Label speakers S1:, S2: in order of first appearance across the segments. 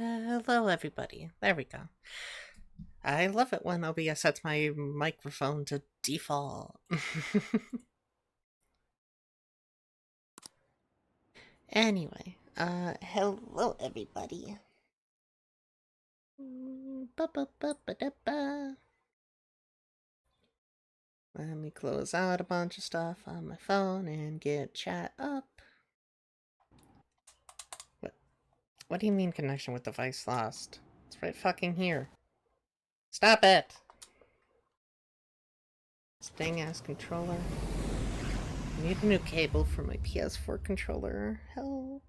S1: Hello, everybody. There we go. I love it when OBS sets my microphone to default. Anyway, hello, everybody. Let me close out a bunch of stuff on my phone and get chat up. What do you mean connection with device lost? It's right fucking here. Stop it! This dang-ass controller. I need a new cable for my PS4 controller. Help.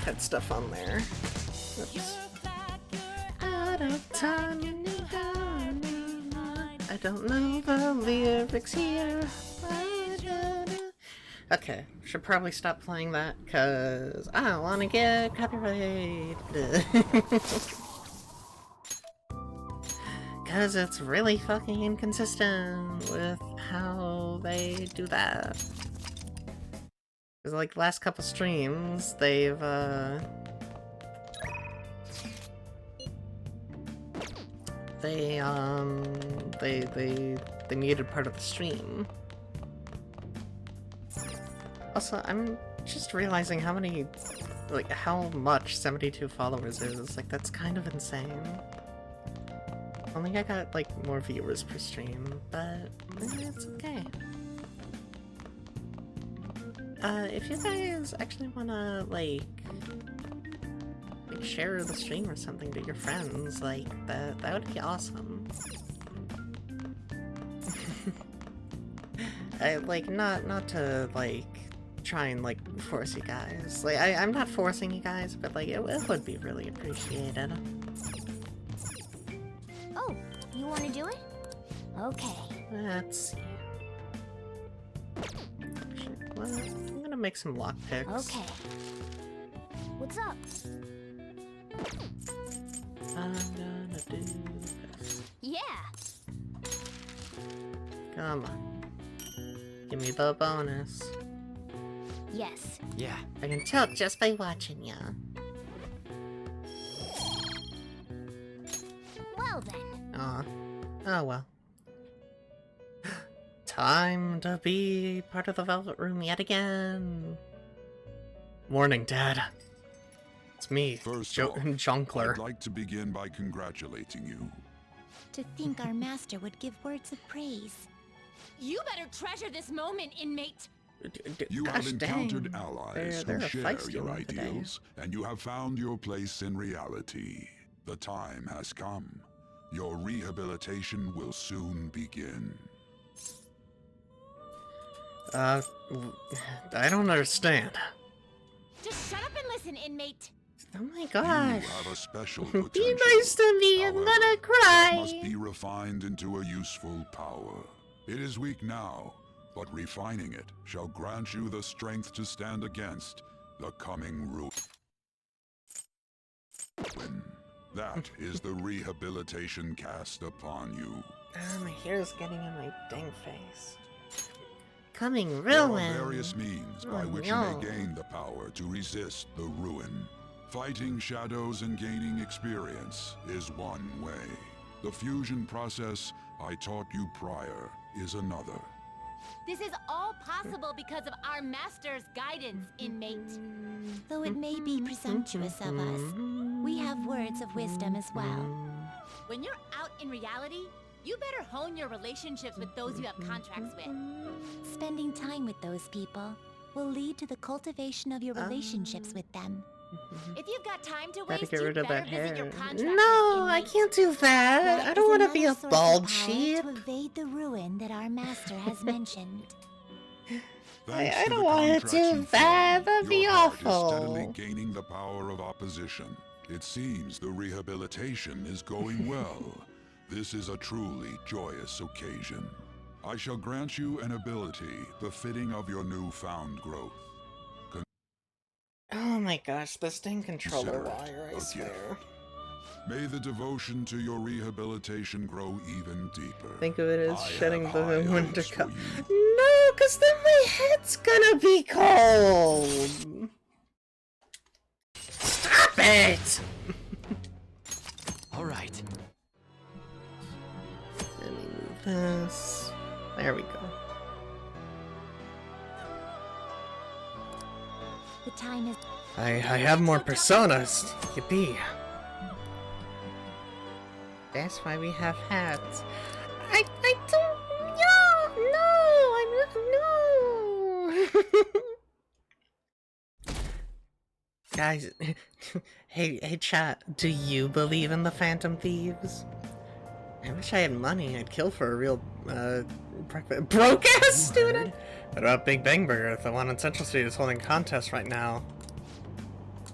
S1: Had stuff on there. Oops. Out of time. I don't know the lyrics here. Okay, should probably stop playing that because I don't want to get copyrighted. Because it's really fucking inconsistent with how they do that. Because like the last couple streams, they've they muted part of the stream. Also, I'm just realizing how many, like, how much 72 followers is. Like, that's kind of insane. Only I got, like, more viewers per stream, but it's okay. If you guys actually wanna, like share the stream or something to your friends, like, that would be awesome. Like, not to, like, try and, like, force you guys. Like, I'm not forcing you guys, but, like, it would be really appreciated.
S2: Oh, you want to do it? Okay.
S1: Let's see. Actually, well, I'm gonna make some lockpicks.
S2: Okay. What's up?
S1: I'm gonna do this.
S2: Yeah.
S1: Come on. Give me the bonus.
S2: Yes.
S3: Yeah.
S1: I can tell just by watching ya.
S2: Well then.
S1: Aw. Oh well. Time to be part of the Velvet Room yet again. Morning, Dad. It's me,
S4: First off,
S1: Jonkler.
S4: I'd like to begin by congratulating you.
S2: To think our master would give words of praise.
S5: You better treasure this moment, inmate.
S4: You
S1: Gosh
S4: have encountered
S1: dang.
S4: allies
S1: They're
S4: who
S1: a
S4: share
S1: feisty
S4: your
S1: one today.
S4: ideals, and you have found your place in reality. The time has come. Your rehabilitation will soon begin.
S1: I don't understand.
S5: Just shut up and listen, inmate.
S1: Oh my
S4: You
S1: gosh.
S4: have a special potential.
S1: Be nice to me, I'm
S4: However,
S1: gonna
S4: that
S1: cry.
S4: must be refined into a useful power. It is weak now, but refining it shall grant you the strength to stand against the coming ruin. That is the rehabilitation cast upon you.
S1: My hair's getting in my dang face. Coming
S4: There
S1: ruin.
S4: are various means by
S1: Oh,
S4: which
S1: no.
S4: you may gain the power to resist the ruin. Fighting shadows and gaining experience is one way. The fusion process I taught you prior is another.
S5: This is all possible because of our master's guidance, inmate.
S2: Though it may be presumptuous of us, we have words of wisdom as well.
S5: When you're out in reality, you better hone your relationships with those you have contracts with.
S2: Spending time with those people will lead to the cultivation of your relationships with them.
S5: If you've got time to
S1: Gotta
S5: waste,
S1: get
S5: you
S1: rid of
S5: better
S1: that
S5: visit your
S1: hair.
S5: contracts
S1: No,
S5: with
S1: I
S5: inmate.
S1: can't do that.
S2: That
S1: I don't
S2: is
S1: want to be a
S2: another source of
S1: bald
S2: power
S1: sheep.
S2: to evade the ruin that our master has mentioned.
S4: Thanks
S1: I
S4: to
S1: don't
S4: the
S1: wanna
S4: contracts
S1: do
S4: you
S1: that.
S4: formed,
S1: That'd be
S4: your heart is
S1: awful.
S4: steadily gaining the power of opposition. It seems the rehabilitation is going well. This is a truly joyous occasion. I shall grant you an ability befitting of your newfound growth.
S1: Oh my gosh, this dang controller
S4: Consider it
S1: wire, I
S4: a
S1: swear.
S4: gift. May the devotion to your rehabilitation grow even deeper.
S1: Think of it as
S4: I
S1: shedding
S4: have
S1: the
S4: high
S1: winter
S4: hopes for
S1: cup.
S4: you.
S1: No, because then my head's gonna be cold! Stop it!
S3: Alright.
S1: Let me move this. There we go.
S2: The time is...
S1: I have more personas. Yippee. That's why we have hats. I don't... No! No! Guys, hey chat, do you believe in the Phantom Thieves? I wish I had money. I'd kill for a real, broke-ass student! What about Big Bang Burger? The one on Central Street is holding a contest right now.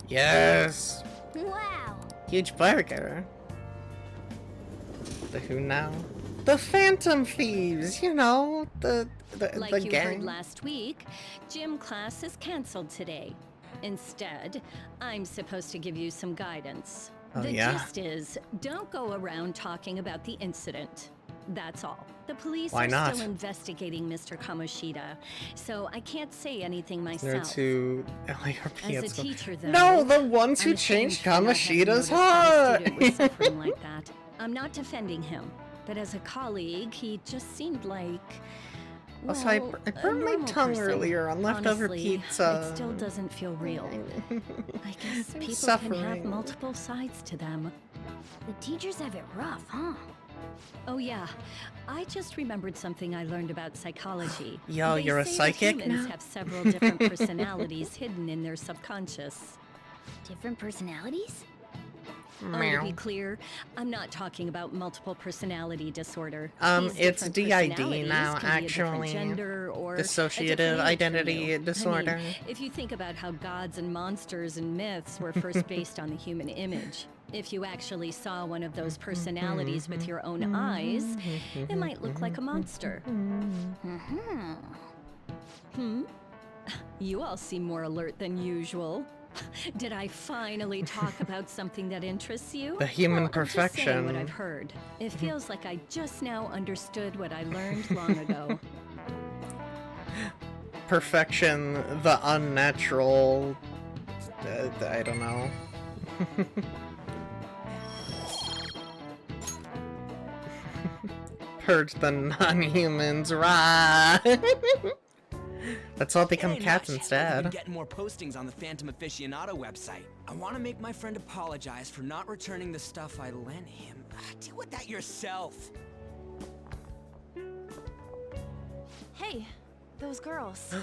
S1: Yes!
S2: Wow!
S1: Huge burger. The who now? The Phantom Thieves, you know, the
S6: Like you
S1: gang.
S6: heard last week, gym class is canceled today. Instead, I'm supposed to give you some guidance.
S1: Oh,
S6: The
S1: yeah?
S6: gist is, don't go around talking about the incident. That's all. The police
S1: Why
S6: are
S1: not?
S6: still investigating Mr. Kamoshida, so I can't say anything
S1: They're
S6: myself.
S1: too LARP.
S6: As a teacher, though,
S1: No, the ones who
S6: I'm ashamed
S1: changed
S6: for not having
S1: Kamoshida's
S6: noticed that a
S1: heart!
S6: student was suffering like that. I'm not defending him, but as a colleague, he just seemed like...
S1: Also, I
S6: well,
S1: I
S6: a
S1: burned my
S6: normal
S1: tongue
S6: person.
S1: earlier on leftover
S6: Honestly,
S1: pizza.
S6: It still doesn't feel real. I guess
S1: I'm
S6: people can
S1: suffering.
S6: have multiple sides to them.
S2: The teachers have it rough, huh?
S6: Oh yeah, I just remembered something I learned about psychology.
S1: Yo,
S6: They
S1: you're a
S6: say that
S1: psychic
S6: humans
S1: now?
S6: have several different personalities hidden in their subconscious.
S2: Different personalities?
S6: To be
S1: Meow.
S6: clear, I'm not talking about multiple personality disorder.
S1: It's
S6: These different
S1: DID
S6: personalities
S1: now,
S6: can be a different
S1: actually.
S6: gender or a
S1: Dissociative
S6: different age
S1: identity
S6: from you.
S1: disorder.
S6: I mean, if you think about how gods and monsters and myths were first based on the human image, if you actually saw one of those personalities with your own eyes, it might look like a monster.
S2: Mm-hmm.
S6: Hmm? You all seem more alert than usual. Did I finally talk about something that interests you?
S1: The human
S6: Well, I'm just saying
S1: perfection.
S6: what I've heard. It feels like I just now understood what I learned long ago.
S1: Perfection, the unnatural. I don't know. Purge the non-humans, rah! Let's all become
S3: Hey,
S1: cats
S3: Notch,
S1: instead.
S3: I've been getting more postings on the Phantom Aficionado website. I want to make my friend apologize for not returning the stuff I lent him. Deal with that yourself.
S5: Hey, those girls.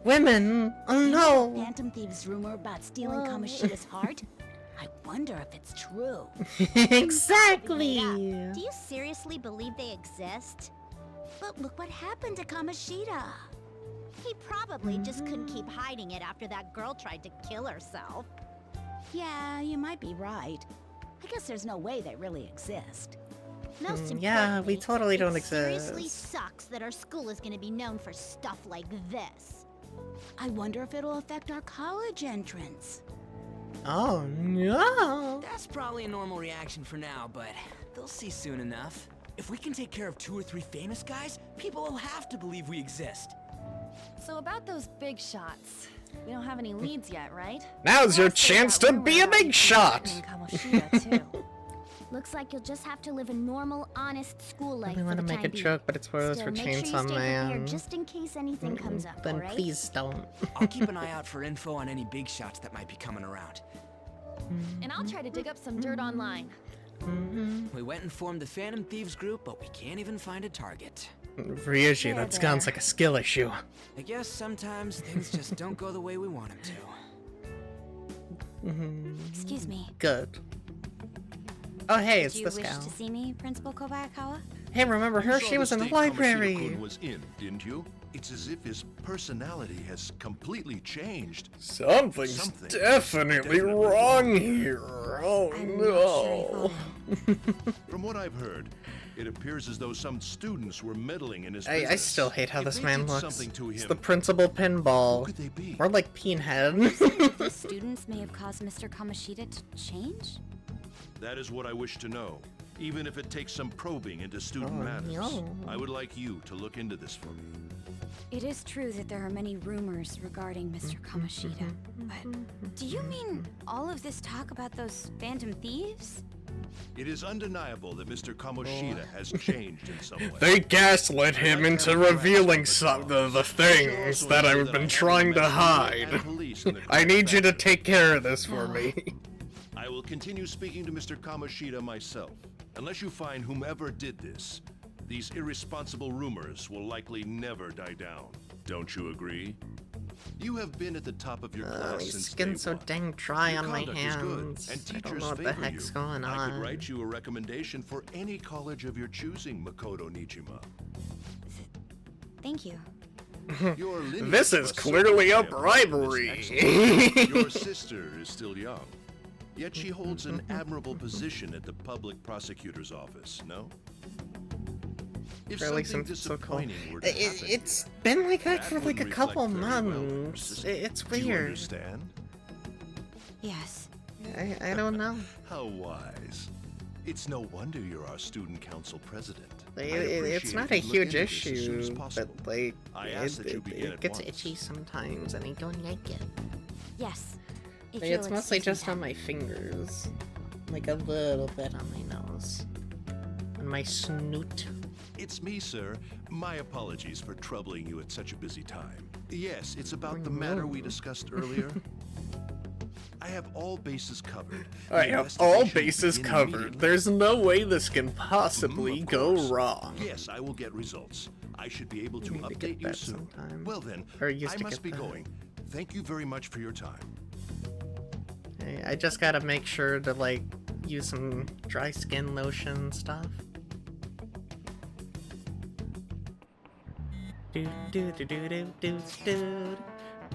S1: Women! Oh no!
S2: Phantom Thieves' rumor about stealing Kamoshida's heart? I wonder if it's true.
S1: Exactly!
S2: Do you seriously believe they exist? But look what happened to Kamoshida. He probably just couldn't keep hiding it after that girl tried to kill herself. Yeah, you might be right. I guess there's no way they really exist. Most
S1: yeah, we
S2: importantly,
S1: totally don't
S2: it seriously
S1: exist.
S2: sucks that our school is going to be known for stuff like this. I wonder if it'll affect our college entrance.
S1: Oh no!
S3: That's probably a normal reaction for now, but they'll see soon enough. If we can take care of 2 or 3 famous guys, people will have to believe we exist.
S5: So about those big shots. We don't have any leads yet, right?
S1: Now's your
S5: Last day
S1: chance
S5: that
S1: to
S5: rumor
S1: be a
S5: about
S1: big
S5: you
S1: shot!
S5: threatening Kamoshida, too.
S2: Looks like you'll just have to live a normal, honest school life
S1: I
S2: for
S1: want
S2: the
S1: to make
S2: time
S1: a
S2: being.
S1: joke, but it's spoilers
S2: Still,
S1: for
S2: make sure you
S1: Chainsaw
S2: stay
S1: Man.
S2: prepared just in case anything comes up,
S1: Then
S2: alright?
S1: please don't.
S3: I'll keep an eye out for info on any big shots that might be coming around.
S5: And I'll try to dig up some dirt online.
S3: We went and formed the Phantom Thieves group, but we can't even find a target.
S1: Ryuji, that sounds like a skill issue.
S3: I guess sometimes things just don't go the way we want them to.
S2: Excuse me.
S1: Good. Oh hey, it's
S2: Do you
S1: this
S2: wish
S1: gal.
S2: to see me, Principal Kobayakawa?
S1: Hey, remember her?
S7: You saw
S1: She was in the
S7: state Kamoshida-kun
S1: library!
S7: was in, didn't you? It's as if his personality has completely changed.
S1: Something's
S7: Something
S1: definitely wrong here. Oh
S2: I'm not sure I
S1: no.
S7: From what I've heard, it appears as though some students were meddling in his
S1: I
S7: business.
S1: still hate how
S7: If
S1: this
S7: they
S1: man
S7: did
S1: looks.
S7: something to
S1: It's
S7: him,
S1: the principal
S7: who
S1: pinball.
S7: could they be?
S1: Or like Peenhead.
S2: The students may have caused Mr. Kamoshida to change?
S7: That is what I wish to know. Even if it takes some probing into student
S1: Oh,
S7: matters.
S1: no.
S7: I would like you to look into this for me.
S2: It is true that there are many rumors regarding Mr. Kamoshida, but do you mean all of this talk about those phantom thieves?
S7: It is undeniable that Mr. Kamoshida has changed in some way.
S1: They gaslit him into revealing some of the things that I've been trying to hide. I need you to take care of this for me.
S7: I will continue speaking to Mr. Kamoshida myself. Unless you find whomever did this, these irresponsible rumors will likely never die down. Don't you agree? You have been at the top of your class
S1: My
S7: since
S1: skin's
S7: day
S1: so
S7: one.
S1: dang dry
S7: Your
S1: on my
S7: conduct is good,
S1: hands.
S7: and
S1: I don't
S7: teachers
S1: know what the
S7: favor
S1: heck's
S7: you.
S1: going
S7: I
S1: on.
S7: could write you a recommendation for any college of your choosing, Makoto Nijima.
S2: Thank you.
S7: Your lineage
S1: This is
S7: must
S1: clearly a
S7: certainly have this
S1: bribery.
S7: excellence. Your sister is still young, yet she holds an admirable position at the public prosecutor's office, no? If
S1: Really,
S7: something
S1: since it's so cold.
S7: disappointing were to happen,
S1: It's been like that for
S7: that
S1: like a
S7: would
S1: couple
S7: reflect very well on your
S1: months.
S7: sister.
S1: It's
S7: Do you
S1: weird.
S7: understand?
S2: Yes.
S1: I don't know.
S7: How wise. It's no wonder you're our student council president.
S1: It's
S7: appreciate
S1: not
S7: if
S1: a
S7: you look
S1: huge
S7: into this as soon as
S1: issue, but
S7: possible.
S1: like
S7: I ask that you begin
S1: it
S7: at
S1: gets
S7: once.
S1: itchy sometimes, and I don't like it.
S2: Yes. If
S1: Like,
S2: you'll
S1: it's mostly
S2: excuse me,
S1: just on my fingers, like a little bit on my nose, on my snoot.
S7: It's me, sir. My apologies for troubling you at such a busy time. Yes, it's about the matter we discussed earlier. I have all bases covered.
S1: I
S7: The
S1: have all
S7: investigation
S1: bases
S7: begin
S1: covered.
S7: immediately.
S1: There's no way this can possibly
S7: Of
S1: go
S7: course.
S1: wrong.
S7: Yes, I will get results. I should be able to
S1: need to get
S7: update you
S1: that
S7: soon.
S1: sometime.
S7: Well then,
S1: Or used
S7: I
S1: to
S7: must
S1: get
S7: be
S1: that.
S7: going. Thank you very much for your time.
S1: I just gotta make sure to like use some dry skin lotion stuff.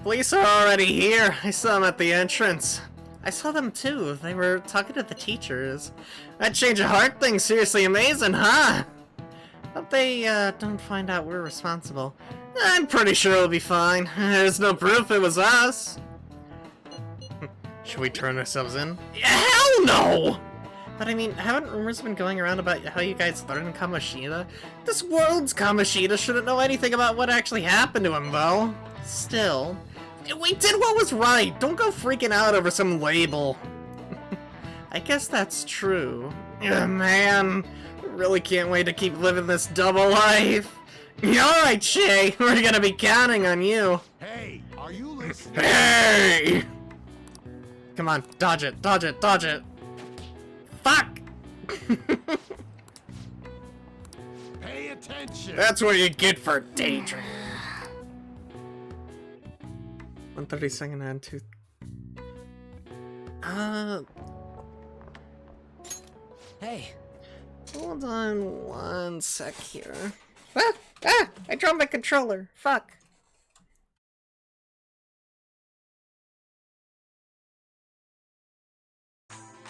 S1: Police are already here. I saw them at the entrance. I saw them too. They were talking to the teachers. That change of heart thing's seriously amazing, huh? Hope they don't find out we're responsible. I'm pretty sure it'll be fine. There's no proof it was us. Should we turn ourselves in? Hell no! But I mean, haven't rumors been going around about how you guys learned Kamoshida? This world's Kamoshida shouldn't know anything about what actually happened to him, though. Still, we did what was right. Don't go freaking out over some label. I guess that's true. Ugh, man, I really can't wait to keep living this double life. Alright, Shay, we're gonna be counting on you.
S7: Hey, are you listening?
S1: Hey! Come on, dodge it, dodge it, dodge it. Fuck!
S7: Pay attention.
S1: That's what you get for daydream. 132nd and 2.
S3: Hey,
S1: Hold on one sec here. Ah! I dropped my controller. Fuck.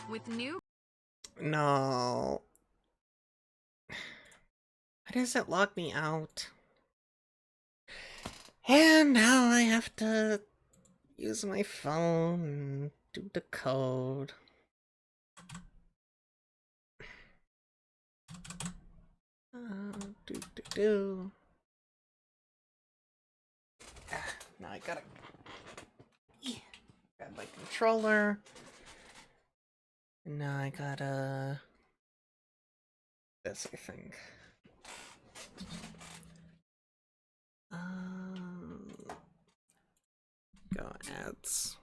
S5: With new
S1: No. Why does it lock me out? And now I have to use my phone and do the code. Do. Now I gotta grab my controller. And now I gotta this, I think. Go ads.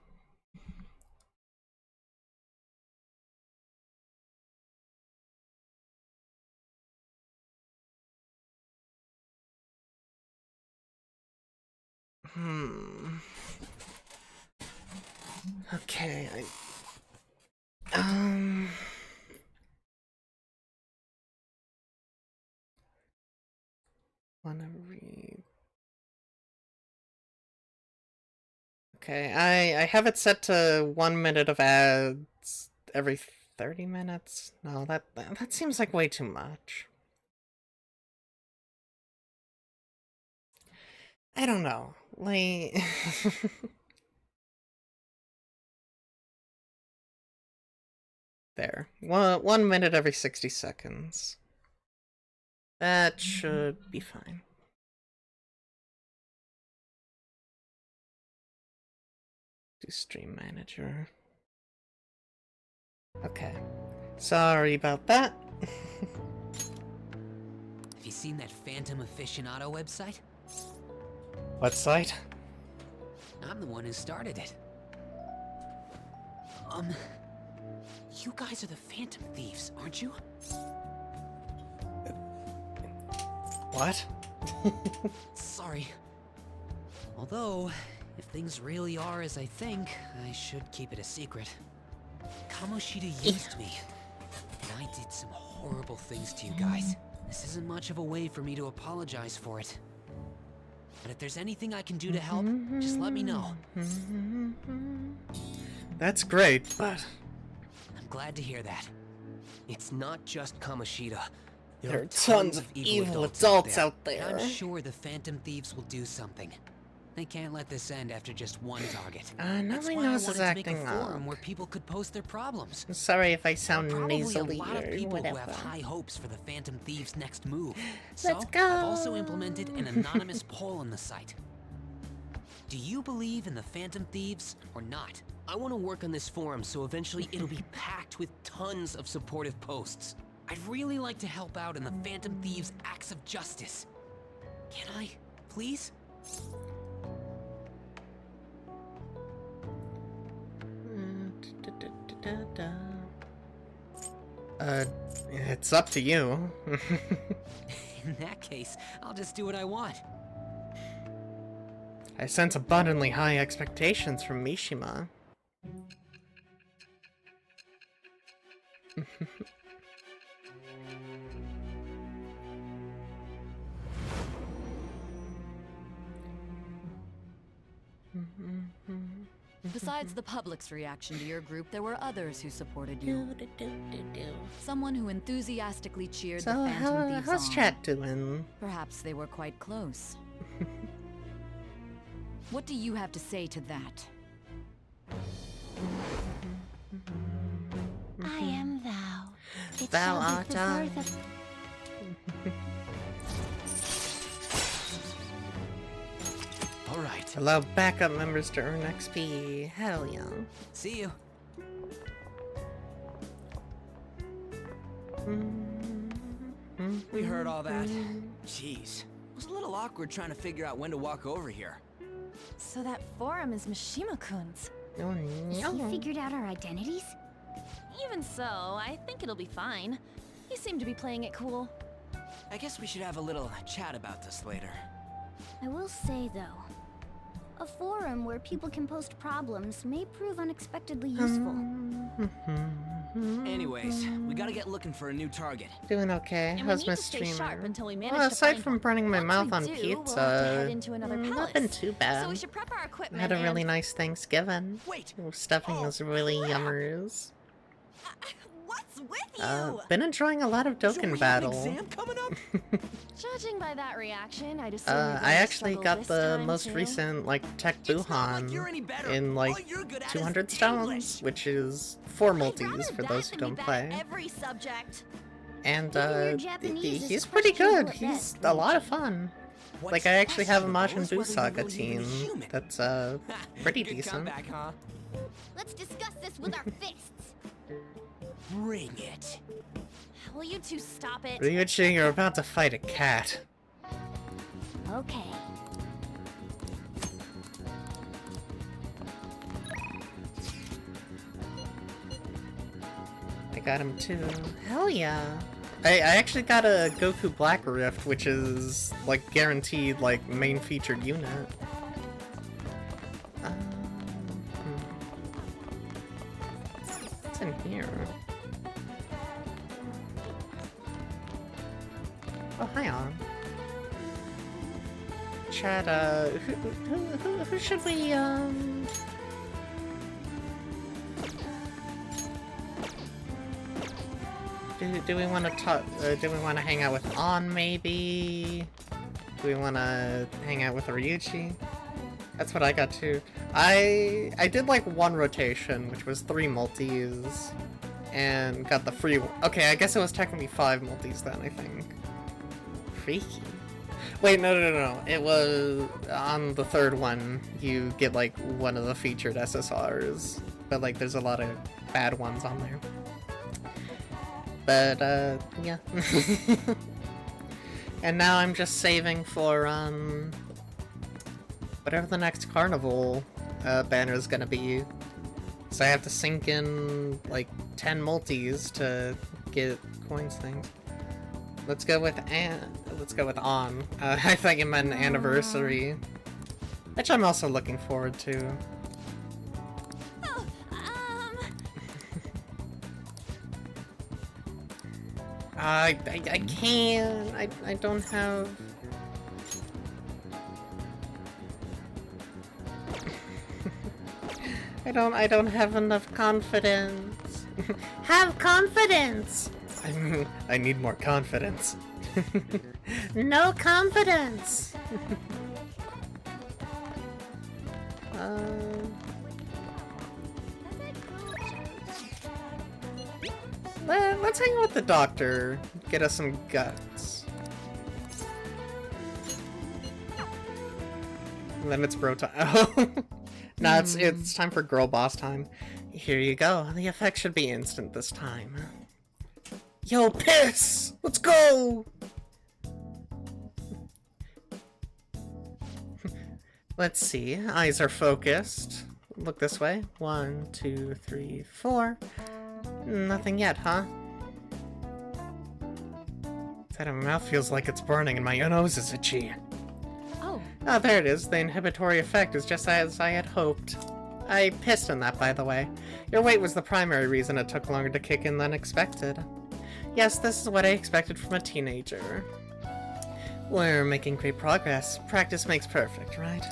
S1: Okay, wanna read Okay, I have it set to 1 minute of ads every 30 minutes. No, that seems like way too much. I don't know. Like there. 1 minute every 60 seconds. That should be fine. Do stream manager. Okay. Sorry about that.
S3: Have you seen that Phantom Aficionado website?
S1: What site?
S3: I'm the one who started it. You guys are the Phantom Thieves, aren't you?
S1: What?
S3: Sorry. Although, if things really are as I think, I should keep it a secret. Kamoshida used me, and I did some horrible things to you guys. This isn't much of a way for me to apologize for it. But if there's anything I can do to help, just let me know.
S1: That's great, but
S3: I'm glad to hear that.
S8: It's not just Kamoshida.
S1: there are tons of evil adults out
S3: And
S1: there.
S3: I'm sure the Phantom Thieves will do something. They can't let this end after just one target.
S1: Now
S3: That's
S1: my
S3: why I
S1: nose
S3: wanted
S1: is
S3: to make a
S1: acting
S3: forum
S1: up.
S3: where people could post their problems.
S1: I'm sorry if I sound
S3: Probably
S1: nasally
S3: a lot of
S1: or
S3: people
S1: whatever.
S3: who have high hopes for the Phantom Thieves' next move.
S1: Let's
S3: So,
S1: go.
S3: I've also implemented an anonymous poll on the site. Do you believe in the Phantom Thieves or not?
S8: I want to work on this forum so eventually it'll be packed with tons of supportive posts.
S3: I'd really like to help out in the Phantom Thieves' acts of justice. Can I, please?
S1: It's up to you.
S3: In that case, I'll just do what I want.
S1: I sense abundantly high expectations from Mishima.
S9: Besides the public's reaction to your group, there were others who supported you. Someone who enthusiastically cheered the
S1: So
S9: Phantom Thieves
S1: how's
S9: on.
S1: chat doing?
S9: Perhaps they were quite close. What do you have to say to that?
S2: I am thou. It
S1: Thou
S2: shall be
S1: art
S2: the
S1: I.
S2: birth of-
S3: Alright,
S1: Allow backup members to earn XP. Hell yeah.
S3: see you. We heard all that. Jeez. It was a little awkward trying to figure out when to walk over here.
S10: So that forum is Mishima-kun's.
S1: Oh,
S2: He
S1: no.
S2: figured out our identities?
S10: Even so, I think it'll be fine. You seem to be playing it cool.
S3: I guess we should have a little chat about this later.
S2: I will say, though, a forum where people can post problems may prove unexpectedly useful.
S3: Anyways, we gotta get looking for a new target.
S1: Doing okay.
S10: And
S1: How's
S10: we
S1: my
S10: need to stay sharp
S1: streamer?
S10: until we manage
S1: Well,
S10: to
S1: aside
S10: find
S1: from
S10: one.
S1: burning my
S10: Once
S1: mouth
S10: we
S1: on
S10: do,
S1: pizza,
S10: we'll have to head into another
S1: nothing
S10: palace.
S1: too bad.
S10: So we should prep our equipment.
S1: Had a really
S10: and...
S1: nice Thanksgiving.
S3: Wait!
S1: Stuffing
S3: Oh,
S1: was really
S3: crap.
S1: yummers.
S5: What's with you?
S1: Been enjoying a lot of
S3: So we
S1: Dokkan
S3: have an
S1: Battle.
S3: exam coming up?
S10: Judging by that reaction, I'd assume you're
S1: I
S10: going to
S1: actually
S10: struggle
S1: got
S10: this
S1: the
S10: time,
S1: most
S10: too.
S1: recent, like, Tech
S3: It's not like you're
S1: Buhan
S3: any better.
S1: in,
S3: All
S1: like,
S3: you're good at is
S1: 200
S3: English.
S1: stones, which is 4
S2: I'd
S1: multis
S2: rather
S1: for
S2: that
S1: those who
S2: than be
S1: don't
S2: bad
S1: play.
S2: at every subject.
S1: And,
S2: Even your Japanese is
S1: he's pretty
S2: questionable
S1: good.
S2: at
S1: He's
S2: best,
S1: a lot of fun.
S3: What's
S1: Like, I actually have a
S3: questionable
S1: Majin
S3: is
S1: Buu
S3: whether you're
S1: Saga
S3: really even
S1: team
S3: human.
S1: that's, pretty
S3: Good
S1: decent.
S3: comeback, huh?
S2: Let's discuss this with our fists.
S3: Bring it.
S10: Will you two stop it?
S1: Ryuichi, you're about to fight a cat.
S2: Okay.
S1: I got him too. Hell yeah. I actually got a Goku Black Rift, which is, like, guaranteed, like, main featured unit. What's in here? Oh, hi on. chat, who should we, do we want to talk, do we want to hang out with On, maybe? Do we want to hang out with Ryuichi? That's what I got too. I did like one rotation, which was 3 multis, and got the free one. Okay, I guess it was technically 5 multis then, I think. Freaky. Wait, no. It was on the 3rd one, you get like one of the featured SSRs, but like there's a lot of bad ones on there. But, yeah. And now I'm just saving for, whatever the next carnival banner is gonna be. So I have to sink in, like, 10 multis to get coins things. Let's go with On. I thought you meant an anniversary. Which I'm also looking forward to. I can't. I don't have. I don't have enough confidence. Have confidence. I need more confidence. No confidence. Let's hang out with the doctor. Get us some guts. And then it's bro time. Oh. Nah, it's time for girl boss time. Here you go. The effect should be instant this time. Yo, piss! Let's go! Let's see. Eyes are focused. Look this way. 1, 2, 3, 4. Nothing yet, huh? That my mouth feels like it's burning and my nose is itchy. Oh, there it is. The inhibitory effect is just as I had hoped. I pissed on that, by the way. Your weight was the primary reason it took longer to kick in than expected. Yes, this is what I expected from a teenager. We're making great progress. Practice makes perfect, right?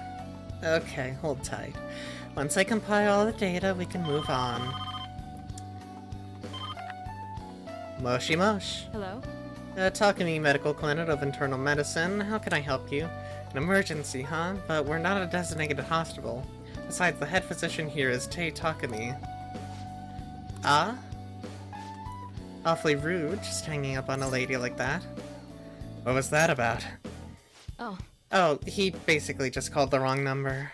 S1: Okay, hold tight. Once I compile all the data, we can move on. Moshi Mosh.
S10: Hello?
S1: Takumi Medical Clinic of Internal Medicine. How can I help you? An emergency, huh? But we're not a designated hospital. Besides, the head physician here is Tei Takumi. Ah? Awfully rude, just hanging up on a lady like that. What was that about? Oh, he basically just called the wrong number.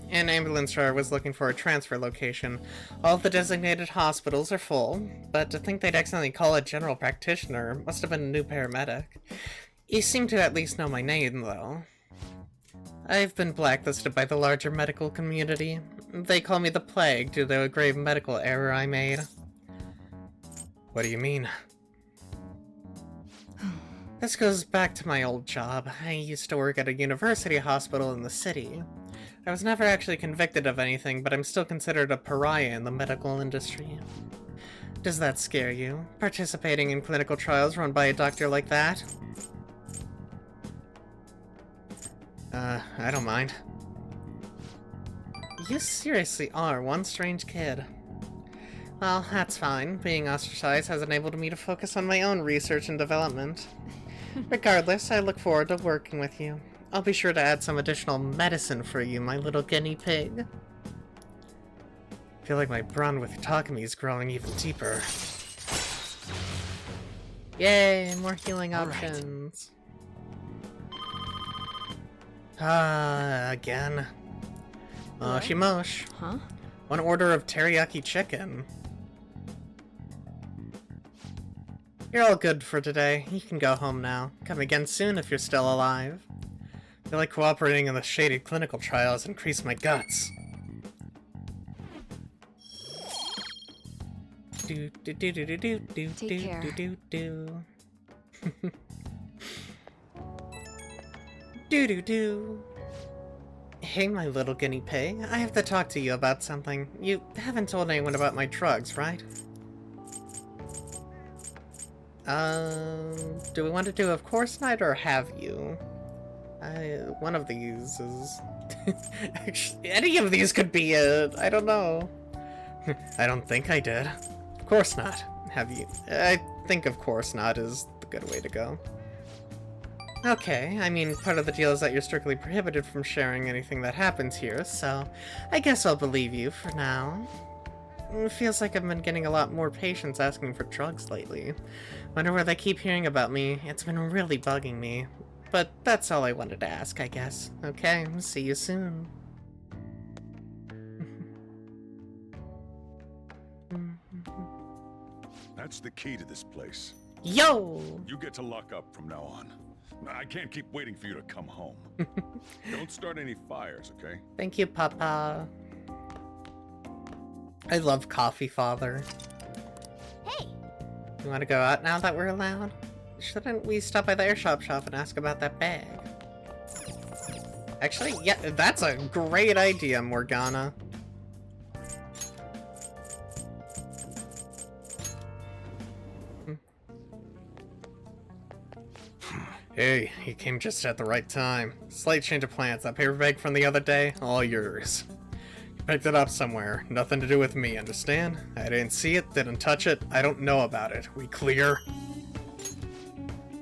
S1: An ambulance driver was looking for a transfer location. All of the designated hospitals are full, but to think they'd accidentally call a general practitioner must have been a new paramedic. You seem to at least know my name, though. I've been blacklisted by the larger medical community. They call me the Plague due to a grave medical error I made. What do you mean? This goes back to my old job. I used to work at a university hospital in the city. I was never actually convicted of anything, but I'm still considered a pariah in the medical industry. Does that scare you? Participating in clinical trials run by a doctor like that? I don't mind. You seriously are one strange kid. Well, that's fine. Being ostracized has enabled me to focus on my own research and development. Regardless, I look forward to working with you. I'll be sure to add some additional medicine for you, my little guinea pig. I feel like my bond with Takumi is growing even deeper. Yay, more healing options. Again. Moshi Mosh.
S6: Huh?
S1: One order of teriyaki chicken. You're all good for today. You can go home now. Come again soon if you're still alive. I feel like cooperating in the shady clinical trials increased my guts.
S9: Take care.
S1: Hey, my little guinea pig. I have to talk to you about something. You haven't told anyone about my drugs, right? Do we want to do of course night or have you? One of these is... Actually, any of these could be it. I don't know. I don't think I did. Of course not. Have you? I think of course not is the good way to go. Okay, I mean, part of the deal is that you're strictly prohibited from sharing anything that happens here, so I guess I'll believe you for now. It feels like I've been getting a lot more patients asking for drugs lately. Wonder where they keep hearing about me. It's been really bugging me. But that's all I wanted to ask, I guess. Okay, see you soon.
S4: That's the key to this place.
S1: Yo!
S4: You get to lock up from now on. I can't keep waiting for you to come home. Don't start any fires, okay?
S1: Thank you, Papa. I love Coffee Father.
S2: Hey,
S1: You want to go out now that we're allowed? Shouldn't we stop by the airshop shop and ask about that bag? Actually, yeah, that's a great idea, Morgana. Hey, you came just at the right time. Slight change of plans. That paper bag from the other day, all yours. You picked it up somewhere. Nothing to do with me, understand? I didn't see it, didn't touch it, I don't know about it. We clear?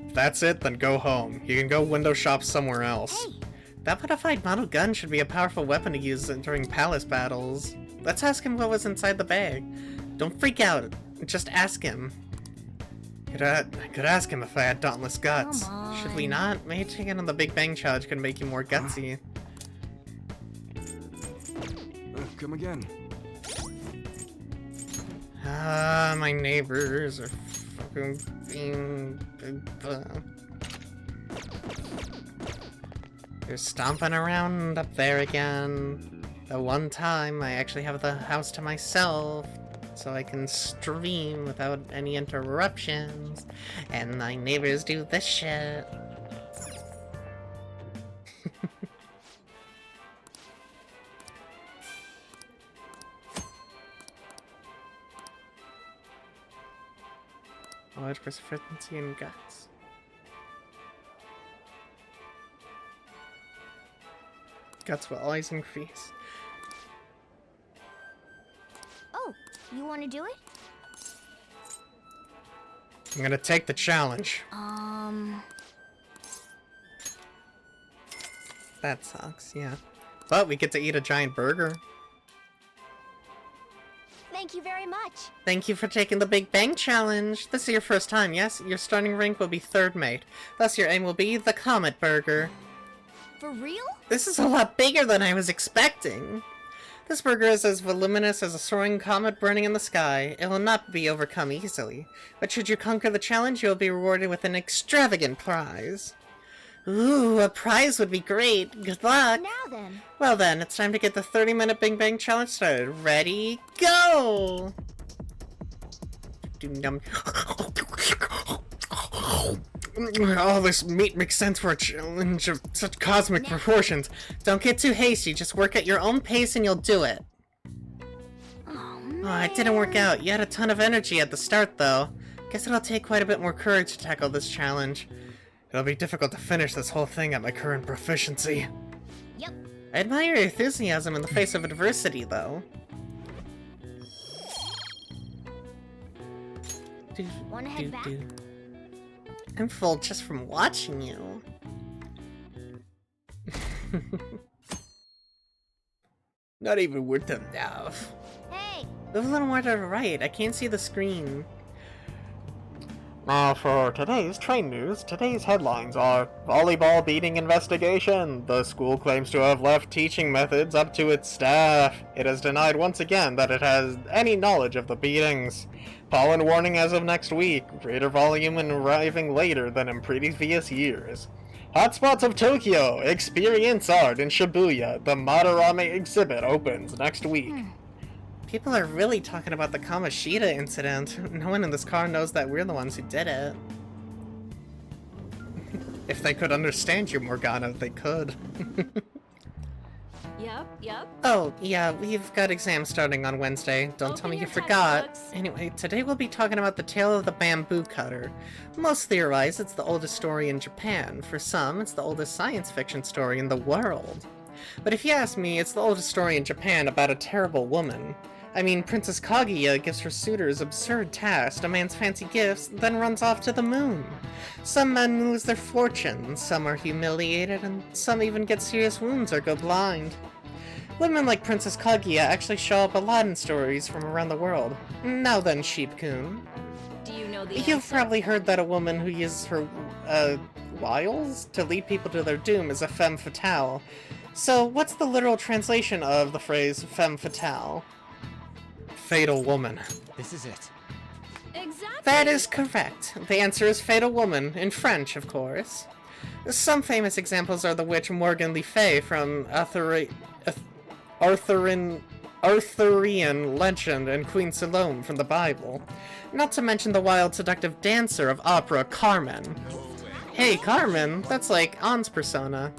S1: If that's it, then go home. You can go window shop somewhere else.
S2: hey,
S1: That modified model gun should be a powerful weapon to use during palace battles. Let's ask him what was inside the bag. Don't freak out. Just ask him. I could ask him if I had dauntless guts.
S2: Come
S1: Should we
S2: on.
S1: not? Maybe taking on the Big Bang Challenge could make you more gutsy.
S11: Come again.
S1: Ah, my neighbors are fucking being... They're stomping around up there again. The one time I actually have the house to myself, so I can stream without any interruptions, and my neighbors do this shit. Large precipitancy and guts. Guts will always increase.
S2: oh, you want to do it?
S1: I'm gonna take the challenge. That sucks, yeah. But we get to eat a giant burger.
S2: Thank you very much.
S1: Thank you for taking the Big Bang Challenge. This is your first time, yes? Your starting rank will be third mate. Thus your aim will be the Comet Burger.
S2: For real?
S1: This is a lot bigger than I was expecting. This burger is as voluminous as a soaring comet burning in the sky. It will not be overcome easily. But should you conquer the challenge, you will be rewarded with an extravagant prize. Ooh, a prize would be great. Good luck.
S2: Now then.
S1: Well then, it's time to get the 30-minute Big Bang Challenge started. Ready, go! All this meat makes sense for a challenge of such cosmic proportions. Don't get too hasty, just work at your own pace and you'll do it. Oh, it didn't work out. You had a ton of energy at the start, though. Guess it'll take quite a bit more courage to tackle this challenge. It'll be difficult to finish this whole thing at my current proficiency.
S2: Yep.
S1: I admire your enthusiasm in the face of adversity, though.
S2: Wanna head back?
S1: I'm full just from watching you. Not even worth enough.
S2: Hey,
S1: Move a little more to the right. I can't see the screen. Now for today's train news, today's headlines are volleyball beating investigation. The school claims to have left teaching methods up to its staff. It has denied once again that it has any knowledge of the beatings. Pollen warning as of next week. Greater volume and arriving later than in previous years. Hotspots of Tokyo. Experience art in Shibuya. The Madarame exhibit opens next week. People are really talking about the Kamoshida incident. No one in this car knows that we're the ones who did it. If they could understand you, Morgana, they could.
S10: Yep.
S1: Oh, yeah, we've got exams starting on Wednesday. Don't tell
S10: Open
S1: me you
S10: your
S1: forgot.
S10: textbooks.
S1: Anyway, today we'll be talking about the tale of the bamboo cutter. Most theorize it's the oldest story in Japan. For some, it's the oldest science fiction story in the world. But if you ask me, it's the oldest story in Japan about a terrible woman. I mean, Princess Kaguya gives her suitors absurd tasks, demands fancy gifts, then runs off to the moon. Some men lose their fortunes, some are humiliated, and some even get serious wounds or go blind. Women like Princess Kaguya actually show up a lot in stories from around the world. Now then, Sheep-kun.
S10: Do you know the
S1: You've
S10: answer?
S1: probably heard that a woman who uses her, wiles to lead people to their doom is a femme fatale. So, what's the literal translation of the phrase femme fatale? Fatal woman.
S8: This is it.
S10: Exactly.
S1: That is correct. The answer is fatal woman, in French, of course. Some famous examples are the witch Morgan Le Fay from Arthurian legend and Queen Salome from the Bible. Not to mention the wild seductive dancer of opera, Carmen. Hey, Carmen, that's like An's persona.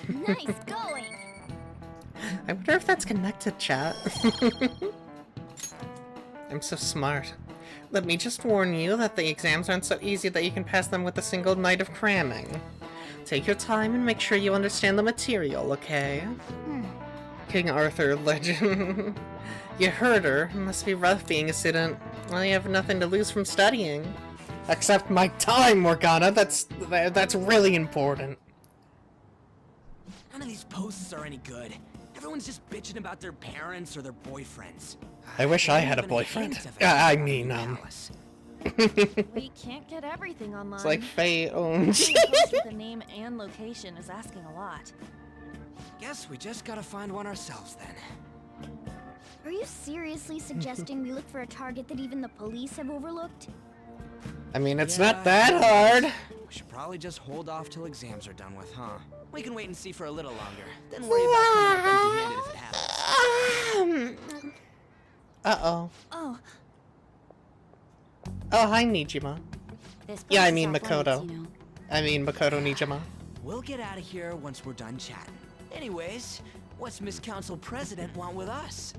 S2: Nice going.
S1: I wonder if that's connected, chat. I'm so smart. Let me just warn you that the exams aren't so easy that you can pass them with a single night of cramming. Take your time and make sure you understand the material, okay? King Arthur legend. You heard her. Must be rough being a student. Well, you have nothing to lose from studying. Except my time, Morgana. That's really important.
S3: None of these posts are any good. Everyone's just bitching about their parents or their boyfriends.
S1: I wish I had a
S3: Even
S1: boyfriend.
S3: hint of
S1: I
S3: anything
S1: mean,
S3: about the palace.
S10: We can't get everything online.
S1: It's like Faye owns.
S10: Having a post with a name and location is asking a lot.
S3: Guess we just gotta find one ourselves then.
S2: Are you seriously suggesting we look for a target that even the police have overlooked?
S1: I mean, it's
S3: Yeah,
S1: not that hard.
S3: We should probably just hold off till exams are done with, huh? We can wait and see for a little longer. Then worry about coming up empty-handed if it happens.
S1: Uh-oh.
S2: Oh,
S1: Oh, hi, Nijima.
S2: this
S1: Yeah, I
S2: place is
S1: mean
S2: off
S1: Makoto.
S2: limits, you know.
S1: I mean, Makoto Nijima.
S3: We'll get out of here once we're done chatting. Anyways, what's Miss Council President want with us?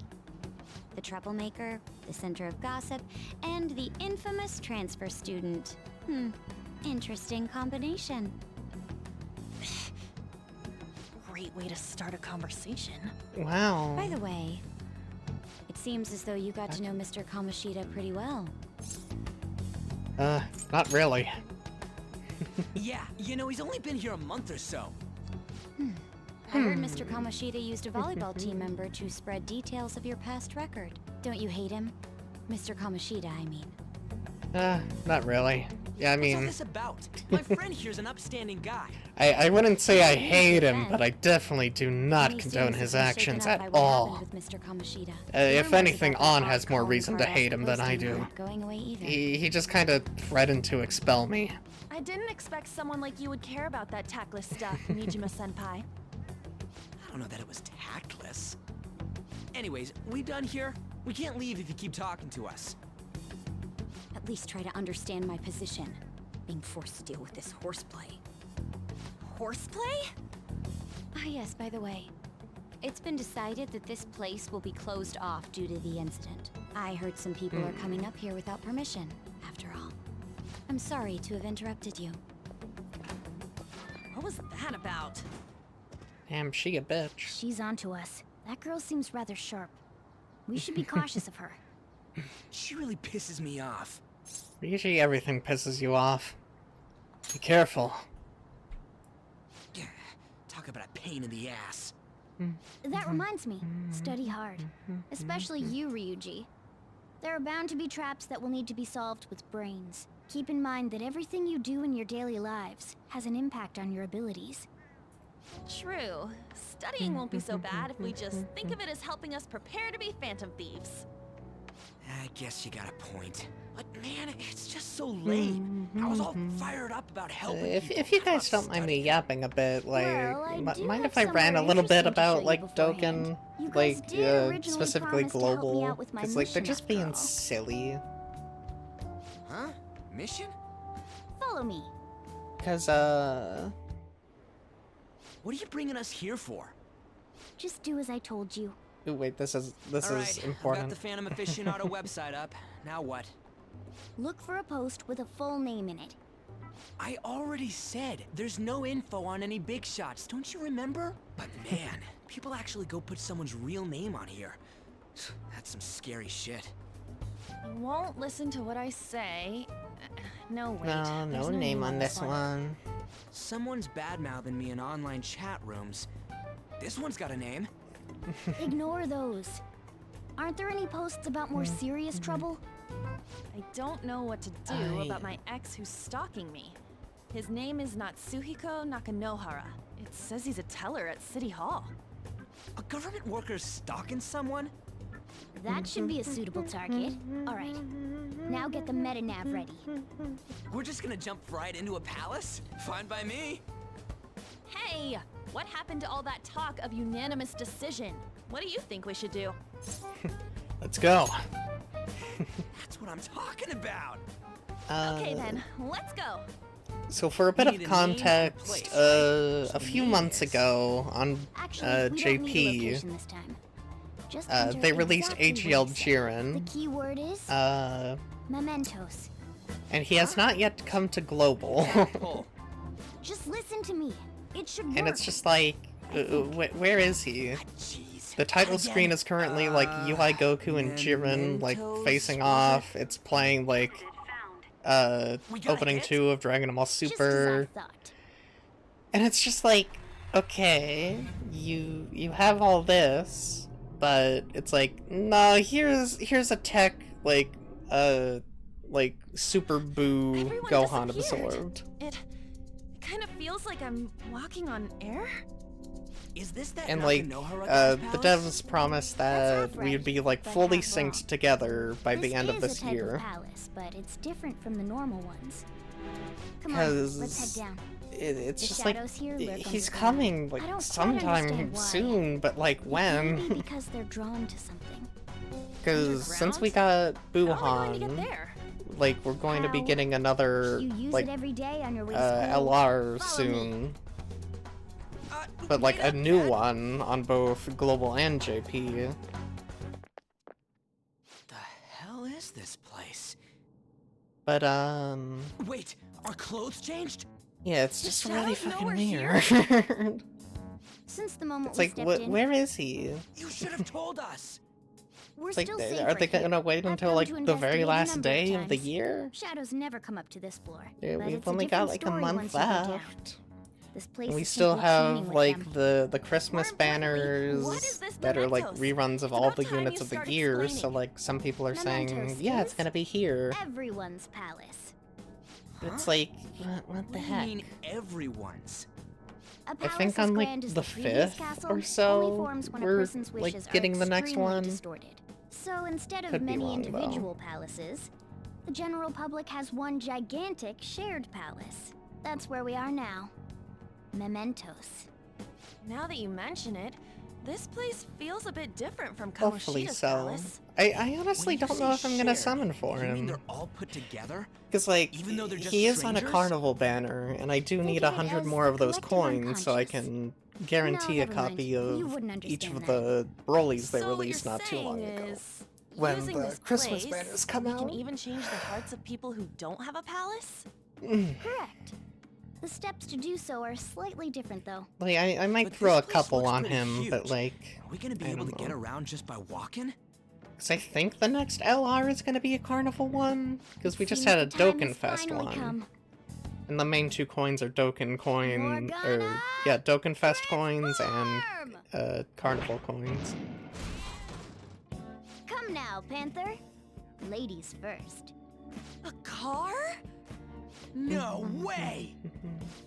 S2: The troublemaker, the center of gossip, and the infamous transfer student. Interesting combination.
S10: Great way to start a conversation.
S1: Wow.
S2: By the way, it seems as though you got to know Mr. Kamoshida pretty well.
S1: Not really.
S3: Yeah, you know, he's only been here a month or so.
S2: I heard Mr. Kamoshida used a volleyball team member to spread details of your past record. Don't you hate him? Mr. Kamoshida, I mean.
S1: Not really. Yeah, I
S3: What's all
S1: mean,
S3: this about? My friend here's an upstanding guy.
S1: I wouldn't say I hate him, but I definitely do not
S2: Many
S1: condone
S2: students
S1: his
S2: have been shaken
S1: actions
S2: up
S1: at
S2: by what
S1: all.
S2: happened with Mr. Kamoshida.
S1: If
S2: Rumors
S1: anything,
S2: about
S1: On
S2: the
S1: has more
S2: calling
S1: reason to
S2: card
S1: hate him than I
S2: posting
S1: do.
S2: aren't going away either.
S1: He just kind of threatened to expel me.
S10: I didn't expect someone like you would care about that tactless stuff, Nijima-senpai.
S3: I don't know that it was tactless. Anyways, we done here? We can't leave if you keep talking to us.
S2: At least try to understand my position. Being forced to deal with this horseplay.
S10: Horseplay?
S2: Ah yes, by the way. It's been decided that this place will be closed off due to the incident. I heard some people are coming up here without permission, after all. I'm sorry to have interrupted you.
S10: What was that about?
S1: Damn, she a bitch.
S2: She's onto us. That girl seems rather sharp. We should be cautious of her.
S3: She really pisses me off.
S1: Usually everything pisses you off. Be careful.
S3: Yeah, talk about a pain in the ass.
S2: That reminds me, study hard. Especially you, Ryuji. There are bound to be traps that will need to be solved with brains. Keep in mind that everything you do in your daily lives has an impact on your abilities.
S10: True. Studying won't be so bad if we just think of it as helping us prepare to be phantom thieves.
S3: I guess you got a point. But man, it's just so late. I was all fired up about helping people.
S1: If you
S3: How
S1: guys
S3: about
S1: don't mind me
S3: studying?
S1: yapping a bit, like,
S2: Well, I do
S1: mind
S2: have
S1: if I ran a
S2: somewhere
S1: little bit
S2: interesting to show
S1: about,
S2: you
S1: like,
S2: beforehand.
S1: Dogen,
S2: You guys
S1: like,
S2: did originally
S1: specifically
S2: promise to help me
S1: global?
S2: out with my
S1: Because, like, they're
S2: mission,
S1: just
S2: after
S1: being
S2: all.
S1: silly.
S3: Huh? Mission?
S2: Follow me.
S1: Because,
S3: What are you bringing us here for?
S2: Just do as I told you.
S1: Ooh, wait, this is
S8: Alright, I've
S1: important.
S8: got the Phantom Aficionado website up. Now what?
S2: Look for a post with a full name in it.
S8: I already said there's no info on any big shots, don't you remember? But man, people actually go put someone's real name on here. That's some scary shit.
S10: You won't listen to what I say. No, wait.
S1: No,
S10: there's
S1: no name on this one.
S8: Someone's bad-mouthing me in online chat rooms. This one's got a name.
S2: Ignore those. Aren't there any posts about more serious trouble?
S10: I don't know what to do about my ex who's stalking me. His name is Natsuhiko Nakanohara. It says he's a teller at City Hall.
S8: A government worker stalking someone?
S2: That should be a suitable target. Alright, now get the meta-nav ready.
S8: We're just gonna jump right into a palace? Fine by me.
S10: Hey! What happened to all that talk of unanimous decision? What do you think we should do?
S1: Let's go.
S8: That's what I'm talking about.
S10: Okay then, let's go.
S1: So for a bit of
S8: Need a name for
S1: context,
S8: place.
S1: a few months ago on
S2: Actually, we don't need a
S1: JP,
S2: location this time. Just enter
S1: they released
S2: exactly
S1: AGL
S2: what it said.
S1: Jiren,
S2: The keyword is mementos.
S1: and he has not yet come to global.
S8: Oh,
S2: Just listen to me. It should work.
S1: And it's just like, where is he?
S8: jeez.
S1: The title screen is currently like UI Goku and Jiren like
S8: Mementos,
S1: facing
S8: was
S1: off. It's playing like
S8: We got a
S1: opening
S8: hit?
S1: 2 of Dragon Ball
S2: Just as I
S1: Super.
S2: thought.
S1: And it's just like, okay, you have all this, but it's like, no, here's a tech like Super Boo
S10: Everyone
S1: Gohan
S10: disappeared.
S1: absorbed.
S10: It kind of feels like I'm walking on air.
S8: Is this that
S1: And like
S8: Nakanohara guy's
S1: the
S8: palace?
S1: devs promised
S2: That's
S1: that
S2: half
S1: we'd
S2: right,
S1: be like
S2: but
S1: fully
S2: half wrong.
S1: synced together by the end of
S2: is
S1: this
S2: a type
S1: year.
S2: Of palace, but it's different from the normal ones. Come on, let's head down.
S1: It's
S2: The
S1: just like
S2: shadows here lurk
S1: he's
S2: underground.
S1: coming
S2: I
S1: like
S2: don't quite
S1: sometime
S2: understand why.
S1: soon, but like
S2: Maybe
S1: when?
S2: because they're drawn to something.
S1: Because since we
S10: Underground?
S1: got
S10: How are we going to get
S1: Buhan,
S10: there?
S1: like we're going to be
S2: How?
S1: getting another
S2: You use
S1: like
S2: it every day on your way to school.
S1: LR
S2: Follow me.
S1: soon, but like a new one on both Global and JP.
S8: The hell is this place?
S1: But
S8: Wait, our clothes changed?
S1: yeah, it's just really
S10: shadows know
S1: fucking
S10: we're
S1: weird.
S2: Since the moment
S1: It's
S2: we
S1: like,
S2: stepped in,
S1: where is he?
S8: You should have told us.
S2: we're
S1: It's like,
S2: still safe
S1: are they
S2: right here.
S1: gonna wait
S2: I've
S1: until
S2: come
S1: like
S2: to
S1: the very
S2: investigate a
S1: last
S2: number
S1: day of the
S2: times.
S1: year?
S2: Shadows never come up to this floor.
S1: Yeah,
S2: but
S1: we've
S2: it's a
S1: only got
S2: different
S1: like a
S2: story
S1: month
S2: once you go down.
S1: left.
S2: This place
S1: And we
S2: is
S1: still
S2: simply teeming
S1: have
S2: with
S1: like
S2: them.
S1: the Christmas
S10: More importantly,
S1: banners
S10: what is this
S1: that are like
S10: Mementos?
S1: reruns of
S10: It's
S1: all
S10: about
S1: the
S10: time
S1: units
S10: you
S1: of the
S10: start
S1: year, so
S10: explaining.
S1: like some people are saying,
S2: Mementos
S1: yeah, it's
S2: is
S1: gonna be here.
S2: Everyone's palace.
S1: It's like, what the
S8: What do you
S1: heck?
S8: mean everyone's?
S2: A
S1: I
S2: palace
S1: think
S2: as
S1: on like
S2: grand as
S1: the
S2: previous
S1: 5th
S2: castle
S1: or
S2: only
S1: so,
S2: forms when a
S1: we're
S2: person's wishes
S1: like getting
S2: are
S1: the next
S2: extremely
S1: one.
S2: distorted. So instead of
S1: Could be
S2: many
S1: wrong, though.
S2: individual palaces, the general public has one gigantic shared palace. That's where we are now. Mementos.
S10: Now that you mention it, this place feels a bit different from
S1: Hopefully
S10: Kamoshida's
S1: so.
S10: palace.
S1: I honestly
S8: When you
S1: don't know
S8: say
S1: if I'm gonna
S8: shared,
S1: summon for
S8: you mean
S1: him.
S8: they're all put together?
S1: Because, like,
S8: Even though they're just
S1: he is on a
S8: strangers?
S1: carnival banner, and I do
S2: Think
S1: need
S2: of it
S1: 100
S2: as
S1: more
S2: the
S1: of those
S2: collective
S1: coins so I
S2: unconscious.
S1: can guarantee a
S2: never mind.
S1: copy
S2: You
S1: of
S2: wouldn't
S1: each of
S2: understand
S1: the Brolys they
S10: So what
S1: released
S10: you're
S1: not too long
S10: saying
S1: ago.
S10: is,
S1: When
S10: using
S1: the
S10: this
S1: Christmas
S10: place,
S1: banners come
S10: we
S1: out.
S10: can even change the hearts of people who don't have a palace?
S2: Correct. The steps to do so are slightly different, though.
S1: Like, I might
S8: But
S1: throw a
S8: this place
S1: couple
S8: looks
S1: on
S8: pretty
S1: him, but
S8: huge.
S1: like,
S8: Are we gonna be
S1: I
S8: able to
S1: don't
S8: get
S1: know.
S8: around just by walking?
S1: because I think the next LR is gonna be a carnival one, because we just
S2: Seems
S1: had a
S2: the time
S1: Dokkan
S2: has
S1: Fest
S2: finally
S1: one.
S2: come.
S1: And the main 2 coins are Dokkan coin, or
S2: Morgana,
S1: yeah, Dokkan Fest coins and
S2: Transform!
S1: carnival coins.
S2: Come now, Panther. Ladies first.
S10: A car?
S8: No way!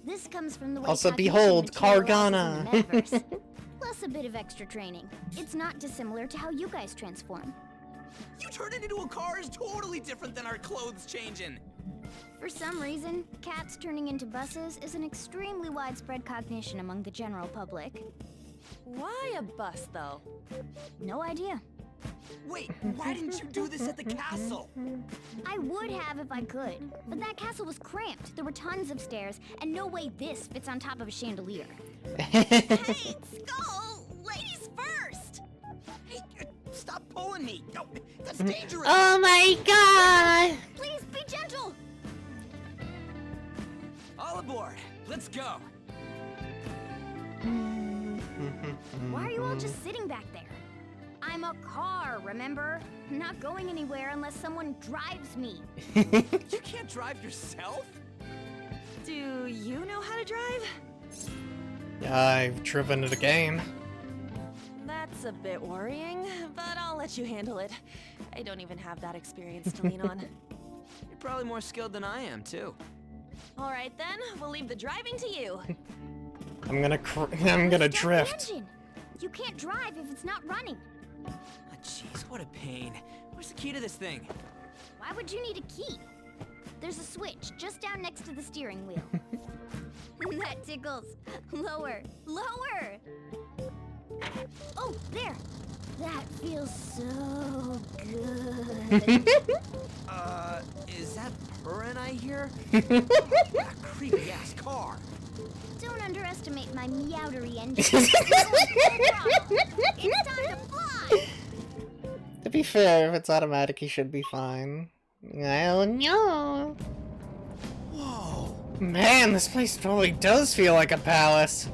S2: This comes from the way
S1: Also,
S2: cognition
S1: behold,
S2: materializes in the
S1: Kargana.
S2: metaverse. Plus a bit of extra training. It's not dissimilar to how you guys transform.
S8: You turning into a car is totally different than our clothes changing.
S2: For some reason, cats turning into buses is an extremely widespread cognition among the general public.
S10: Why a bus, though?
S2: No idea.
S8: Wait, why didn't you do this at the castle?
S2: I would have if I could, but that castle was cramped. There were tons of stairs, and no way this fits on top of a chandelier.
S10: Hey, Skull! Ladies
S8: Stop pulling me! No, that's dangerous!
S1: Oh my god!
S2: Please be gentle.
S8: All aboard! Let's go!
S2: Why are you all just sitting back there? I'm a car, remember? Not going anywhere unless someone drives me.
S8: You can't drive yourself?
S10: Do you know how to drive?
S1: I've driven it again.
S10: That's a bit worrying, but I'll let you handle it. I don't even have that experience to lean on.
S8: You're probably more skilled than I am, too.
S10: All right then, we'll leave the driving to you.
S1: I'm gonna
S2: Start the
S1: drift.
S2: engine. You can't drive if it's not running.
S8: Ah, jeez, what a pain. Where's the key to this thing?
S2: Why would you need a key? There's a switch just down next to the steering wheel. That tickles. Lower, lower. Oh, there. That feels so good.
S8: Is that purring I hear? That creepy ass car.
S2: Don't underestimate my meowdery engine. It's time to fly.
S1: To be fair, if it's automatic, he should be fine. Oh no!
S8: Whoa.
S1: Man, this place totally does feel like a palace.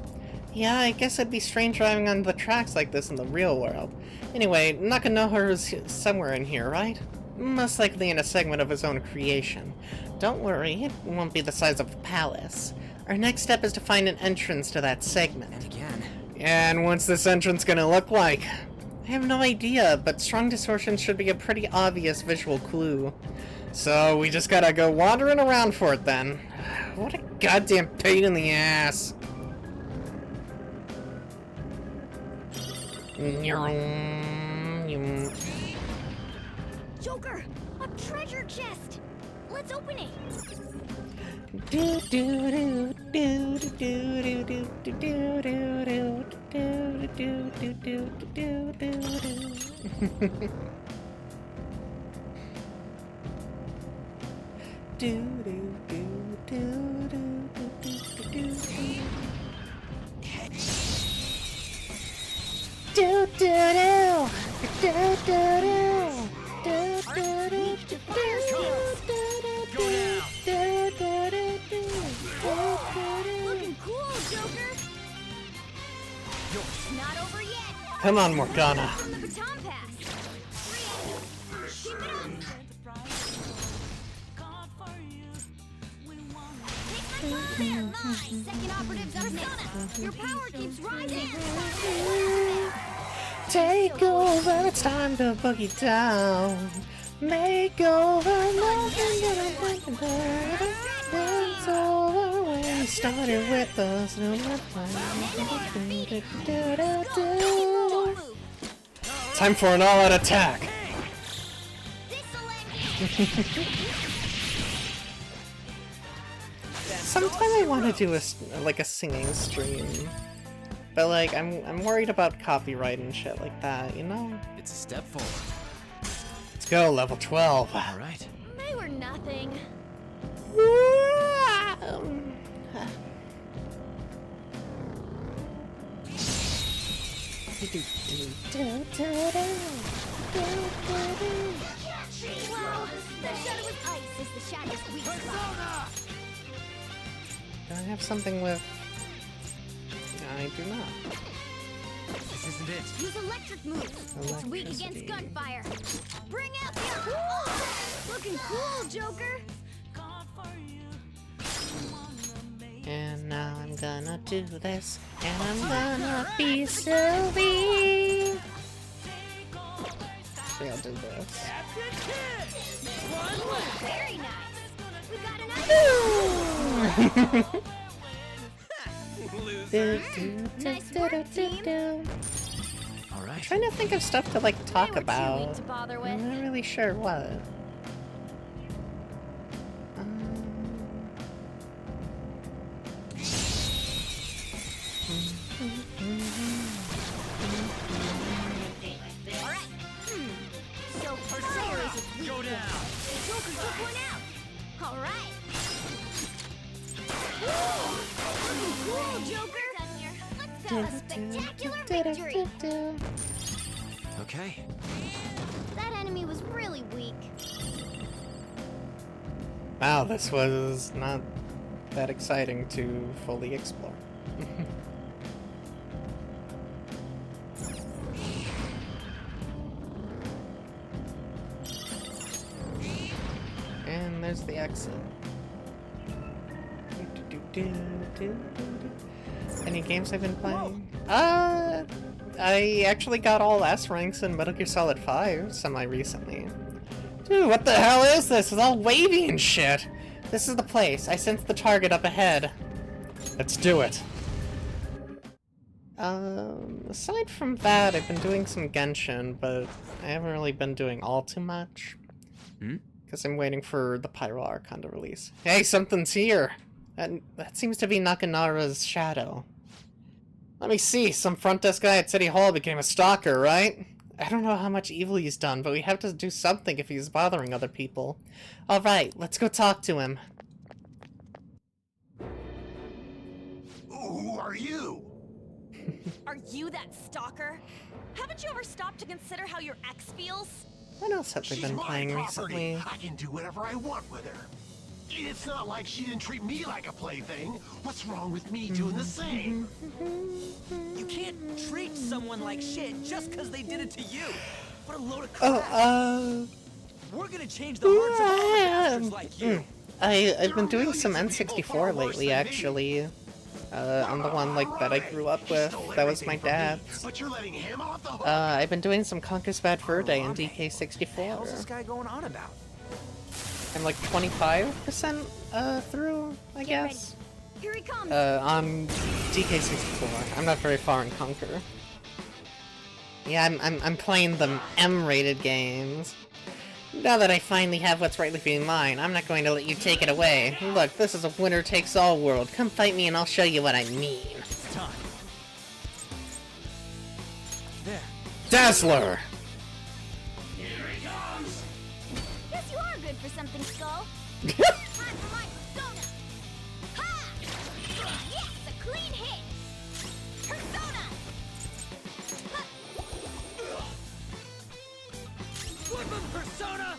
S1: Yeah, I guess it'd be strange driving on the tracks like this in the real world. Anyway, Nakanoharu's somewhere in here, right? Most likely in a segment of his own creation. Don't worry, it won't be the size of the palace. Our next step is to find an entrance to that segment.
S8: And again.
S1: And what's this entrance gonna look like? I have no idea, but strong distortion should be a pretty obvious visual clue. So we just gotta go wandering around for it then. What a goddamn pain in the ass.
S2: Joker, a treasure chest. Let's open it.
S1: Do do do do do do do do do do do do do do do. Do do do do do do do do. Do do do do do do do
S2: Looking cool, Joker. Not over yet.
S1: Come on, Morgana.
S2: From the baton pass. Keep it up. Take my time. Nice. Second operative's Arsana. Your power keeps rising.
S1: Take over, it's time to boogie down. Make over, nothing that I'm thinking about. It's over when you started with us. Time for an all-out attack. Sometime I want to do a singing stream, but like I'm worried about copyright and shit like that, you know.
S3: It's a step forward.
S1: Let's go, level 12.
S3: All right.
S10: They were nothing.
S2: Wow, the shadow with ice is the shadow's weak spot.
S1: Do I have something with... I do not.
S3: This isn't it.
S2: Use electric moves. It's weak against
S1: Electricity.
S2: gunfire. Bring out the... Looking cool, Joker.
S1: And now I'm gonna do this, and I'm gonna be Sylvie. Actually, I'll do this.
S2: Very nice. We got an Nice work, team.
S3: All right.
S1: I'm trying to think of stuff to like talk
S10: They were too
S1: about.
S10: weak to bother with.
S1: I'm not really sure what.
S2: Alright. So fire is its weak point. Joker took one out. Alright. Looking cool, Joker. Let's have a spectacular victory.
S8: okay.
S2: That enemy was really weak.
S1: Wow, this was not that exciting to fully explore. And there's the exit. Any games I've been playing? I actually got all S ranks in Metal Gear Solid 5 semi-recently. Dude, what the hell is this? It's all wavy and shit! This is the place. I sense the target up ahead. Let's do it. Aside from that, I've been doing some Genshin, but I haven't really been doing all too much. Because I'm waiting for the Pyro Archon to release. Hey, something's here! That seems to be Nakanara's shadow. Let me see, some front desk guy at City Hall became a stalker, right? I don't know how much evil he's done, but we have to do something if he's bothering other people. Alright, let's go talk to him.
S12: Who are you?
S10: Are you that stalker? Haven't you ever stopped to consider how your ex feels?
S1: What else have they been playing recently?
S12: I can do whatever I want with her. It's not like she didn't treat me like a plaything. What's wrong with me doing the same?
S8: You can't treat someone like shit just because they did it to you. What a load of crap. We're gonna change the hearts of all the bastards like you.
S1: I've been doing some N64 lately, actually. On the one that I grew up with. That was my dad's.
S12: But you're letting him off the hook.
S1: I've been doing some Conker's Bad Fur Day in DK64.
S8: What's this guy going on about?
S1: I'm like 25% through, I guess.
S2: Here he comes.
S1: On DK64. I'm not very far in Conker. Yeah, I'm playing the M-rated games. Now that I finally have what's rightfully mine, I'm not going to let you take it away. Look, this is a winner-takes-all world. Come fight me and I'll show you what I mean.
S8: It's time. There.
S1: Dazzler!
S2: Here he comes. Guess you are good for something, Skull. Time for my persona. Ha! Yes, a clean hit. Persona.
S8: Woodman persona!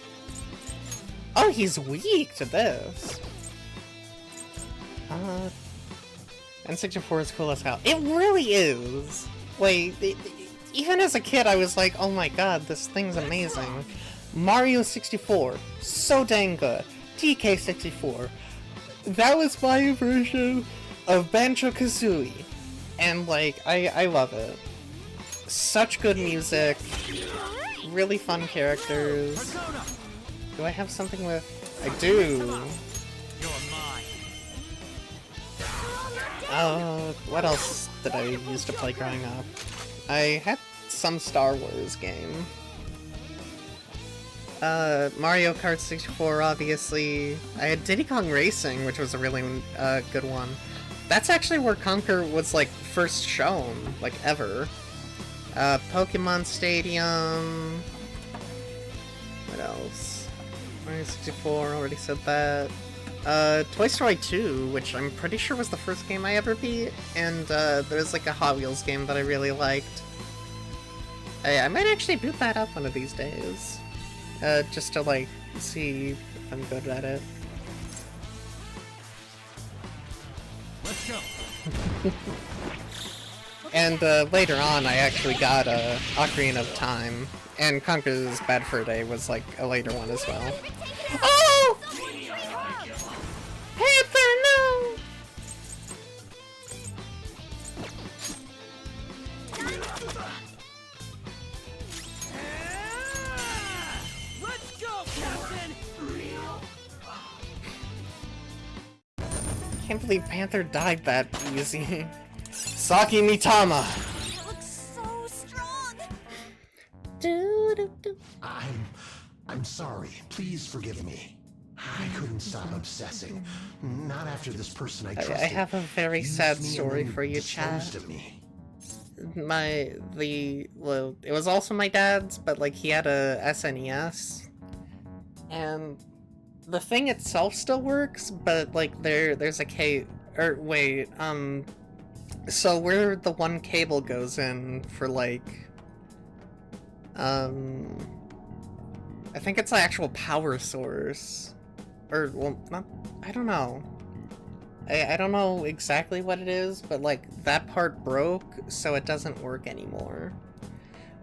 S1: Oh, he's weak to this. N64 is cool as hell. It really is! Like, even as a kid, I was like, oh my god, this thing's amazing. Mario 64, so dang good. TK64, that was my version of Banjo-Kazooie. And, like, I love it. Such good music. Really fun characters. Do I have something with... I do. What else did I used to play growing up? I had some Star Wars game. Mario Kart 64, obviously. I had Diddy Kong Racing, which was a really good one. That's actually where Conker was, like, first shown, like, ever. Pokemon Stadium... What else? Mario 64, already said that. Toy Story 2, which I'm pretty sure was the first game I ever beat, and there was like a Hot Wheels game that I really liked. I might actually boot that up one of these days. Just to like, see if I'm good at it.
S8: Let's go.
S1: And later on, I actually got Ocarina of Time, and Conker's Bad Fur Day was like a later one as well. Oh! Panther, no!
S8: Let's go, Captain!
S1: Can't believe Panther died that easy. Saki Mitama!
S2: It looks so strong.
S12: I'm sorry. Please forgive me. I couldn't stop obsessing. Not after this person I trusted.
S1: I have a very sad story for you, Chad.
S12: Disposed of me.
S1: Well, it was also my dad's, but like he had a SNES, and the thing itself still works, but like there's a so where the one cable goes in for like I think it's the actual power source. Or, well, not, I don't know. I don't know exactly what it is, but like, that part broke, so it doesn't work anymore.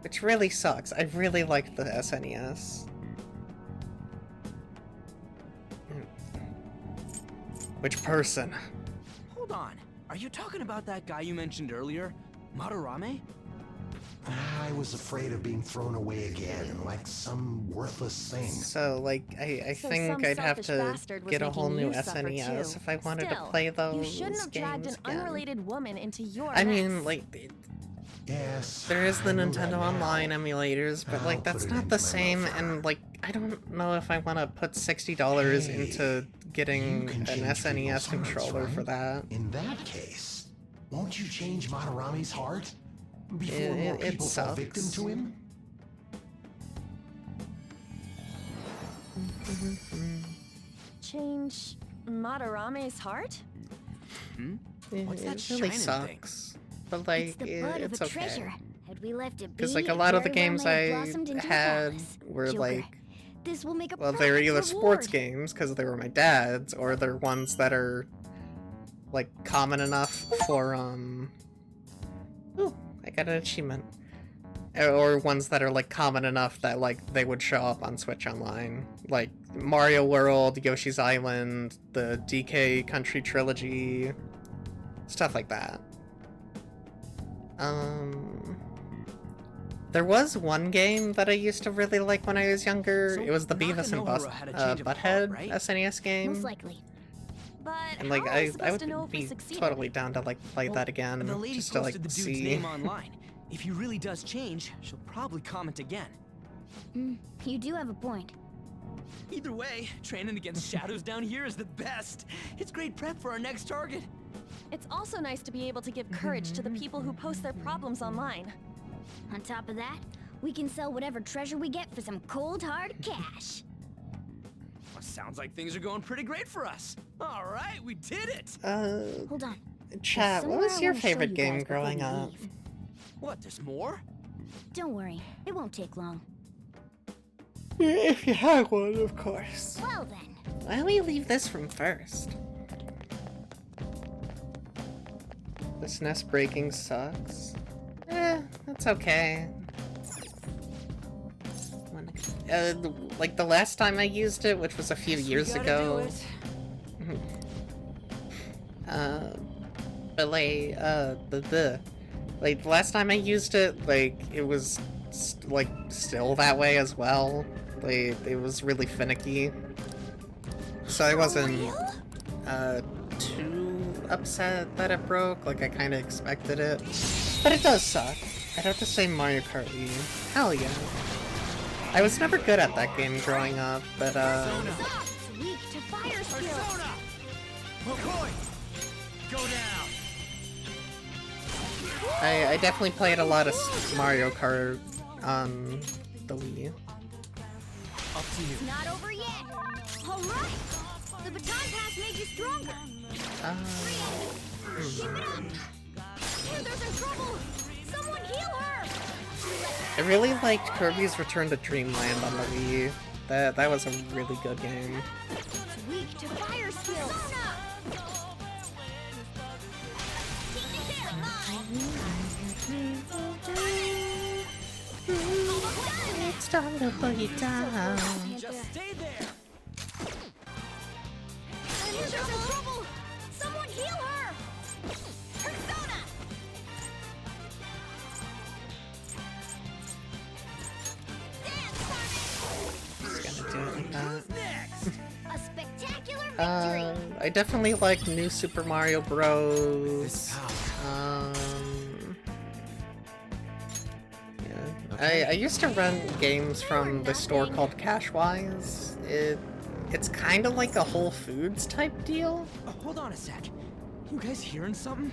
S1: Which really sucks. I really like the SNES. Which person?
S8: Hold on. Are you talking about that guy you mentioned earlier? Madarame?
S12: I was afraid of being thrown away again, like some worthless thing.
S1: So, like, I
S10: So
S1: think
S10: some
S1: I'd have
S10: selfish
S1: to
S10: bastard was
S1: get a whole
S10: making
S1: new
S10: you suffer
S1: SNES
S10: too.
S1: if I wanted
S10: Still,
S1: to play those
S10: you shouldn't have dragged
S1: games
S10: an
S1: again.
S10: unrelated woman into your
S1: I
S10: mess.
S1: mean, like,
S12: Yes.
S1: there is the
S12: I know
S1: Nintendo
S12: that now.
S1: Online emulators, but
S12: I'll
S1: like, that's
S12: put it
S1: not
S12: in
S1: the
S12: my
S1: same,
S12: locker.
S1: and like, I don't know if I want to put $60
S12: Hey,
S1: into getting
S12: you can
S1: an
S12: change
S1: SNES
S12: people's
S1: controller
S12: hearts,
S1: for
S12: right?
S1: that.
S12: In that case, won't you change Madarame's heart? Before more
S1: It
S12: people fall victim
S1: sucks.
S12: to him?
S10: Change Madarame's heart?
S8: What's that
S1: It really
S8: shining thing?
S1: sucks. But like,
S2: It's the bud of
S1: it's
S2: a
S1: okay.
S2: treasure. Had we left it be,
S1: Because like a
S2: it
S1: lot of the
S2: very well
S1: games
S2: may have
S1: I
S2: blossomed into a
S1: had
S2: palace.
S1: were
S2: Joker,
S1: like,
S2: this will make a
S1: well, they're either
S2: perfect
S1: sports
S2: reward.
S1: games because they were my dad's, or they're ones that are like common enough for Ooh, I got an achievement. Or ones that are like common enough that like they would show up on Switch Online, like Mario World, Yoshi's Island, the DK Country Trilogy, stuff like that. There was one game that I used to really like when I was younger.
S8: So
S1: it was the Beavis and
S8: Nakanohara had a change of heart,
S1: Butthead
S8: right?
S1: SNES game.
S2: Most likely.
S10: But
S1: And like
S10: how are we
S1: I
S10: supposed to know
S1: would
S10: if we
S1: be
S10: succeeded?
S1: totally down to like play
S8: Well,
S1: that again,
S8: The lady
S1: just to like
S8: posted the dude's
S1: see.
S8: name online. If he really does change, she'll probably comment again.
S2: You do have a point.
S8: Either way, training against shadows down here is the best. It's great prep for our next target.
S10: It's also nice to be able to give courage to the people who post their problems online.
S2: On top of that, we can sell whatever treasure we get for some cold hard cash.
S8: Well, sounds like things are going pretty great for us. All right, we did it.
S2: Hold on.
S1: Chat, what
S2: somewhere
S1: was
S2: I
S1: your
S2: wanna show
S1: favorite
S2: you
S1: game
S2: guys before
S1: growing
S2: we
S1: up?
S2: leave.
S8: What, there's more?
S2: Don't worry, it won't take long.
S1: If you had one, of course.
S2: Well then,
S1: Why don't we leave this room first? This nest breaking sucks. That's okay. Like the last time I used it, which was a few years ago. But like, like the last time I used it, like it was like still that way as well. Like it was really finicky. So I wasn't too upset that it broke. Like I kind of expected it, but it does suck. I'd have to say Mario Kart Wii. Hell yeah. I was never good at that game growing up, but
S2: it's weak to fire skills.
S8: McCoy, go down.
S1: I definitely played a lot of Mario Kart on the Wii.
S8: Up to you.
S2: It's not over yet. All right. The baton pass made you stronger. Keep it up. Heather's in trouble. Someone heal her.
S1: I really liked Kirby's Return to Dreamland on the Wii. That was a really good game.
S2: It's weak to fire skills.
S1: It's time to put you down.
S8: Just stay there.
S2: Heather's in trouble. Someone heal her. Persona.
S1: Just gonna do it like that.
S2: A spectacular victory.
S1: I definitely like New Super Mario Bros. Yeah. I used to run games from the store called Cashwise. It's kind of like a Whole Foods type deal.
S8: Oh, hold on a sec. You guys hearing something?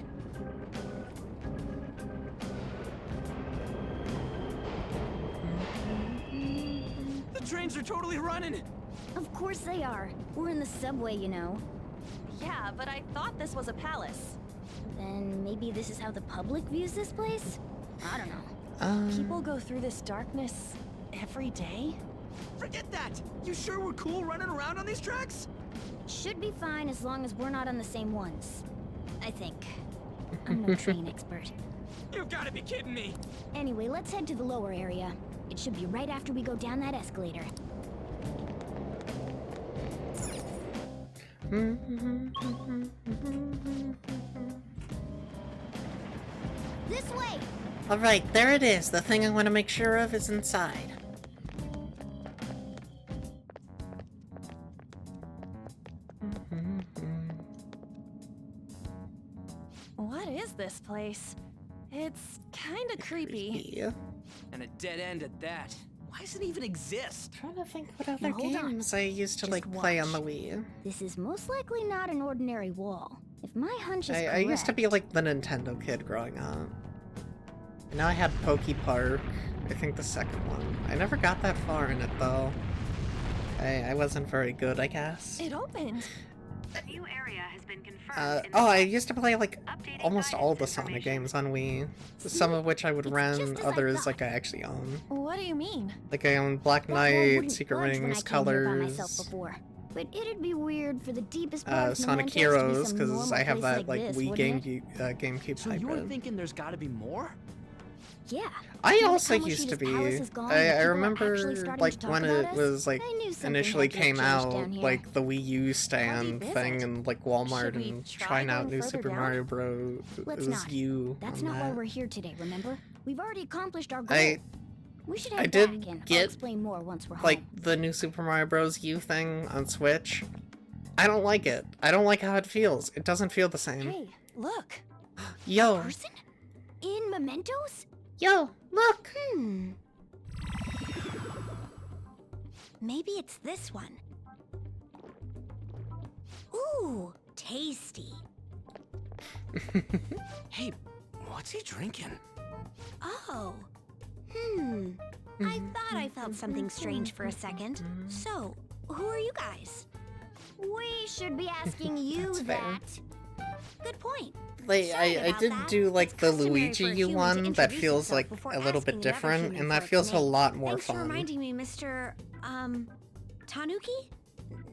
S8: The trains are totally running.
S2: Of course they are. We're in the subway, you know.
S10: Yeah, but I thought this was a palace.
S2: Then maybe this is how the public views this place? I don't know.
S10: People go through this darkness every day?
S8: Forget that! You sure we're cool running around on these tracks?
S2: Should be fine as long as we're not on the same ones. I think. I'm no train expert.
S8: You've gotta be kidding me!
S2: Anyway, let's head to the lower area. It should be right after we go down that escalator. This way!
S1: Alright, there it is. The thing I want to make sure of is inside.
S10: What is this place? It's kinda creepy.
S1: Yeah.
S8: And a dead end at that. Why does it even exist?
S1: Trying to think what other
S2: Now, hold on.
S1: games I used to
S2: Just
S1: like play on the
S2: watch.
S1: Wii.
S2: This is most likely not an ordinary wall. If my hunch is
S1: I used to be
S2: correct-
S1: like the Nintendo kid growing up. And now I had Poke Park, I think the second one. I never got that far in it though. I wasn't very good, I guess.
S10: It opened.
S13: A new area has been confirmed.
S1: Oh, I used to play like almost all the Sonic games on Wii. Some of which I would
S2: It's
S1: rent,
S2: just as I
S1: others
S2: thought.
S1: like I actually own.
S10: What do you mean?
S1: Like I own Black
S2: That wall
S1: Knight,
S2: wouldn't
S1: Secret
S2: budge when I
S1: Rings,
S2: came here by myself
S1: Colors,
S2: before. But it'd be weird for the deepest part of
S1: Sonic
S2: Mementos to be
S1: Heroes,
S2: some
S1: because
S2: normal
S1: I have
S2: place
S1: that like
S2: this,
S1: Wii
S2: wouldn't it?
S1: GameCube
S8: So you're
S1: hybrid.
S8: thinking there's gotta be more?
S2: Yeah.
S1: I
S2: Now that
S1: also used to
S2: Kamoshida's
S1: be.
S2: palace is gone and
S1: I
S2: people are
S1: remember
S2: actually starting to
S1: like
S2: talk
S1: when
S2: about
S1: it
S2: us,
S1: was like
S2: I knew something
S1: initially
S2: had to have
S1: came
S2: changed
S1: out,
S2: down here.
S1: like the Wii U stand
S2: deep is
S1: thing,
S2: it?
S1: and like Walmart
S10: Should we
S1: and
S10: try
S1: trying out
S10: going
S1: new
S10: further
S1: Super
S10: down?
S1: Mario Bros.
S2: Let's
S1: It was
S2: not.
S1: you.
S2: That's
S1: on
S2: not
S1: that.
S2: why we're here today, remember? We've already accomplished our goal. We should head
S1: I did
S2: back and I'll
S1: get,
S2: explain more once we're
S1: like
S2: home.
S1: the new Super Mario Bros. U thing on Switch. I don't like it. I don't like how it feels. It doesn't feel the same.
S10: Hey, look.
S1: Yo,
S2: Person? In Mementos?
S1: yo, look.
S2: Maybe it's this one. Ooh, tasty.
S8: Hey, what's he drinking?
S2: Oh. I thought I felt something strange for a second. So, who are you guys? We should be asking you
S1: That's fair.
S2: that. Good point.
S1: Like
S2: Sorry
S1: I
S2: about
S1: did
S2: that.
S1: do like
S2: It's
S1: the
S2: customary
S1: Luigi
S2: for a
S1: U
S2: human to
S1: one that
S2: introduce
S1: feels
S2: himself
S1: like
S2: before
S1: a little bit
S2: asking another
S1: different,
S2: human
S1: and
S2: for
S1: that
S2: its
S1: feels a
S2: name.
S1: lot more
S2: Thanks for
S1: fun.
S2: reminding me, Mr. Tanuki?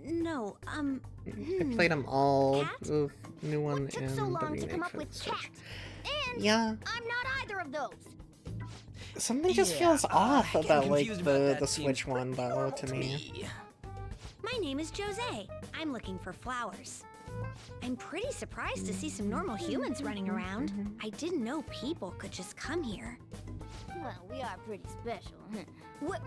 S2: No,
S1: I played them all.
S2: Cat?
S1: Ooh, new one
S2: What took
S1: and
S2: so
S1: the
S2: long to
S1: remake
S2: come up
S1: for the
S2: with
S1: Switch.
S2: cat? And
S1: Yeah,
S2: I'm not either of those.
S1: something just
S8: Yeah,
S1: feels off
S8: getting
S1: about like
S8: confused about that
S1: the
S8: seems
S1: Switch one
S8: pretty
S1: though
S8: normal
S1: to me.
S2: My name is Jose. I'm looking for flowers. I'm pretty surprised to see some normal humans running around. I didn't know people could just come here. Well, we are pretty special.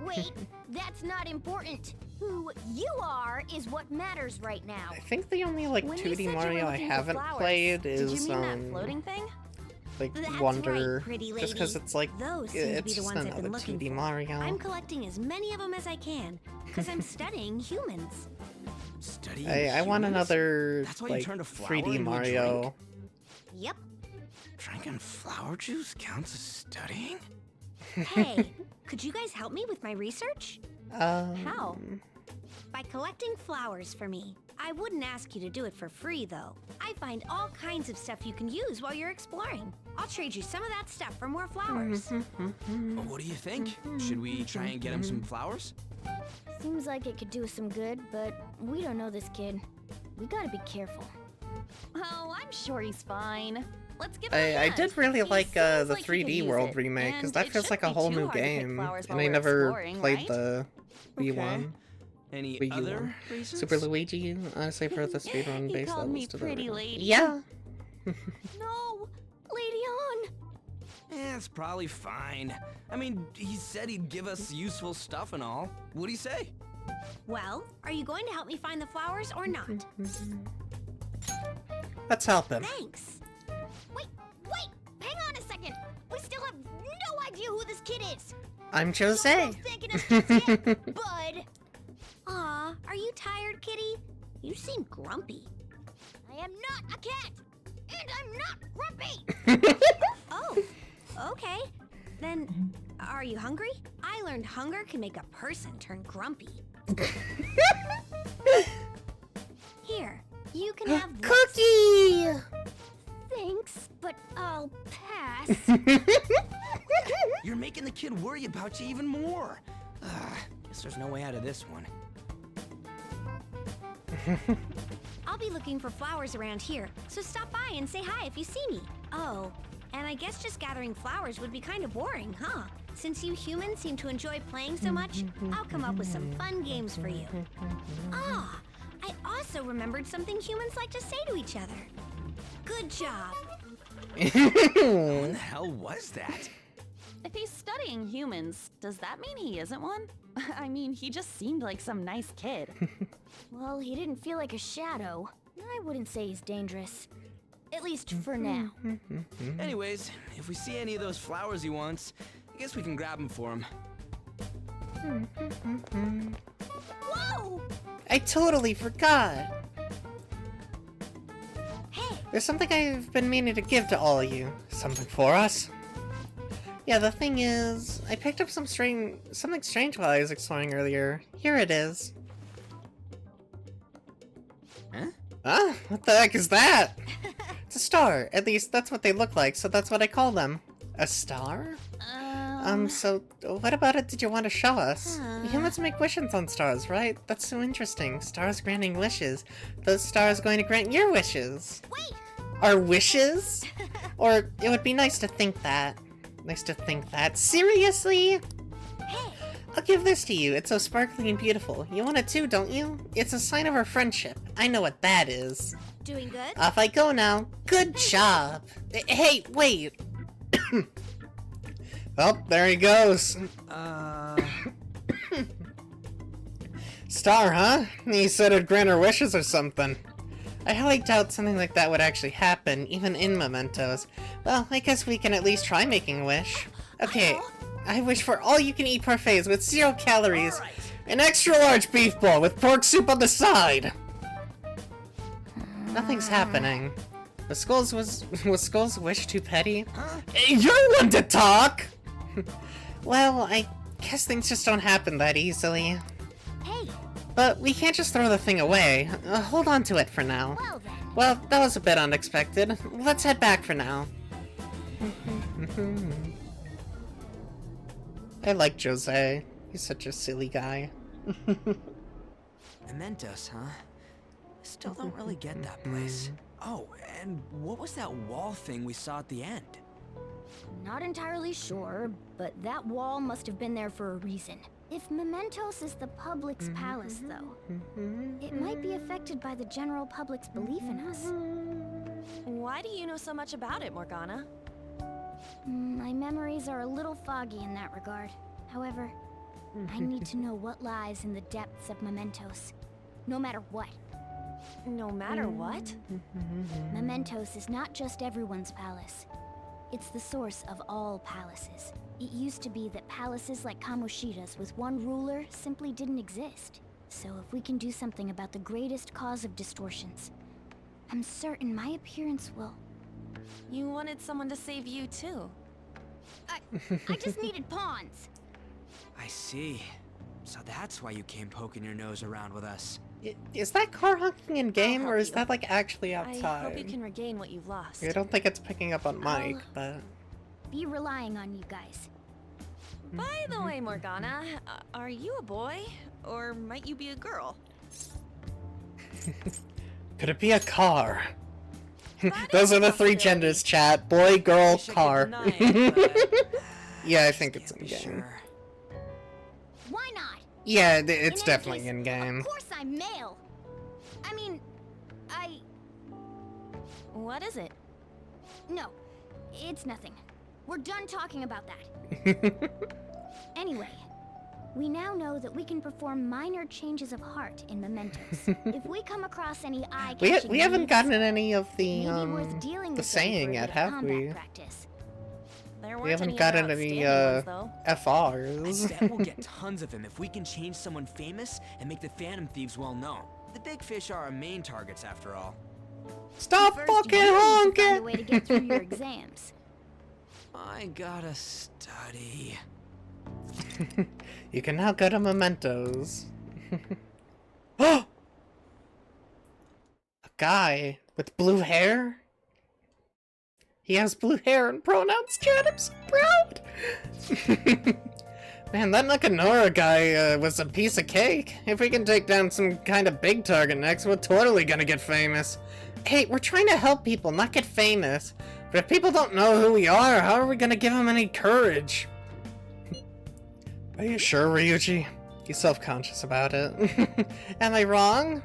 S2: Wait, that's not important. Who you are is what matters right now.
S1: I think the only like
S10: When you said
S1: 2D
S10: you were
S1: Mario I
S10: looking for
S1: haven't
S10: flowers,
S1: played
S10: did
S1: is
S10: you mean that floating thing?
S1: like
S2: That's
S1: Wonder,
S2: right, pretty
S1: just because
S2: lady.
S1: it's like
S2: Those seem to be
S1: it's
S2: the
S1: just
S2: ones I've
S1: another
S2: been looking
S1: 2D
S2: for.
S1: Mario.
S2: I'm collecting as many of them as I can, because I'm studying humans.
S8: Studying
S1: I want
S8: humans?
S1: another
S8: That's why you
S1: like
S8: turned a flower
S1: 3D
S8: into a
S1: Mario.
S8: drink?
S2: Yep.
S8: Drinking flower juice counts as studying?
S2: Hey, could you guys help me with my research?
S10: How?
S2: By collecting flowers for me. I wouldn't ask you to do it for free, though. I find all kinds of stuff you can use while you're exploring. I'll trade you some of that stuff for more flowers.
S8: What do you think? Should we try and get him some flowers?
S2: Seems like it could do us some good, but we don't know this kid. We gotta be careful.
S10: Oh, I'm sure he's fine. Let's give him a
S1: I
S10: hand.
S1: did really
S10: He
S1: like
S10: seems
S1: the
S10: like he could
S1: 3D
S10: use
S1: World
S10: it,
S1: remake because
S10: and
S1: that
S10: it
S1: feels like a
S10: shouldn't be
S1: whole
S10: too
S1: new
S10: hard to pick
S1: game,
S10: flowers
S1: and
S10: while
S1: I
S10: we're
S1: never
S10: exploring,
S1: played
S10: right?
S1: the Wii
S10: Okay.
S1: one.
S8: Any
S1: Wii U
S8: other
S1: one.
S8: reasons?
S1: Super Luigi, honestly, for the speedrun
S10: He
S1: base
S10: called
S1: levels
S10: me
S1: to
S10: pretty
S1: the
S10: lady.
S1: Yeah.
S2: No! Lady on!
S8: Yeah, it's probably fine. I mean, he said he'd give us useful stuff and all. What'd he say?
S2: Well, are you going to help me find the flowers or not?
S1: Let's help him.
S2: Thanks. Wait! Hang on a second! We still have no idea who this kid is!
S1: I'm Jose.
S2: Don't go thanking us just yet, bud! Aw, are you tired, kitty? You seem grumpy. I am not a cat! And I'm not grumpy! Oh, okay. Then, are you hungry? I learned hunger can make a person turn grumpy. Here, you can have this.
S1: Cookie!
S2: Thanks, but I'll pass.
S8: You're making the kid worry about you even more. Guess there's no way out of this one.
S2: I'll be looking for flowers around here, so stop by and say hi if you see me. Oh, and I guess just gathering flowers would be kind of boring, huh? Since you humans seem to enjoy playing so much, I'll come up with some fun games for you. Ah, I also remembered something humans like to say to each other. Good job.
S8: What the hell was that?
S10: If he's studying humans, does that mean he isn't one? I mean, he just seemed like some nice kid.
S2: Well, he didn't feel like a shadow. I wouldn't say he's dangerous. At least for now.
S8: Anyways, if we see any of those flowers he wants, I guess we can grab them for him.
S2: Whoa!
S1: I totally forgot.
S2: Hey!
S1: There's something I've been meaning to give to all of you. Something for us. Yeah, the thing is, I picked up something strange while I was exploring earlier. Here it is.
S8: Huh?
S1: Huh? What the heck is that? It's a star. At least that's what they look like, so that's what I call them. A star? So what about it did you want to show us? Humans make wishes on stars, right? That's so interesting. Stars granting wishes. Those stars going to grant your wishes.
S2: Wait!
S1: Our wishes? Or it would be nice to think that. Seriously?
S2: Hey!
S1: I'll give this to you. It's so sparkly and beautiful. You want it too, don't you? It's a sign of our friendship. I know what that is.
S2: Doing good?
S1: Off I go now. Good job. Hey, wait. Oh, there he goes. Star, huh? He said it'd grant her wishes or something. I highly doubt something like that would actually happen, even in mementos. Well, I guess we can at least try making a wish. Okay, I wish for all-you-can-eat parfaits with 0 calories. An extra-large beef bowl with pork soup on the side. Nothing's happening. Was Skull's wish too petty? Hey, you're one to talk! Well, I guess things just don't happen that easily.
S2: Hey!
S1: But we can't just throw the thing away. Hold on to it for now.
S2: Well then.
S1: Well, that was a bit unexpected. Let's head back for now. I like Jose. He's such a silly guy.
S8: Mementos, huh? Still don't really get that place. Oh, and what was that wall thing we saw at the end?
S2: Not entirely sure, but that wall must have been there for a reason. If Mementos is the public's palace, though, it might be affected by the general public's belief in us.
S10: Why do you know so much about it, Morgana?
S2: My memories are a little foggy in that regard. However, I need to know what lies in the depths of Mementos, no matter what.
S10: No matter what?
S2: Mementos is not just everyone's palace. It's the source of all palaces. It used to be that palaces like Kamoshida's with one ruler simply didn't exist. So if we can do something about the greatest cause of distortions, I'm certain my appearance will...
S10: You wanted someone to save you, too.
S2: I just needed pawns.
S8: I see. So that's why you came poking your nose around with us.
S1: Is that car honking in game, or is that like actually outside?
S10: I hope you can regain what you've lost.
S1: I don't think it's picking up on mic, but...
S2: Be relying on you guys.
S10: By the way, Morgana, are you a boy? Or might you be a girl?
S1: Could it be a car? Those are the 3 genders, chat. Boy, girl, car. Yeah, I think it's in-game.
S8: Sure.
S2: Why not?
S1: Yeah, it's
S2: In
S1: definitely
S2: any case,
S1: in-game.
S2: Of course I'm male. I mean,
S10: What is it?
S2: No, it's nothing. We're done talking about that. Anyway, we now know that we can perform minor changes of heart in mementos. If we come across any eye-catching
S1: we haven't
S2: needs,
S1: gotten any of the
S2: maybe worth dealing
S1: the
S2: with them
S1: saying
S2: for a
S1: yet,
S2: bit of
S1: have
S2: combat
S1: we?
S2: practice.
S10: There
S1: We
S10: weren't
S1: haven't
S10: any
S1: gotten
S10: other
S1: any
S10: outstanding ones, though.
S8: I
S1: FRs.
S8: bet we'll get tons of them if we can change someone famous and make the Phantom Thieves well known. The big fish are our main targets, after all.
S1: Stop
S2: First,
S1: fucking
S2: you need to find
S1: honking!
S2: a way to get through your exams.
S8: I gotta study.
S1: You can now go to mementos. Oh! A guy with blue hair? He has blue hair and pronouns, Chad. I'm so proud. Man, that Nakamura guy was a piece of cake. If we can take down some kind of big target next, we're totally gonna get famous. Hey, we're trying to help people, not get famous. But if people don't know who we are, how are we gonna give them any courage? Are you sure, Ryuji? He's self-conscious about it. Am I wrong?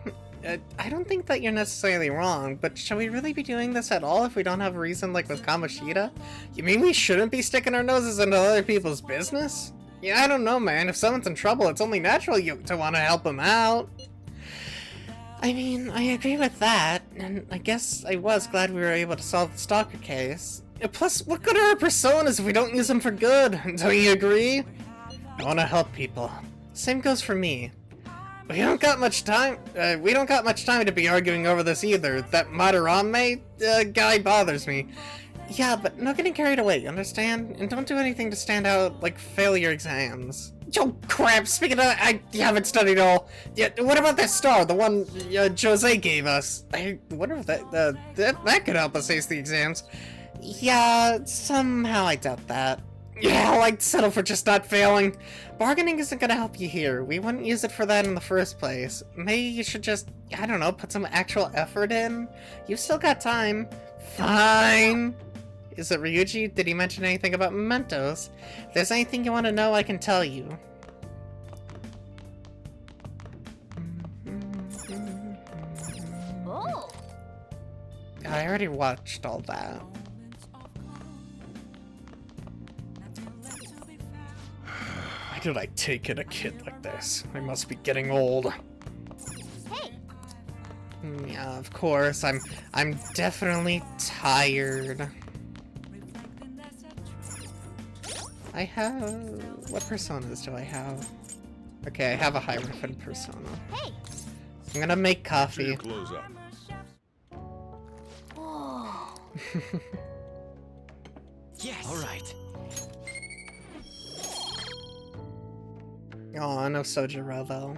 S1: I don't think that you're necessarily wrong, but should we really be doing this at all if we don't have a reason like with Kamoshida? You mean we shouldn't be sticking our noses into other people's business? Yeah, I don't know, man. If someone's in trouble, it's only natural to want to help them out. I mean, I agree with that, and I guess I was glad we were able to solve the stalker case. Plus, what good are our personas if we don't use them for good? Don't you agree? I want to help people. Same goes for me. We don't got much time. We don't got much time to be arguing over this either. That Madarame guy bothers me. Yeah, but no getting carried away, you understand? And don't do anything to stand out, like fail your exams. Yo, crap! Speaking of, I haven't studied all. Yeah, what about that star, the one Jose gave us? I wonder if that could help us ace the exams. Yeah, somehow I doubt that. Yeah, I'd settle for just not failing. Bargaining isn't gonna help you here. We wouldn't use it for that in the first place. Maybe you should just, I don't know, put some actual effort in? You've still got time. Fine. Is it Ryuji? Did he mention anything about mementos? If there's anything you want to know, I can tell you.
S2: Oh.
S1: I already watched all that. Why did I take in a kid like this? I must be getting old.
S2: Hey.
S1: Yeah, of course. I'm definitely tired. I have... What personas do I have? Okay, I have a Hierophant persona.
S2: Hey.
S1: I'm gonna make coffee.
S7: Close up.
S2: Oh.
S8: Yes. All right.
S1: Aw, no Sojiro though.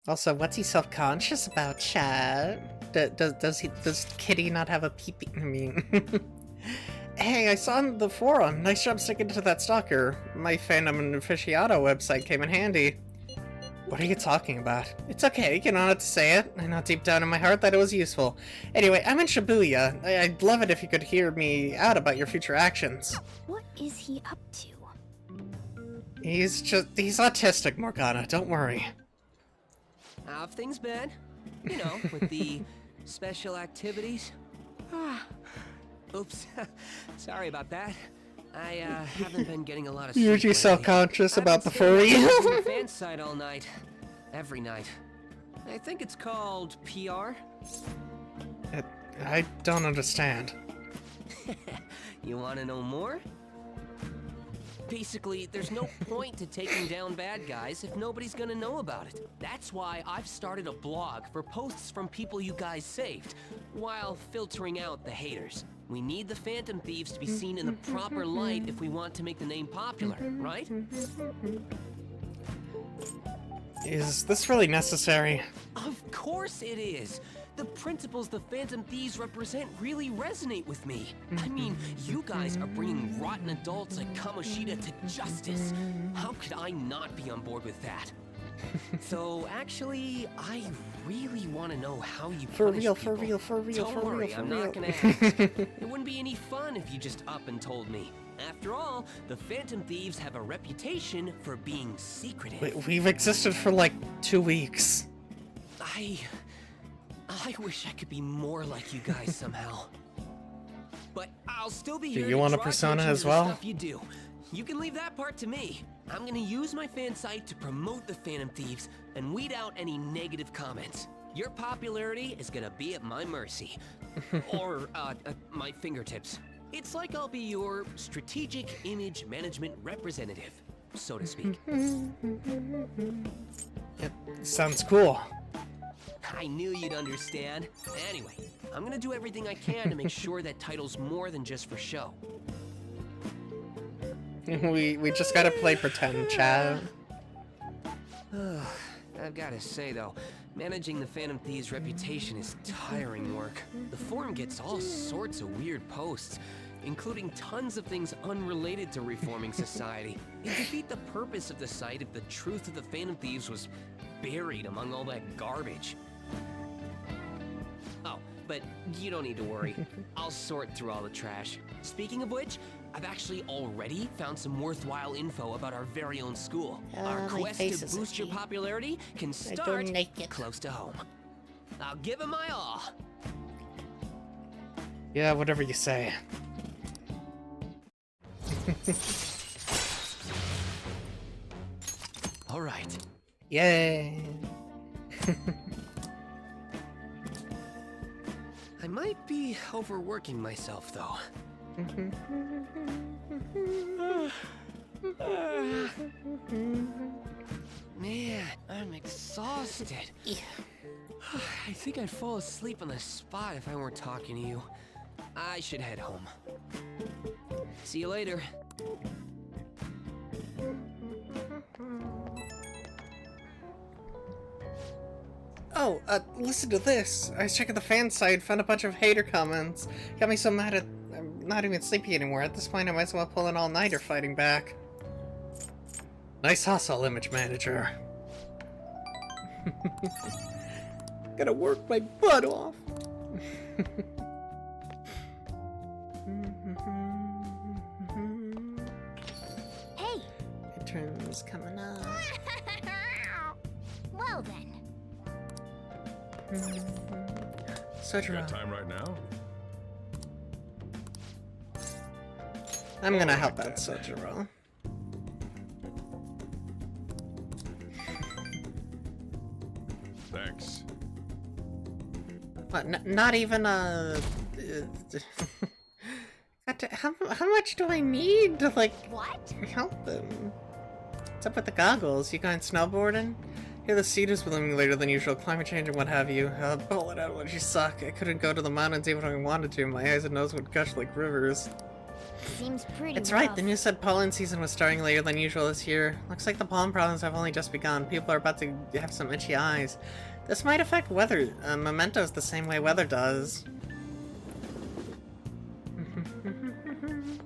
S1: Also, what's he self-conscious about, chat? Does Kitty not have a pee-pee? I mean... Hey, I saw on the forum. Nice job sticking to that stalker. My fandom and aficionado website came in handy. What are you talking about? It's okay, you don't have to say it. I know deep down in my heart that it was useful. Anyway, I'm in Shibuya. I'd love it if you could hear me out about your future actions.
S2: What is he up to?
S1: He's autistic, Morgana, don't worry.
S8: How have things been? You know, with the special activities? Oops. Sorry about that. I haven't been getting a lot of sleep.
S1: You're just self-conscious about the furry.
S8: the fan site all night. Every night. I think it's called PR.
S1: I don't understand.
S8: You want to know more? Basically, there's no point to taking down bad guys if nobody's gonna know about it. That's why I've started a blog for posts from people you guys saved, while filtering out the haters. We need the Phantom Thieves to be seen in the proper light if we want to make the name popular, right?
S1: Is this really necessary?
S8: Of course it is! The principles the Phantom Thieves represent really resonate with me. I mean, you guys are bringing rotten adults like Kamoshida to justice. How could I not be on board with that? So, actually, I really want to know how you punish people.
S1: For real.
S8: Don't worry, I'm not gonna ask. It wouldn't be any fun if you just up and told me. After all, the Phantom Thieves have a reputation for being secretive.
S1: We've existed for like 2 weeks.
S8: I wish I could be more like you guys somehow. But I'll still be here.
S1: Do you want a persona as well?
S8: Stuff you do. You can leave that part to me. I'm gonna use my fan site to promote the Phantom Thieves and weed out any negative comments. Your popularity is gonna be at my mercy. Or, my fingertips. It's like I'll be your strategic image management representative, so to speak.
S1: It sounds cool.
S8: I knew you'd understand. Anyway, I'm gonna do everything I can to make sure that title's more than just for show.
S1: We just gotta play pretend, chat.
S8: I've gotta say though, managing the Phantom Thieves' reputation is tiring work. The forum gets all sorts of weird posts, including tons of things unrelated to reforming society. It'd defeat the purpose of the site if the truth of the Phantom Thieves was buried among all that garbage. Oh, but you don't need to worry. I'll sort through all the trash. Speaking of which, I've actually already found some worthwhile info about our very own school. Our quest to boost your popularity can start close to home. I'll give it my all.
S1: Yeah, whatever you say.
S8: All right.
S1: Yay.
S8: I might be overworking myself, though. Man, I'm exhausted. I think I'd fall asleep on the spot if I weren't talking to you. I should head home. See you later.
S1: Oh, listen to this. I was checking the fan site, found a bunch of hater comments. Got me so mad at I'm not even sleepy anymore. At this point, I might as well pull an all-nighter fighting back. Nice hustle, image manager. Gotta work my butt off.
S2: Hey!
S1: Midterm's coming up.
S2: Well then.
S1: Sojiro.
S14: Time right now?
S1: I'm gonna help out Sojiro.
S14: Thanks.
S1: What? Not even a. How much do I need to like help them? What's up with the goggles? You going snowboarding? Here the seed is blooming later than usual, climate change and what have you. Bullet allergies suck. I couldn't go to the mountains even if I wanted to. My eyes and nose would gush like rivers.
S2: Seems pretty
S1: It's right,
S2: rough.
S1: the news said pollen season was starting later than usual this year. Looks like the pollen problems have only just begun. People are about to have some itchy eyes. This might affect weather. Mementos the same way weather does.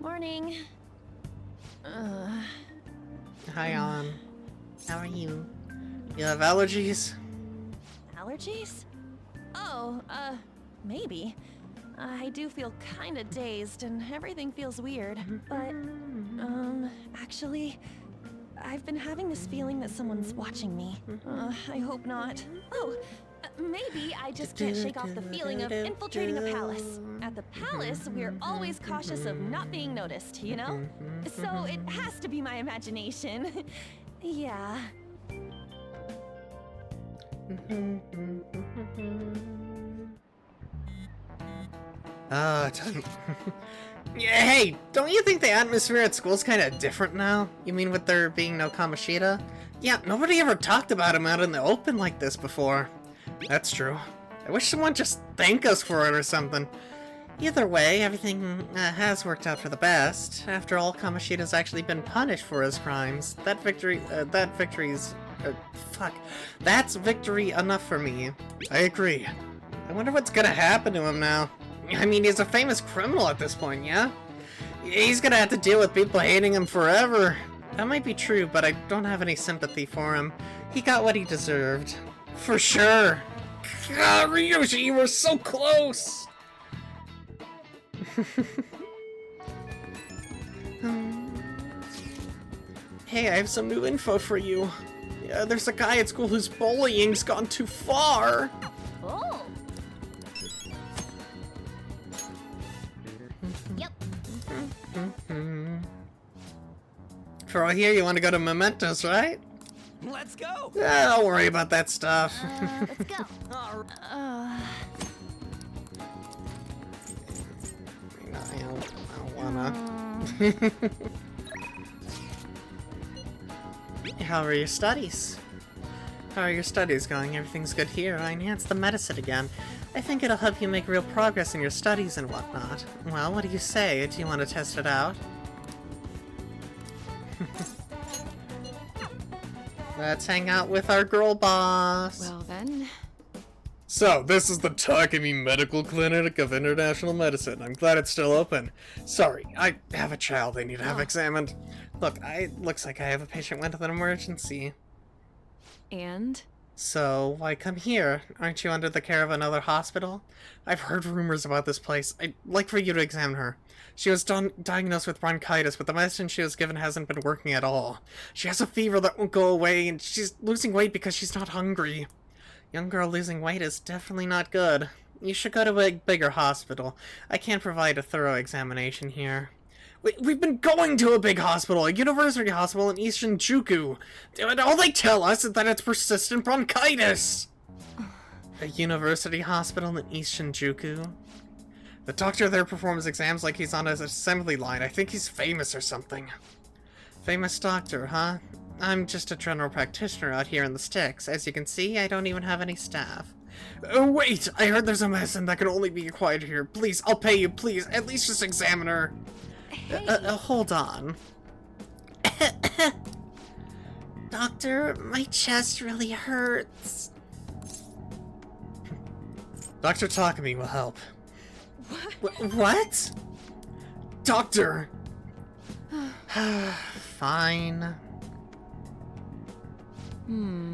S10: Morning.
S1: Hi, On. How are you? You have allergies?
S10: Allergies? Oh, maybe. I do feel kinda dazed and everything feels weird. But, actually, I've been having this feeling that someone's watching me. I hope not. Oh, maybe I just can't shake off the feeling of infiltrating a palace. At the palace, we're always cautious of not being noticed, you know? So it has to be my imagination. Yeah.
S1: Yeah, hey, don't you think the atmosphere at school's kind of different now? You mean with there being no Kamoshida? Yeah, nobody ever talked about him out in the open like this before. That's true. I wish someone just thanked us for it or something. Either way, everything has worked out for the best. After all, Kamoshida's actually been punished for his crimes. That's victory enough for me. I agree. I wonder what's gonna happen to him now. I mean, he's a famous criminal at this point, yeah? He's gonna have to deal with people hating him forever. That might be true, but I don't have any sympathy for him. He got what he deserved. For sure. God, Ryushi, you were so close! Hey, I have some new info for you. Yeah, there's a guy at school whose bullying's gone too far.
S2: Oh. Yep.
S1: For all here, you want to go to Mementos, right?
S8: Let's go!
S1: Yeah, don't worry about that stuff.
S2: Let's go.
S1: No, I don't wanna. How are your studies? How are your studies going? Everything's good here. I enhanced the medicine again. I think it'll help you make real progress in your studies and whatnot. Well, what do you say? Do you want to test it out? Let's hang out with our girl boss.
S10: Well then.
S1: So, this is the Takemi Medical Clinic of International Medicine. I'm glad it's still open. Sorry, I have a child they need to have examined. Look, looks like I have a patient with an emergency.
S10: And?
S1: So, why come here? Aren't you under the care of another hospital? I've heard rumors about this place. I'd like for you to examine her. She was diagnosed with bronchitis, but the medicine she was given hasn't been working at all. She has a fever that won't go away, and she's losing weight because she's not hungry. Young girl losing weight is definitely not good. You should go to a bigger hospital. I can't provide a thorough examination here. We've been going to a big hospital, a university hospital in East Shinjuku. And all they tell us is that it's persistent bronchitis. A university hospital in East Shinjuku? The doctor there performs exams like he's on his assembly line. I think he's famous or something. Famous doctor, huh? I'm just a general practitioner out here in the sticks. As you can see, I don't even have any staff. Wait! I heard there's a medicine that can only be acquired here. Please, I'll pay you, please. At least just examine her.
S10: Hey.
S1: Hold on. Doctor, my chest really hurts. Dr. Takemi will help. What? Doctor! Fine.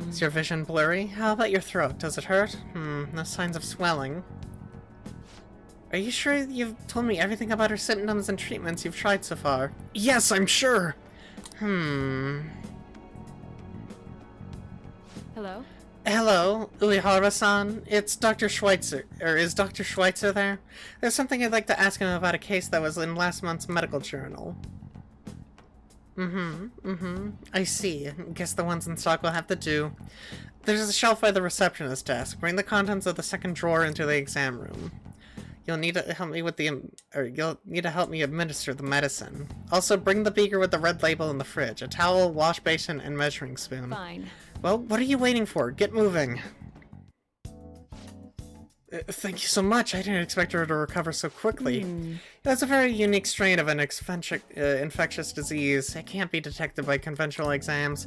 S1: Is your vision blurry? How about your throat? Does it hurt? No signs of swelling. Are you sure you've told me everything about her symptoms and treatments you've tried so far? Yes, I'm sure!
S10: Hello?
S1: Hello, Uehara-san. It's Dr. Schweitzer. Or is Dr. Schweitzer there? There's something I'd like to ask him about a case that was in last month's medical journal. I see. Guess the ones in stock will have to do. There's a shelf by the receptionist desk. Bring the contents of the second drawer into the exam room. You'll need to help me with you'll need to help me administer the medicine. Also, bring the beaker with the red label in the fridge. A towel, wash basin, and measuring spoon.
S10: Fine.
S1: Well, what are you waiting for? Get moving. Thank you so much. I didn't expect her to recover so quickly. That's a very unique strain of an infectious disease. It can't be detected by conventional exams.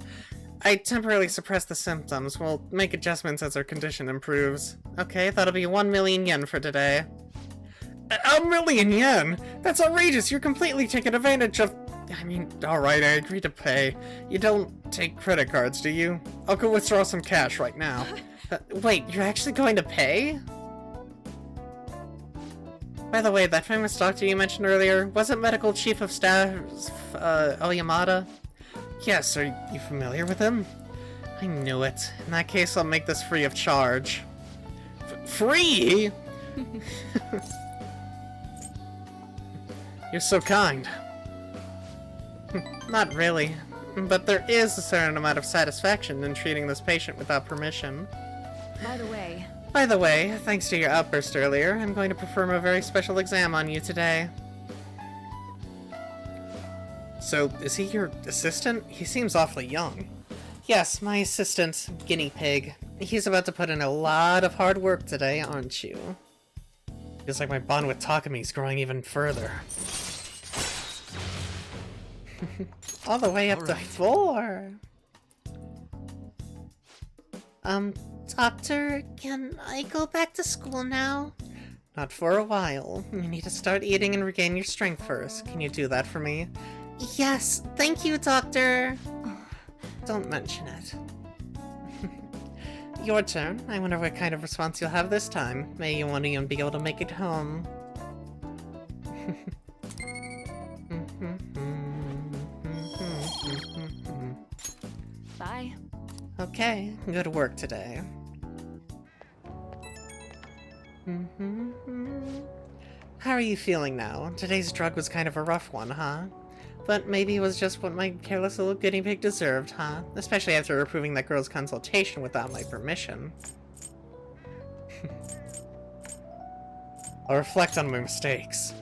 S1: I temporarily suppress the symptoms. We'll make adjustments as her condition improves. Okay, that'll be 1 million yen for today. 1 million yen? That's outrageous! You're completely taking advantage of... I mean, alright, I agree to pay. You don't take credit cards, do you? I'll go withdraw some cash right now. Wait, you're actually going to pay? By the way, that famous doctor you mentioned earlier, wasn't Medical Chief of Staff, Oyamada? Yes, are you familiar with him? I knew it. In that case, I'll make this free of charge. Free?! You're so kind. Not really, but there is a certain amount of satisfaction in treating this patient without permission. By the way, thanks to your outburst earlier, I'm going to perform a very special exam on you today. So, is he your assistant? He seems awfully young. Yes, my assistant, Guinea Pig. He's about to put in a lot of hard work today, aren't you? Feels like my bond with Takemi's growing even further. All the way up to 4! Doctor, can I go back to school now? Not for a while. You need to start eating and regain your strength first. Can you do that for me? Yes, thank you, Doctor! Don't mention it. Your turn. I wonder what kind of response you'll have this time. May you won't even be able to make it home.
S10: Bye.
S1: Okay, good work today. How are you feeling now? Today's drug was kind of a rough one, huh? But maybe it was just what my careless little guinea pig deserved, huh? Especially after approving that girl's consultation without my permission. I'll reflect on my mistakes.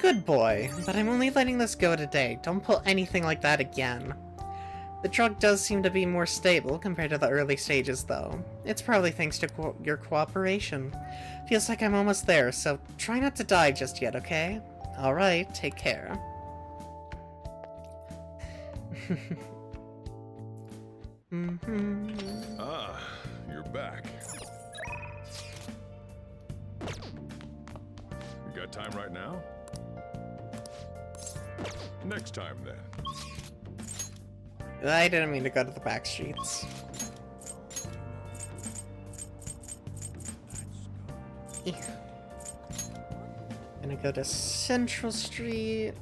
S1: Good boy, but I'm only letting this go today. Don't pull anything like that again. The drug does seem to be more stable compared to the early stages, though. It's probably thanks to your cooperation. Feels like I'm almost there, so try not to die just yet, okay? Alright, take care.
S7: Ah, you're back. You got time right now? Next time, then.
S1: I didn't mean to go to the back streets. Gonna go to Central Street.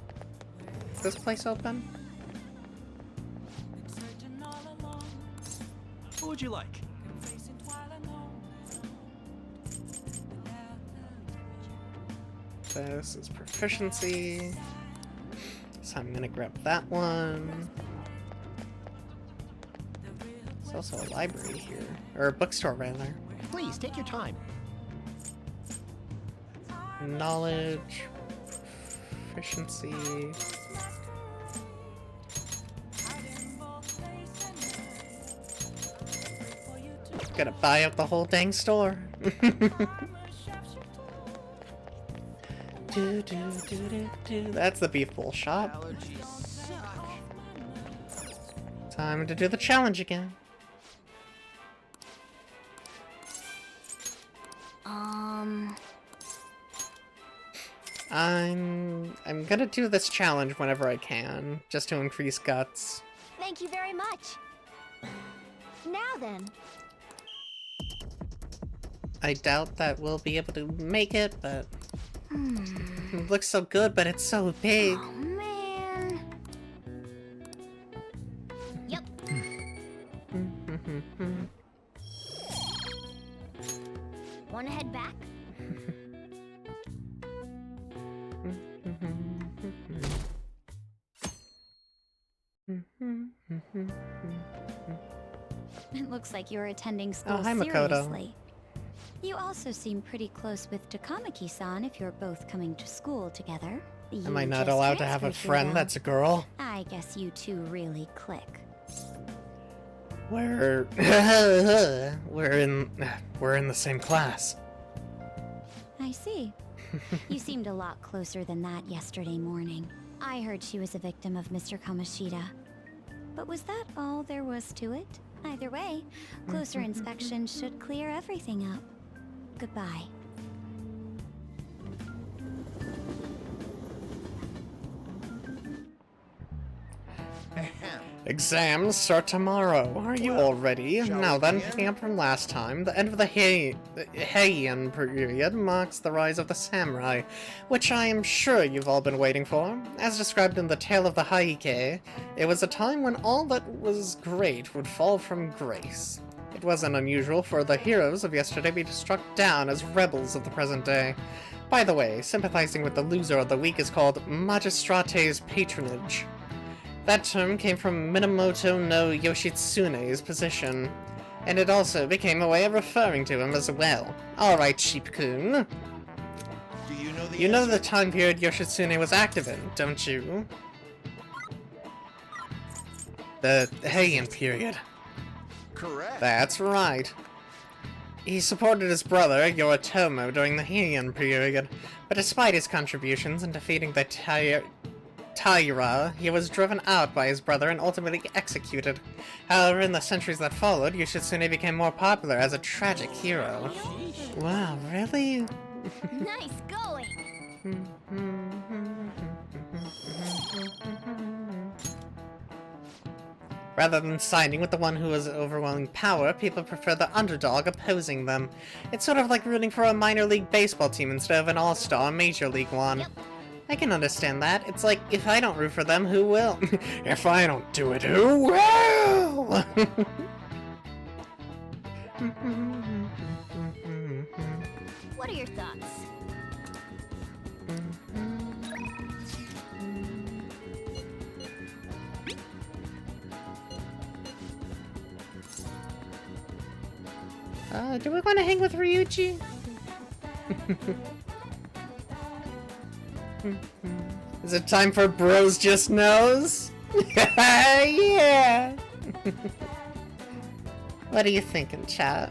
S1: Is this place open?
S8: What would you like?
S1: This is proficiency. So I'm gonna grab that one. There's also a library here. Or a bookstore, rather.
S12: Please, take your time.
S1: Knowledge. Proficiency. Gotta buy up the whole dang store. That's the beef bowl shop. Time to do the challenge again. I'm gonna do this challenge whenever I can, just to increase guts.
S2: Thank you very much. Now then.
S1: I doubt that we'll be able to make it, but it looks so good, but it's so big.
S2: Oh man. Yep. Wanna head back? It looks like you're attending school
S1: hi, Makoto.
S2: seriously. You also seem pretty close with Takamaki-san if you're both coming to school together.
S1: Am I
S2: You
S1: not
S2: just
S1: allowed to have a
S2: transferred
S1: friend
S2: here,
S1: that's a girl?
S2: though. I guess you two really click.
S1: We're in the same class.
S2: I see. You seemed a lot closer than that yesterday morning. I heard she was a victim of Mr. Kamoshida. But was that all there was to it? Either way, closer inspection should clear everything up. Goodbye.
S1: Exams start tomorrow. Are you all ready? Now then, picking up from last time, the end of the Heian period marks the rise of the samurai, which I am sure you've all been waiting for. As described in the Tale of the Heike, it was a time when all that was great would fall from grace. It wasn't unusual for the heroes of yesterday to be struck down as rebels of the present day. By the way, sympathizing with the loser of the week is called magistrate's patronage. That term came from Minamoto no Yoshitsune's position, and it also became a way of referring to him as well. Alright, Sheep-kun. You know the time period Yoshitsune was active in, don't you? The Heian period.
S12: Correct.
S1: That's right. He supported his brother, Yoritomo, during the Heian period, but despite his contributions in defeating the Taira, he was driven out by his brother and ultimately executed. However, in the centuries that followed, Yoshitsune became more popular as a tragic hero. Wow, really?
S2: Nice going!
S1: Rather than siding with the one who has overwhelming power, people prefer the underdog opposing them. It's sort of like rooting for a minor league baseball team instead of an all-star major league one.
S2: Yep.
S1: I can understand that. It's like, if I don't root for them, who will? If I don't do it, who will?
S2: What are your thoughts?
S1: Do we want to hang with Ryuji? Is it time for Bros Just Knows? Yeah! What are you thinking, chat?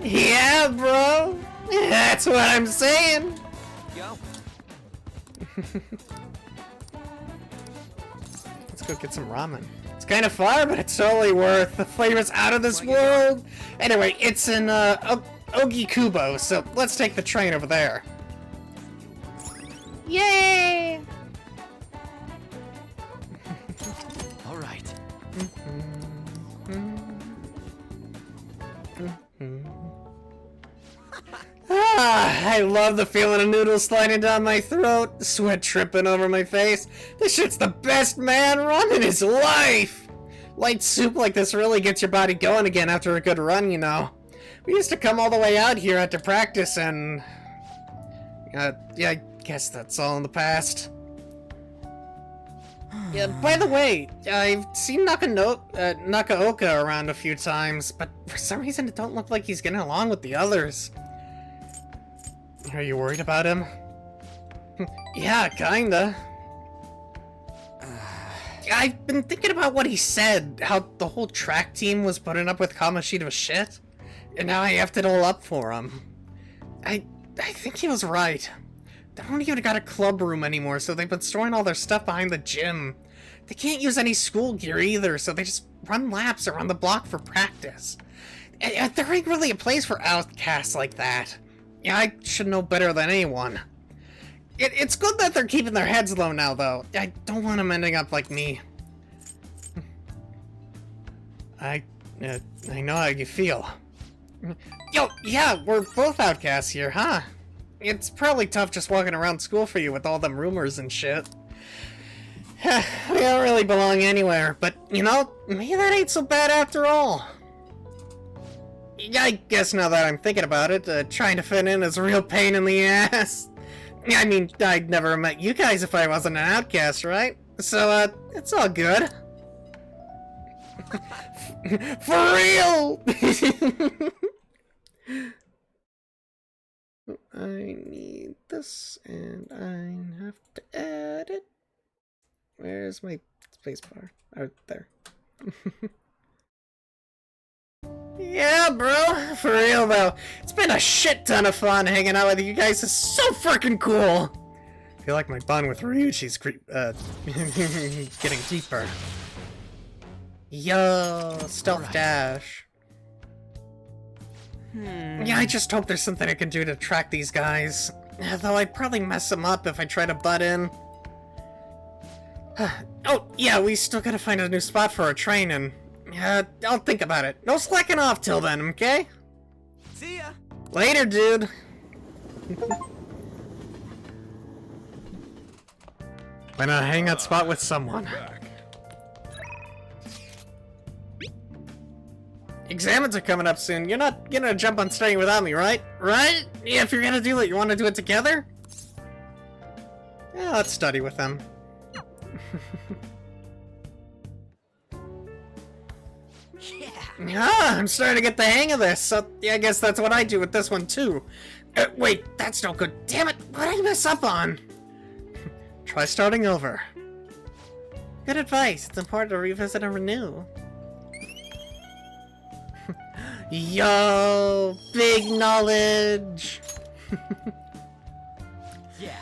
S1: Yeah, bro! That's what I'm saying!
S8: Yo.
S1: Let's go get some ramen. It's kind of far, but it's totally worth. The flavor's out of this world. Anyway, it's in Ogikubo, so let's take the train over there. Yay!
S8: All right.
S1: I love the feeling of noodles sliding down my throat, sweat tripping over my face. This shit's the best man run in his life! Light soup like this really gets your body going again after a good run, you know. We used to come all the way out here after practice and... yeah, I guess that's all in the past. Yeah, by the way, I've seen Nakaoka around a few times, but for some reason it don't look like he's getting along with the others. Are you worried about him? Yeah, kinda. I've been thinking about what he said, how the whole track team was putting up with Kamoshida's shit, and now I effed it all up for him. I think he was right. They don't even got a club room anymore, so they've been storing all their stuff behind the gym. They can't use any school gear either, so they just run laps around the block for practice. There ain't really a place for outcasts like that. Yeah, I should know better than anyone. It's good that they're keeping their heads low now, though. I don't want them ending up like me. I know how you feel. Yo, yeah, we're both outcasts here, huh? It's probably tough just walking around school for you with all them rumors and shit. We don't really belong anywhere, but, you know, maybe that ain't so bad after all. I guess now that I'm thinking about it, trying to fit in is a real pain in the ass. I mean, I'd never met you guys if I wasn't an outcast, right? So, it's all good. For real! I need this, and I have to add it. Where's my spacebar? Oh, there. Yeah, bro. For real, though. It's been a shit ton of fun hanging out with you guys. It's so freaking cool. I feel like my bond with Ryuichi's getting deeper. Yo, stealth dash. Yeah, I just hope there's something I can do to track these guys. Though I'd probably mess them up if I try to butt in. Oh, yeah, we still gotta find a new spot for our train, and I'll think about it. No slacking off till then, okay?
S8: See ya!
S1: Later, dude! Why not hang out spot with someone? Examines are coming up soon. You're not gonna jump on studying without me, right? Right? Yeah, if you're gonna do it, you wanna do it together? Yeah, let's study with them. Yeah, I'm starting to get the hang of this, so yeah, I guess that's what I do with this one too. Wait, that's no good. Damn it, what did I mess up on? Try starting over. Good advice. It's important to revisit and renew. Yo, big knowledge.
S8: Yeah.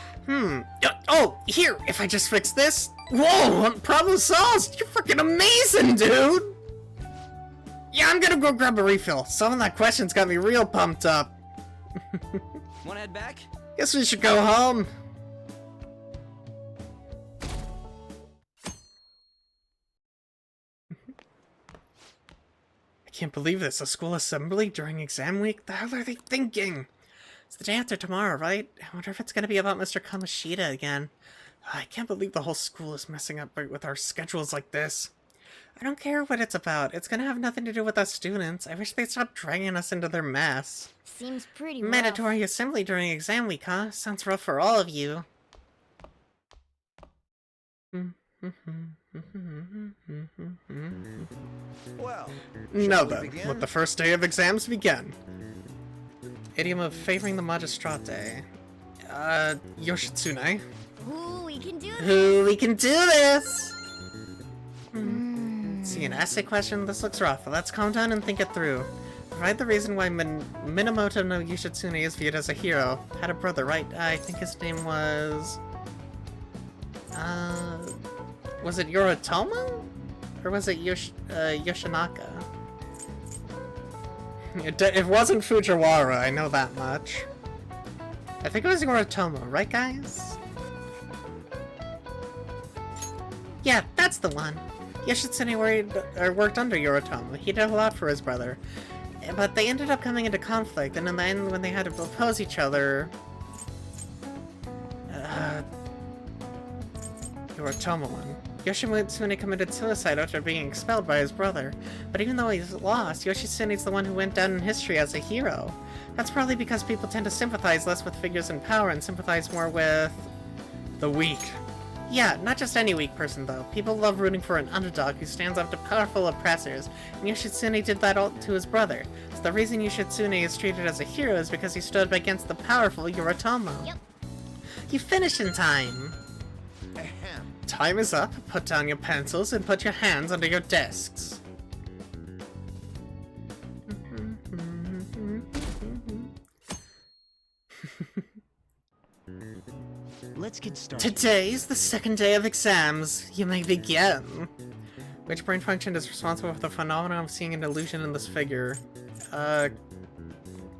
S1: Oh, here, if I just fix this. Whoa, problem solved. You're freaking amazing, dude. Yeah, I'm gonna go grab a refill. Some of that question's got me real pumped up.
S8: Wanna head back?
S1: Guess we should go home. I can't believe this. A school assembly during exam week? The hell are they thinking? It's the day after tomorrow, right? I wonder if it's gonna be about Mr. Kamoshida again. I can't believe the whole school is messing up with our schedules like this. I don't care what it's about. It's gonna have nothing to do with us students. I wish they'd stop dragging us into their mess.
S2: Seems pretty rough.
S1: Mandatory assembly during exam week, huh? Sounds rough for all of you.
S14: Well,
S1: Now then, let the first day of exams begin. Idiom of favoring the magistrate. Yoshitsune.
S2: Ooh, we can do this.
S1: Ooh, we can do this! See, an essay question? This looks rough, but let's calm down and think it through. provide the reason why Minamoto no Yoshitsune is viewed as a hero. Had a brother, right? I think his name was... was it Yoritomo? Or was it Yoshinaka? It wasn't Fujiwara, I know that much. I think it was Yoritomo, right guys? Yeah, that's the one. Yoshitsune worked under Yoritomo. He did a lot for his brother. But they ended up coming into conflict, and in the end, when they had to oppose each other... Yoritomo won. Yoshitsune committed suicide after being expelled by his brother. But even though he's lost, Yoshitsune's the one who went down in history as a hero. That's probably because people tend to sympathize less with figures in power and sympathize more with... the weak. Yeah, not just any weak person, though. People love rooting for an underdog who stands up to powerful oppressors, and Yoshitsune did that all to his brother. So the reason Yoshitsune is treated as a hero is because he stood against the powerful Yoritomo.
S2: Yep.
S1: You finished in time! Time is up. Put down your pencils and put your hands under your desks.
S14: Let's get started.
S1: Today's the second day of exams. You may begin. Which brain function is responsible for the phenomenon of seeing an illusion in this figure?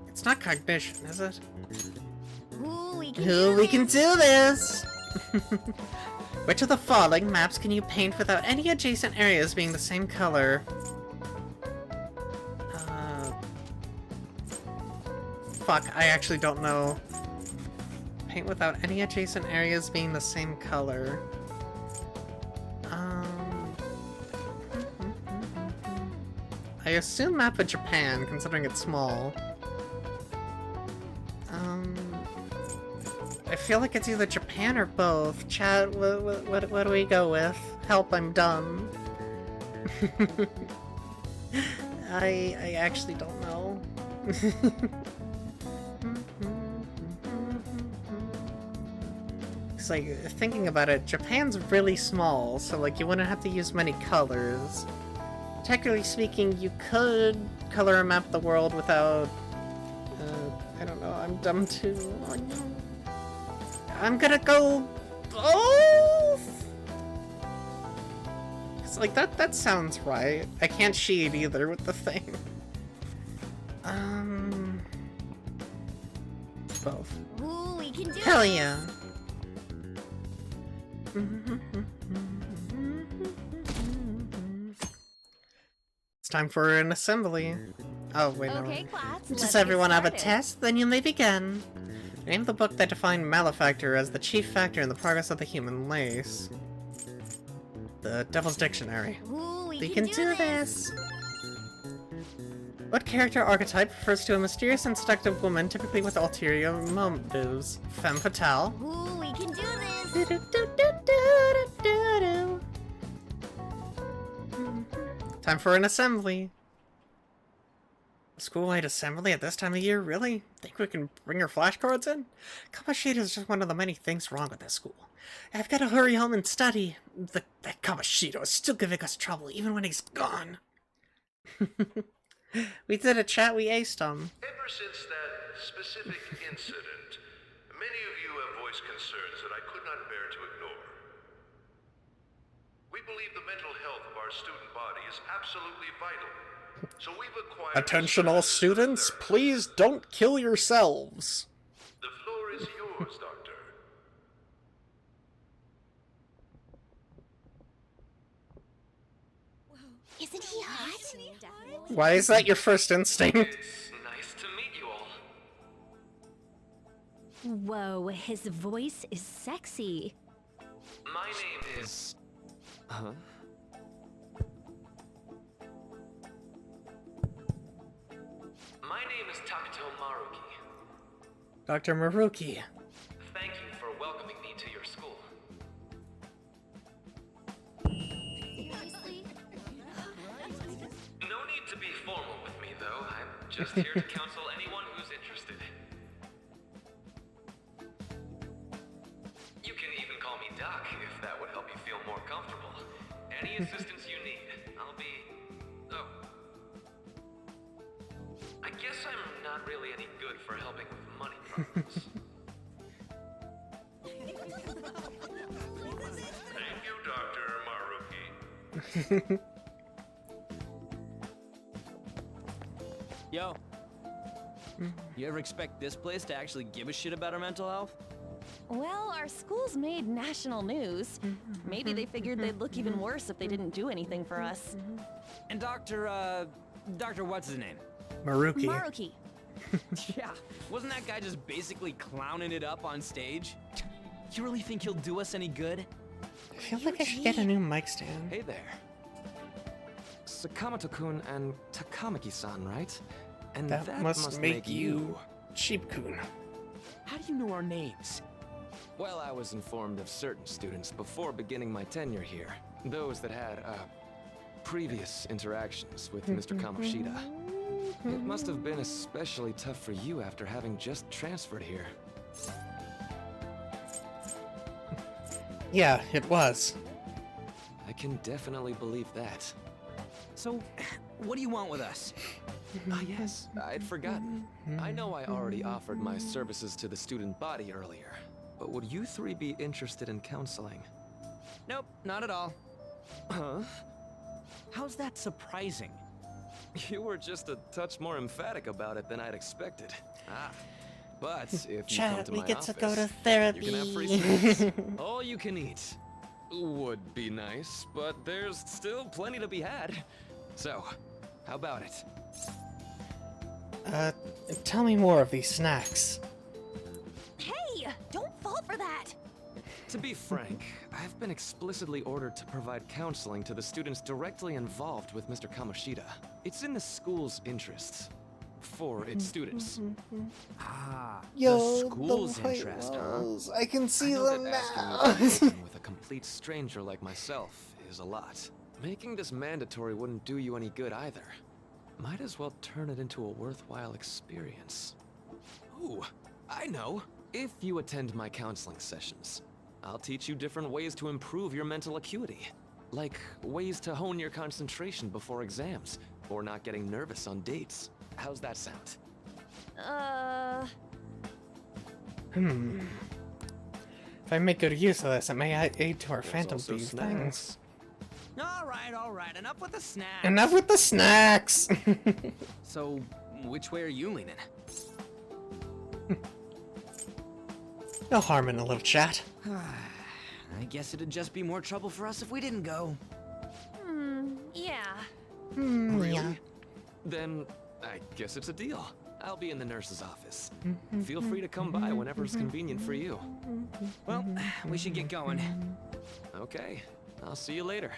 S1: It's not cognition, is it?
S2: Ooh, we
S1: can do this! Which of the following maps can you paint without any adjacent areas being the same color? Fuck, I actually don't know. Paint without any adjacent areas being the same color. I assume map of Japan, considering it's small. I feel like it's either Japan or both. Chat, what do we go with? Help, I'm dumb. I actually don't know. It's like, thinking about it, Japan's really small, so like you wouldn't have to use many colors. Technically speaking, you could color a map of the world without... I don't know, I'm dumb too. Oh, no. I'm gonna go both! It's like, that sounds right. I can't cheat either with the thing. Both.
S2: Ooh, we can do
S1: Hell
S2: this.
S1: yeah! It's time for an assembly. Oh, wait, no.
S2: Okay, class.
S1: Does everyone have a test? Then you may begin. Name the book that defined malefactor as the chief factor in the progress of the human race. The Devil's Dictionary.
S2: Ooh,
S1: We can do this! What character archetype refers to a mysterious and seductive woman, typically with ulterior motives? Femme fatale.
S2: Ooh, we can do this.
S1: Time for an assembly. School-wide assembly at this time of year? Really? Think we can bring your flashcards in? Kamoshida is just one of the many things wrong with this school. I've got to hurry home and study. That Kamoshida is still giving us trouble, even when he's gone. We did a chat, we aced him.
S7: Ever since that specific incident, many of you have voiced concerns that I could not bear to ignore. We believe the mental health of our student body is absolutely vital. So we've acquired...
S1: Attention all students, please don't kill yourselves.
S7: The floor is yours, Doctor.
S2: Isn't he hot?
S1: Why is that your first instinct?
S8: It's nice to meet you all.
S6: Whoa, his voice is sexy.
S8: My name is... Huh? My name is Takuto Maruki.
S1: Dr. Maruki.
S8: Thank you for welcoming me to your school. No need to be formal with me, though. I'm just here to counsel anyone who's interested. You can even call me Doc if that would help you feel more comfortable. Any assistance you need, I'll be... Oh.
S15: really any good for helping with money problems.
S7: Thank you, Dr. Maruki.
S16: Yo. You ever expect this place to actually give a shit about our mental health?
S10: Well, our school's made national news. Maybe they figured they'd look even worse if they didn't do anything for us.
S16: And Dr. what's his name?
S1: Maruki.
S10: Maruki.
S16: Yeah, wasn't that guy just basically clowning it up on stage? You really think he'll do us any good?
S1: I feel like I should get a new mic stand.
S15: Hey there. Sakamoto-kun and Takamaki-san, right? And
S1: That must make you Sheep-kun.
S15: How do you know our names? Well, I was informed of certain students before beginning my tenure here. Those that had, previous interactions with Mr. Kamoshida. It must have been especially tough for you after having just transferred here.
S1: Yeah, it was.
S15: I can definitely believe that.
S16: So, what do you want with us?
S15: Ah, yes, I'd forgotten. I know I already offered my services to the student body earlier, but would you three be interested in counseling?
S16: Nope, not at all.
S15: Huh?
S16: How's that surprising?
S15: You were just a touch more emphatic about it than I'd expected. Ah, but if you come
S1: Chat,
S15: to
S1: we
S15: my
S1: get
S15: office,
S1: to go to therapy.
S15: you can have free snacks. All you can eat. Would be nice, but there's still plenty to be had. So, how about it?
S1: Tell me more of these snacks.
S10: Hey, don't fall for that.
S15: To be frank, I've been explicitly ordered to provide counseling to the students directly involved with Mr. Kamoshida. It's in the school's interests. For its students.
S16: Ah,
S1: Yo,
S15: the school's
S1: the white
S15: interest,
S1: walls. I can see
S15: I know
S1: them
S15: that
S1: now.
S15: asking you to work with a complete stranger like myself is a lot. Making this mandatory wouldn't do you any good either. Might as well turn it into a worthwhile experience. Ooh, I know. If you attend my counseling sessions, I'll teach you different ways to improve your mental acuity. Like ways to hone your concentration before exams, or not getting nervous on dates. How's that sound?
S1: If I make good use of this, it may aid to our
S15: There's
S1: Phantom
S15: also
S1: Thief
S15: snacks.
S1: things.
S16: all right, enough with the snacks.
S1: Enough with the snacks!
S16: So, which way are you leaning?
S1: No harm in a little chat.
S16: I guess it'd just be more trouble for us if we didn't go.
S10: Yeah.
S1: Yeah.
S15: Then I guess it's a deal. I'll be in the nurse's office. Feel free to come by whenever it's convenient for you.
S16: Well, we should get going.
S15: Okay, I'll see you later.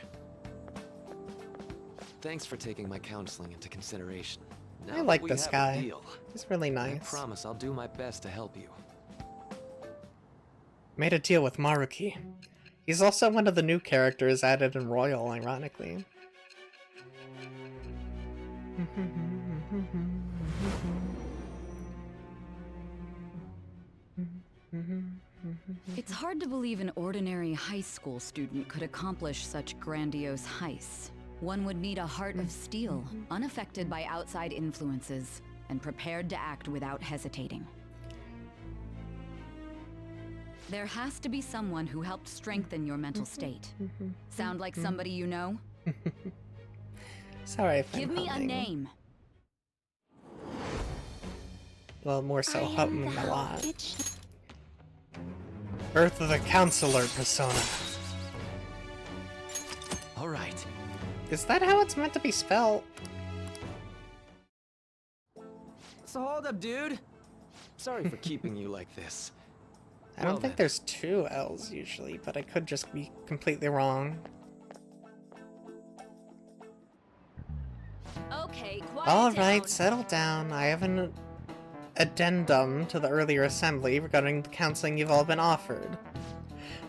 S15: Thanks for taking my counseling into consideration. Now
S1: I
S15: that
S1: like
S15: we
S1: this
S15: have a
S1: guy.
S15: deal,
S1: He's really
S15: I
S1: nice.
S15: promise I'll do my best to help you.
S1: Made a deal with Maruki. He's also one of the new characters added in Royal, ironically.
S9: It's hard to believe an ordinary high school student could accomplish such grandiose heists. One would need a heart of steel, unaffected by outside influences, and prepared to act without hesitating. There has to be someone who helped strengthen your mental state. Sound like somebody you know?
S1: Sorry if
S9: Give
S1: I'm
S9: me a
S1: humming.
S9: name.
S1: Well, more so humming a lot. Birth of the Counselor persona.
S15: Alright.
S1: Is that how it's meant to be spelled?
S16: So hold up, dude.
S15: Sorry for keeping you like this.
S1: I don't
S15: Well
S1: think
S15: then.
S1: there's two L's usually, but I could just be completely wrong.
S10: Okay, quiet
S1: Alright,
S10: down.
S1: settle down. I have an addendum to the earlier assembly regarding the counseling you've all been offered.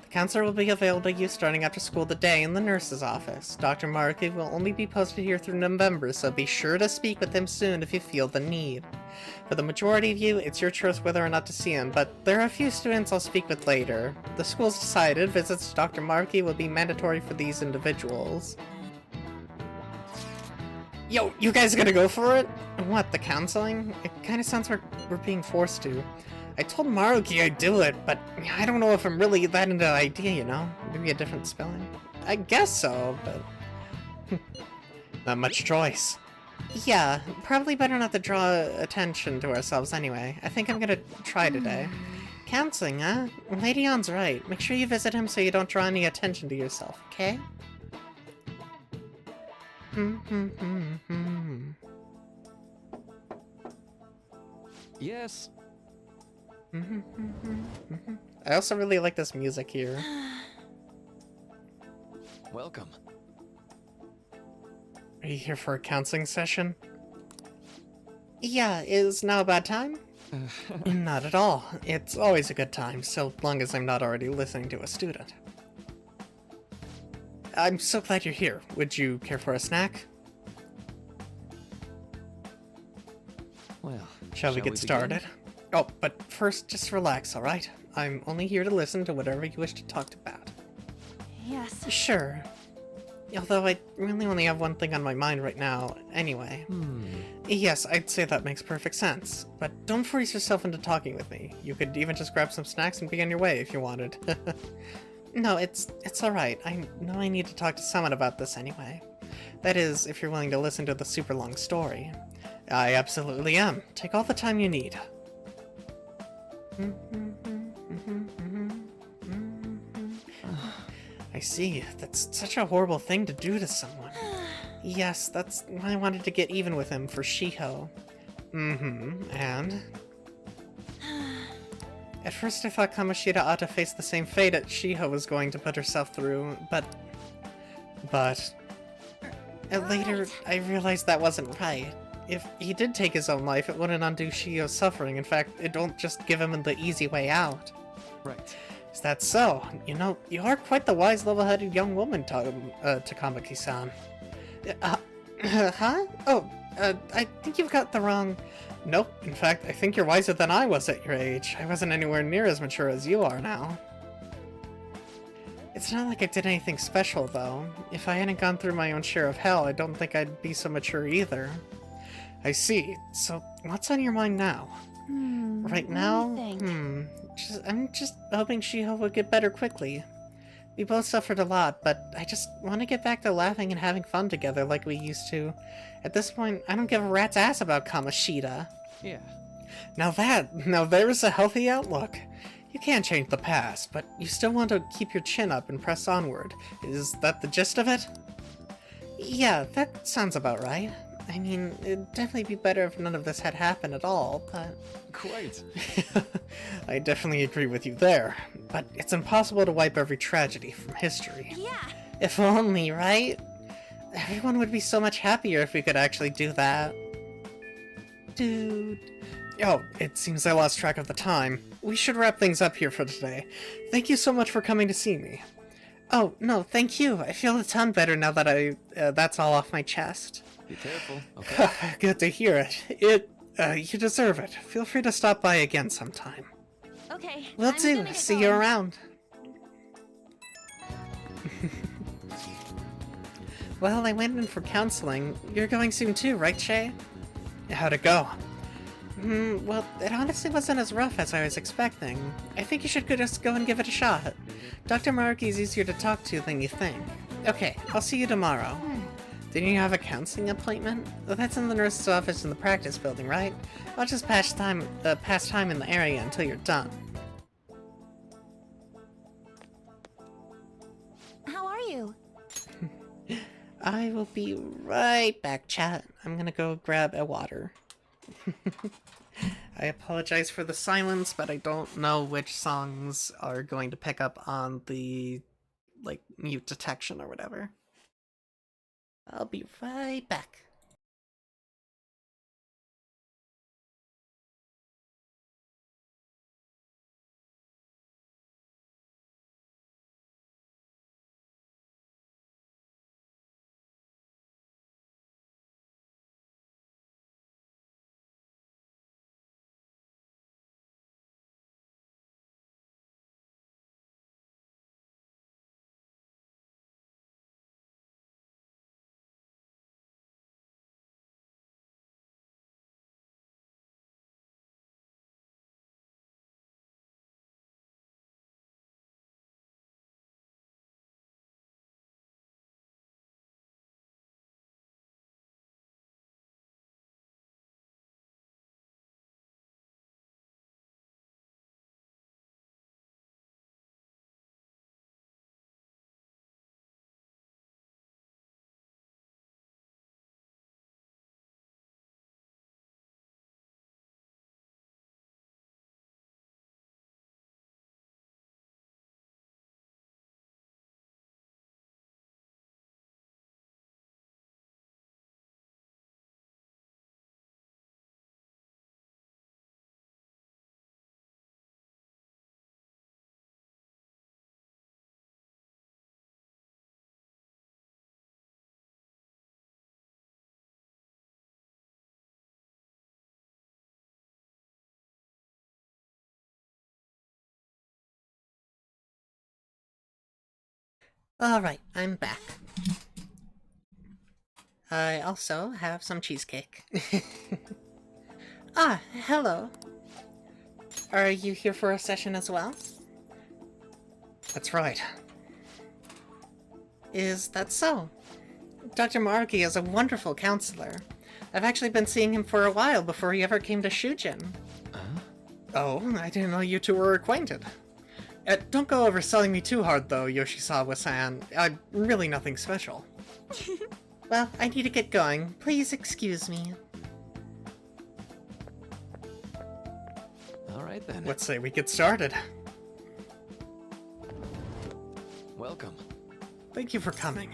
S1: The counselor will be available to you starting after school today in the nurse's office. Dr. Maruki will only be posted here through November, so be sure to speak with him soon if you feel the need. For the majority of you, it's your choice whether or not to see him, but there are a few students I'll speak with later. The school's decided visits to Dr. Maruki will be mandatory for these individuals. Yo, you guys gonna go for it? What, the counseling? It kinda sounds like we're being forced to. I told Maruki I'd do it, but I don't know if I'm really that into the idea, you know? Maybe a different spelling? I guess so, but... not much choice. Yeah, probably better not to draw attention to ourselves anyway. I think I'm gonna try today. Counseling, huh? Lady On's right. Make sure you visit him so you don't draw any attention to yourself, okay?
S15: Yes.
S1: I also really like this music here.
S15: Welcome.
S1: Are you here for a counseling session? Yeah, is now a bad time? Not at all. It's always a good time, so long as I'm not already listening to a student. I'm so glad you're here. Would you care for a snack?
S15: Well,
S1: Shall we get started? Oh, but first, just relax, alright? I'm only here to listen to whatever you wish to talk about.
S10: Yes.
S1: Sure. Although I really only have one thing on my mind right now, anyway. Yes, I'd say that makes perfect sense. But don't force yourself into talking with me. You could even just grab some snacks and be on your way if you wanted. No, it's alright. I know I need to talk to someone about this anyway. That is, if you're willing to listen to the super long story. I absolutely am. Take all the time you need. I see. That's such a horrible thing to do to someone. Yes, that's why I wanted to get even with him for Shiho. And? At first I thought Kamoshida ought to face the same fate that Shiho was going to put herself through, but... Later, I realized that wasn't right. If he did take his own life, it wouldn't undo Shiho's suffering. In fact, it don't just give him the easy way out.
S15: Right.
S1: Is that so? You know, you are quite the wise, level-headed young woman, Takamaki-san. Huh? Oh, I think you've got the wrong... Nope, in fact, I think you're wiser than I was at your age. I wasn't anywhere near as mature as you are now. It's not like I did anything special, though. If I hadn't gone through my own share of hell, I don't think I'd be so mature either. I see. So, what's on your mind now? Right now? I'm just hoping Shiho would get better quickly. We both suffered a lot, but I just want to get back to laughing and having fun together like we used to. At this point, I don't give a rat's ass about Kamoshida.
S15: Yeah.
S1: Now there's a healthy outlook. You can't change the past, but you still want to keep your chin up and press onward. Is that the gist of it? Yeah, that sounds about right. I mean, it'd definitely be better if none of this had happened at all, but...
S15: Quite.
S1: I definitely agree with you there. But it's impossible to wipe every tragedy from history.
S2: Yeah.
S1: If only, right? Everyone would be so much happier if we could actually do that. Dude. Oh, it seems I lost track of the time. We should wrap things up here for today. Thank you so much for coming to see me. Oh, no, thank you. I feel a ton better now that that's all off my chest.
S15: Be careful, okay?
S1: Good to hear it. You deserve it. Feel free to stop by again sometime.
S10: Okay.
S1: Will do. See you around. Well, I went in for counseling. You're going soon too, right, Shay? How'd it go? Well, it honestly wasn't as rough as I was expecting. I think you should just go and give it a shot. Dr. Maruki is easier to talk to than you think. Okay, I'll see you tomorrow. Didn't you have a counseling appointment? Well, that's in the nurse's office in the practice building, right? I'll just pass time in the area until you're done.
S10: How are you?
S1: I will be right back, chat. I'm gonna go grab a water. I apologize for the silence, but I don't know which songs are going to pick up on the, like, mute detection or whatever. I'll be right back. Alright, I'm back. I also have some cheesecake. Ah, hello. Are you here for a session as well? That's right. Is that so? Dr. Maruki is a wonderful counselor. I've actually been seeing him for a while before he ever came to Shujin. Oh, I didn't know you two were acquainted. Don't go overselling me too hard though, Yoshizawa-san. I'm really nothing special. Well, I need to get going. Please excuse me.
S15: Alright then.
S1: Let's say we get started.
S15: Welcome.
S1: Thank you for coming.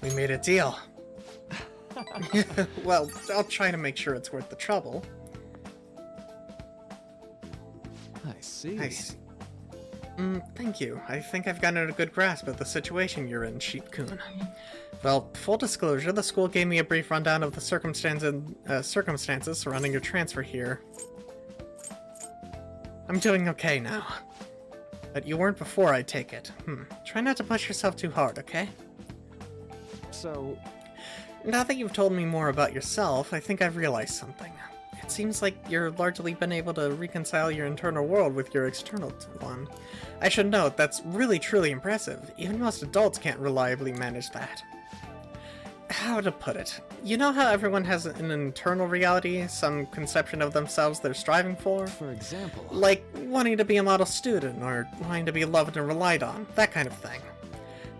S1: We made a deal. Well, I'll try to make sure it's worth the trouble.
S15: I see.
S1: Thank you. I think I've gotten a good grasp of the situation you're in, Sheep-kun. Well, full disclosure, the school gave me a brief rundown of the circumstances surrounding your transfer here. I'm doing okay now. But you weren't before, I take it. Try not to push yourself too hard, okay?
S15: So...
S1: Now that you've told me more about yourself, I think I've realized something. It seems like you've largely been able to reconcile your internal world with your external one. I should note, that's really truly impressive. Even most adults can't reliably manage that. How to put it? You know how everyone has an internal reality, some conception of themselves they're striving for?
S15: For example?
S1: Like wanting to be a model student, or wanting to be loved and relied on, that kind of thing.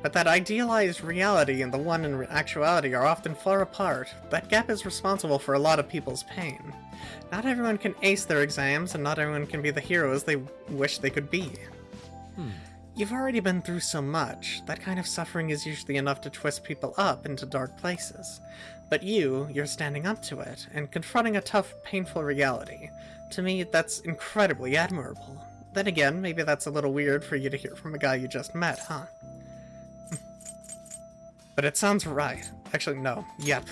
S1: But that idealized reality and the one in actuality are often far apart. That gap is responsible for a lot of people's pain. Not everyone can ace their exams, and not everyone can be the heroes they wish they could be. You've already been through so much. That kind of suffering is usually enough to twist people up into dark places. But you're standing up to it, and confronting a tough, painful reality. To me, that's incredibly admirable. Then again, maybe that's a little weird for you to hear from a guy you just met, huh? But it sounds right. Actually, no. Yep.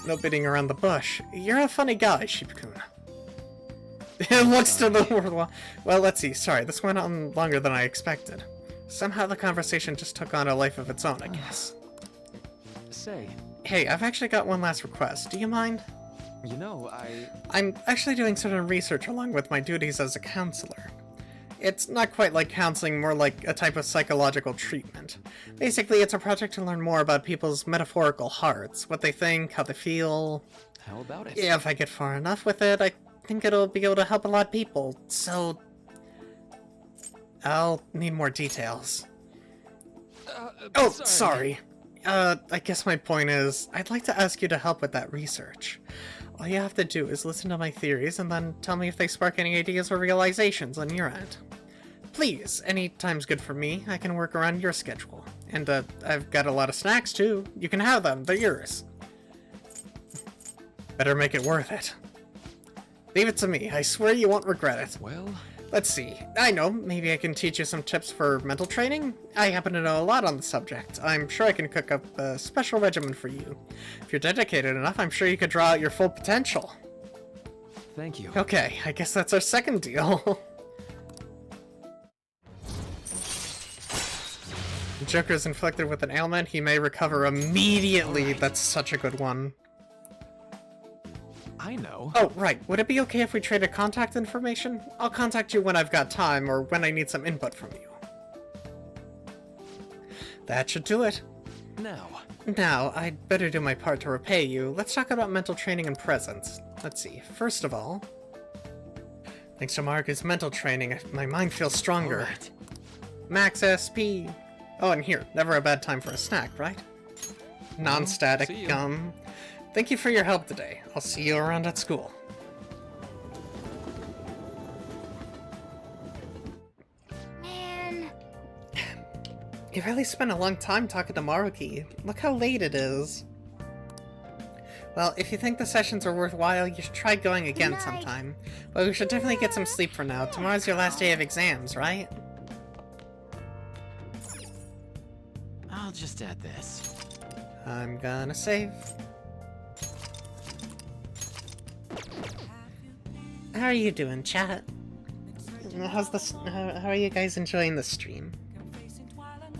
S1: No beating around the bush. You're a funny guy, Sheep-kun. It looks to the world. Well, let's see. Sorry, this went on longer than I expected. Somehow the conversation just took on a life of its own, I guess.
S15: Say.
S1: Hey, I've actually got one last request. Do you mind?
S15: You know,
S1: I'm actually doing certain research along with my duties as a counselor. It's not quite like counseling, more like a type of psychological treatment. Basically, it's a project to learn more about people's metaphorical hearts, what they think, how they feel.
S15: How about it?
S1: Yeah, if I get far enough with it, I think it'll be able to help a lot of people, so... I'll need more details. Oh, sorry. I guess my point is, I'd like to ask you to help with that research. All you have to do is listen to my theories and then tell me if they spark any ideas or realizations on your end. Please, any time's good for me. I can work around your schedule. And, I've got a lot of snacks, too. You can have them. They're yours. Better make it worth it. Leave it to me. I swear you won't regret it.
S15: Well...
S1: Let's see. I know, maybe I can teach you some tips for mental training? I happen to know a lot on the subject. I'm sure I can cook up a special regimen for you. If you're dedicated enough, I'm sure you could draw out your full potential.
S15: Thank you.
S1: Okay, I guess that's our second deal. The Joker is inflicted with an ailment. He may recover immediately. That's such a good one.
S15: I know.
S1: Oh, right. Would it be okay if we traded contact information? I'll contact you when I've got time, or when I need some input from you. That should do it. Now, I'd better do my part to repay you. Let's talk about mental training and presence. Let's see. First of all, thanks to Maruku's mental training, my mind feels stronger.
S15: Right.
S1: Max SP. Oh, and here, never a bad time for a snack, right? Non-static gum. Thank you for your help today. I'll see you around at school.
S2: Man.
S1: You really spent a long time talking to Maruki. Look how late it is. Well, if you think the sessions are worthwhile, you should try going again sometime. But we should definitely get some sleep for now. Tomorrow's your last day of exams, right?
S14: I'll just add this.
S1: I'm gonna save. How are you doing, chat? How's this? How are you guys enjoying the stream?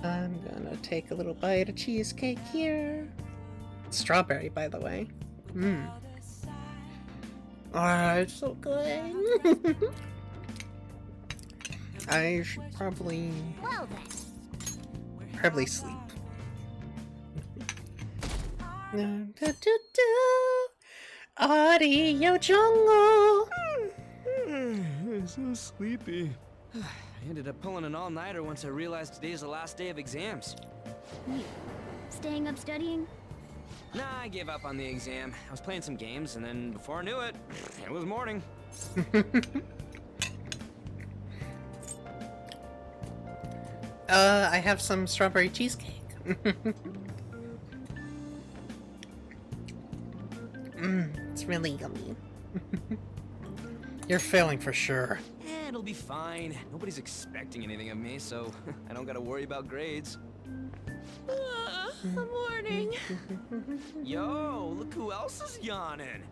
S1: I'm gonna take a little bite of cheesecake here. Strawberry, by the way. Mmm. Oh, it's so good. I should probably sleep. Audio jungle.
S16: I'm so sleepy. I ended up pulling an all-nighter once I realized today's the last day of exams.
S2: You staying up studying?
S16: Nah, I gave up on the exam. I was playing some games, and then before I knew it, it was morning.
S1: I have some strawberry cheesecake. It's really yummy. You're failing for sure.
S16: It'll be fine. Nobody's expecting anything of me, so I don't gotta worry about grades.
S10: Morning.
S16: Yo, look who else is yawning.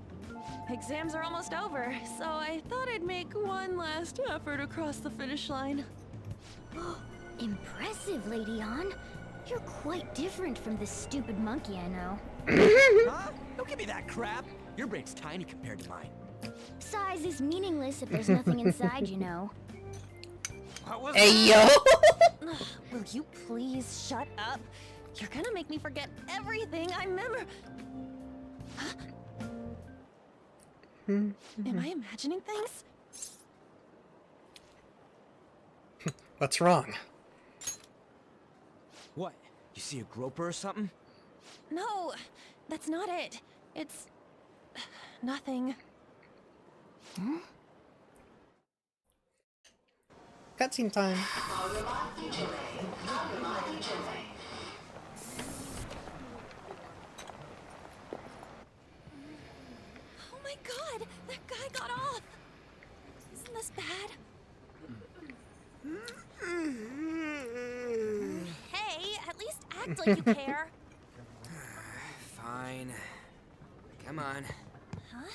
S10: Exams are almost over, so I thought I'd make one last effort across the finish line.
S2: Impressive, Lady Ann. You're quite different from this stupid monkey I know.
S16: Huh? Don't give me that crap. Your brain's tiny compared to mine.
S2: Size is meaningless if there's nothing inside, you know.
S1: Hey, yo!
S10: Will you please shut up? You're gonna make me forget everything I remember. Am I imagining things?
S1: What's wrong?
S16: What? You see a groper or something?
S10: No, that's not it. It's nothing.
S1: Cutscene time.
S10: Oh my god, that guy got off. Isn't this bad? Hey, at least act like you care.
S16: Fine. Come on.
S10: Huh?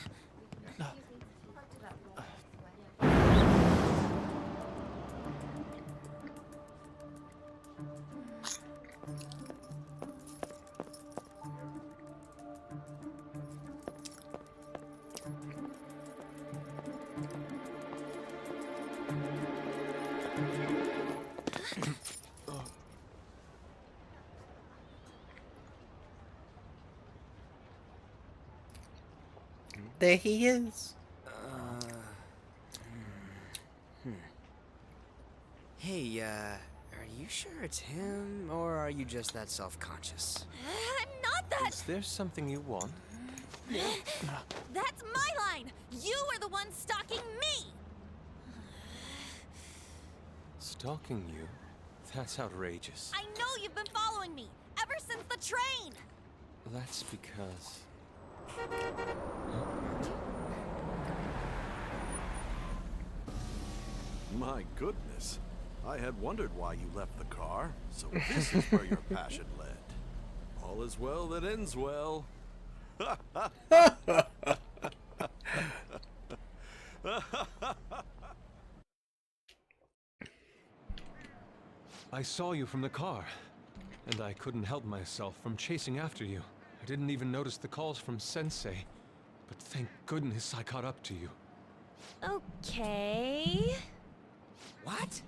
S1: There he is.
S16: Hey, are you sure it's him, or are you just that self-conscious?
S10: I'm not that.
S15: Is there something you want?
S10: That's my line. You are the one stalking me.
S15: Stalking you? That's outrageous.
S10: I know you've been following me ever since the train.
S15: That's because...
S17: My goodness. I had wondered why you left the car, so this is where your passion led. All is well that ends well.
S15: I saw you from the car, and I couldn't help myself from chasing after you. I didn't even notice the calls from Sensei, but thank goodness I caught up to you.
S10: Okay.
S16: What?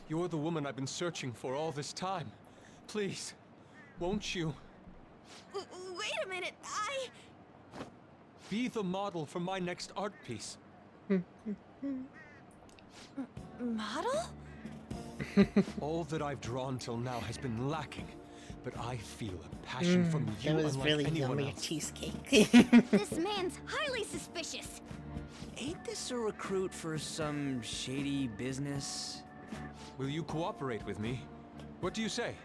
S15: You're the woman I've been searching for all this time. Please, won't you?
S10: Wait a minute,
S15: Be the model for my next art piece.
S10: Model?
S15: All that I've drawn till now has been lacking, but I feel a passion from you
S1: that was
S15: unlike
S1: really
S15: anyone
S1: yummy
S15: else.
S1: cheesecake.
S2: This man's highly suspicious.
S16: Ain't this a recruit for some shady business?
S15: Will you cooperate with me? What do you say?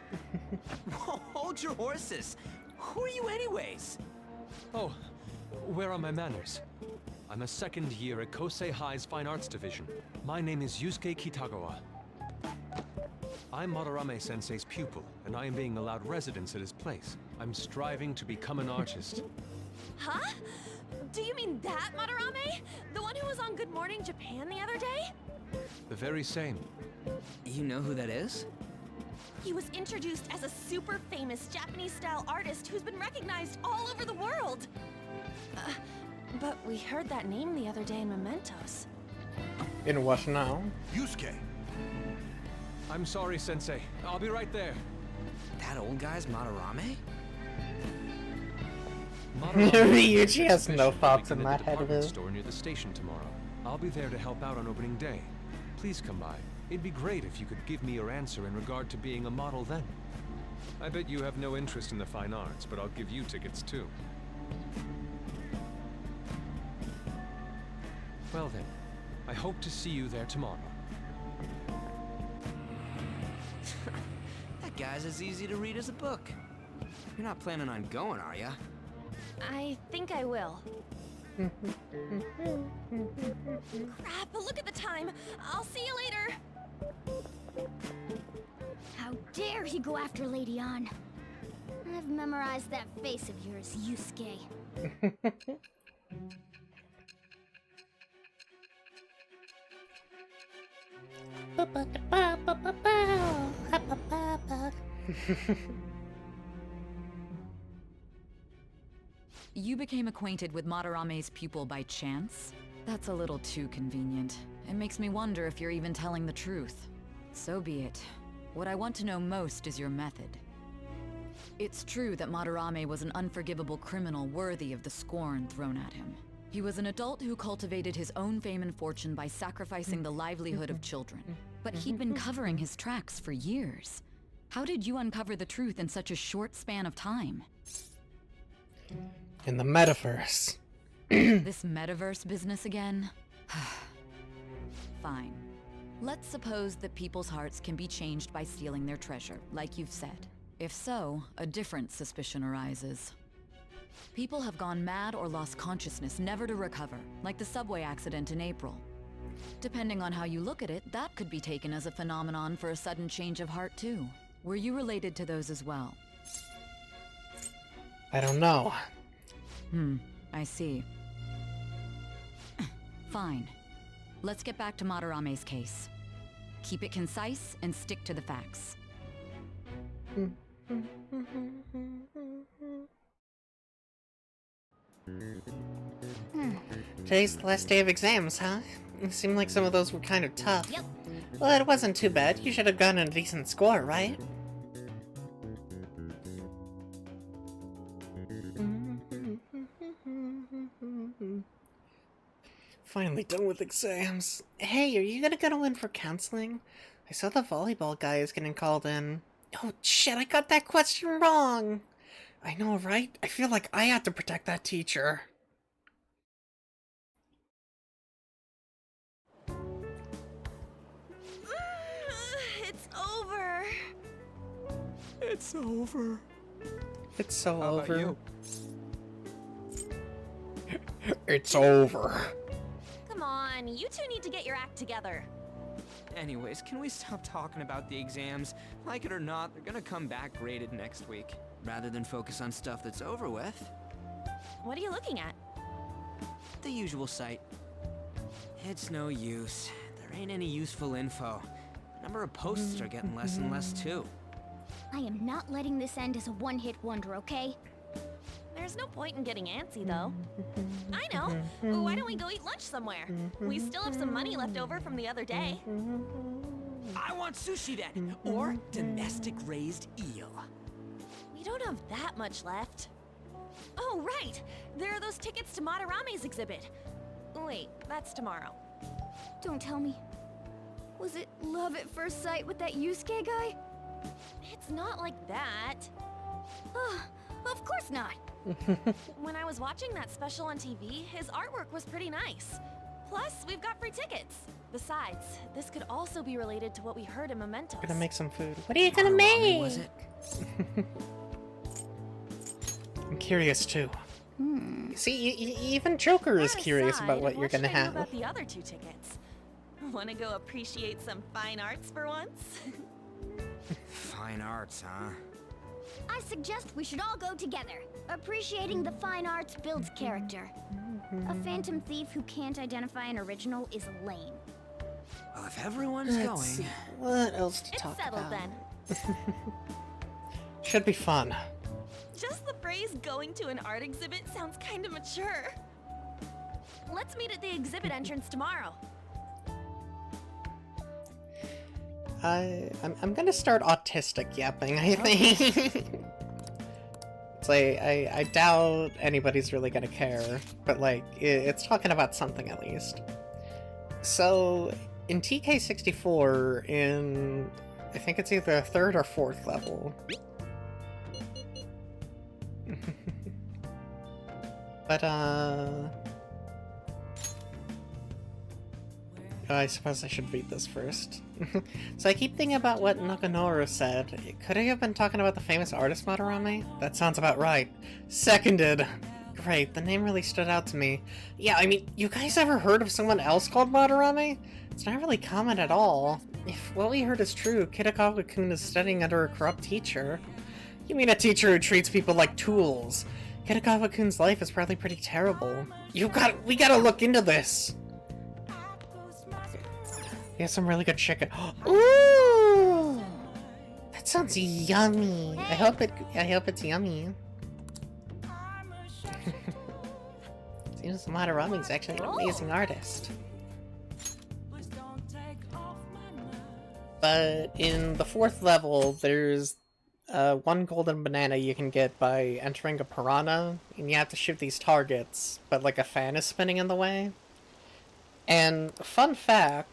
S16: Hold your horses. Who are you anyways?
S15: Oh, where are my manners? I'm a second year at Kosei High's Fine Arts Division. My name is Yusuke Kitagawa. I'm Madarame-sensei's pupil, and I am being allowed residence at his place. I'm striving to become an artist.
S10: Huh? Do you mean that Madarame? The one who was on Good Morning Japan the other day?
S15: The very same.
S16: You know who that is?
S10: He was introduced as a super famous Japanese-style artist who's been recognized all over the world. But we heard that name the other day in Mementos.
S1: In what now?
S17: Yusuke!
S15: I'm sorry, Sensei. I'll be right there.
S16: That old guy's Madarame?
S1: Ryuichi has no thoughts in
S15: in
S1: that head of his.
S15: store near the station tomorrow. I'll be there to help out on opening day. Please come by. It'd be great if you could give me your answer in regard to being a model then. I bet you have no interest in the fine arts, but I'll give you tickets too. Well then, I hope to see you there tomorrow.
S16: That guy's as easy to read as a book. You're not planning on going, are ya?
S10: I think I will. Crap, look at the time. I'll see you later.
S2: How dare he go after Lady Ann? I've memorized that face of yours, Yusuke.
S9: You became acquainted with Madarame's pupil by chance? That's a little too convenient. It makes me wonder if you're even telling the truth. So be it. What I want to know most is your method. It's true that Madarame was an unforgivable criminal worthy of the scorn thrown at him. He was an adult who cultivated his own fame and fortune by sacrificing the livelihood of children. But he'd been covering his tracks for years. How did you uncover the truth in such a short span of time?
S1: In the metaverse.
S9: This metaverse business again? Fine. Let's suppose that people's hearts can be changed by stealing their treasure, like you've said. If so, a different suspicion arises. People have gone mad or lost consciousness, never to recover, like the subway accident in April. Depending on how you look at it, that could be taken as a phenomenon for a sudden change of heart too. Were you related to those as well?
S1: I don't know.
S9: I see. Fine. Let's get back to Madarame's case. Keep it concise and stick to the facts.
S1: Today's the last day of exams, huh? It seemed like some of those were kind of tough.
S2: Yep.
S1: Well, it wasn't too bad. You should have gotten a decent score, right? Finally done with exams. Hey, are you gonna go in for counseling? I saw the volleyball guy is getting called in. Oh shit, I got that question wrong! I know, right? I feel like I had to protect that teacher.
S10: It's over.
S15: It's over.
S1: It's so
S15: How about
S1: over.
S15: you?
S1: It's over.
S10: Come on, you two need to get your act together.
S16: Anyways, can we stop talking about the exams? Like it or not, they're gonna come back graded next week. Rather than focus on stuff that's over with.
S10: What are you looking at?
S16: The usual site. It's no use. There ain't any useful info. The number of posts are getting less and less too.
S2: I am not letting this end as a one-hit wonder, okay?
S10: There's no point in getting antsy, though. I know. Why don't we go eat lunch somewhere? We still have some money left over from the other day.
S8: I want sushi then, or domestic-raised eel.
S10: We don't have that much left. Oh, right! There are those tickets to Madarame's exhibit. Wait, that's tomorrow.
S2: Don't tell me. Was it love at first sight with that Yusuke guy?
S10: It's not like that.
S2: Of course not.
S10: When I was watching that special on TV, his artwork was pretty nice. Plus, we've got free tickets. Besides, this could also be related to what we heard in Mementos.
S1: Gonna make some food. What are you gonna make?
S16: Was it?
S1: I'm curious too. See, even Joker is curious about what you're gonna
S10: What should I do
S1: have.
S10: about the other 2 tickets? Want to go appreciate some fine arts for once?
S16: Fine arts, huh?
S2: I suggest we should all go together. Appreciating the fine arts builds character. A phantom thief who can't identify an original is lame.
S16: Well, if everyone's
S1: Let's see.
S16: going...
S1: What else to
S10: It's
S1: talk
S10: settled
S1: about?
S10: then.
S1: Should be fun.
S10: Just the phrase going to an art exhibit sounds kind of mature. Let's meet at the exhibit entrance tomorrow.
S1: I'm gonna start autistic yapping, I think. It's like, I doubt anybody's really gonna care, but like, it's talking about something at least. So, in TK64, in, I think it's either 3rd or 4th level. But, I suppose I should read this first. So I keep thinking about what Nakanoro said. Could he have been talking about the famous artist Madarame? That sounds about right. Seconded! Great, the name really stood out to me. Yeah, I mean, you guys ever heard of someone else called Madarame? It's not really common at all. If what we heard is true, Kitagawa-kun is studying under a corrupt teacher. You mean a teacher who treats people like tools? Kitagawa-kun's life is probably pretty terrible. We gotta look into this! He has some really good chicken. Ooh! That sounds yummy. I hope it's yummy. Seems Madarame's actually an amazing artist. But in the 4th level, there's one golden banana you can get by entering a piranha, and you have to shoot these targets, but like a fan is spinning in the way. And fun fact,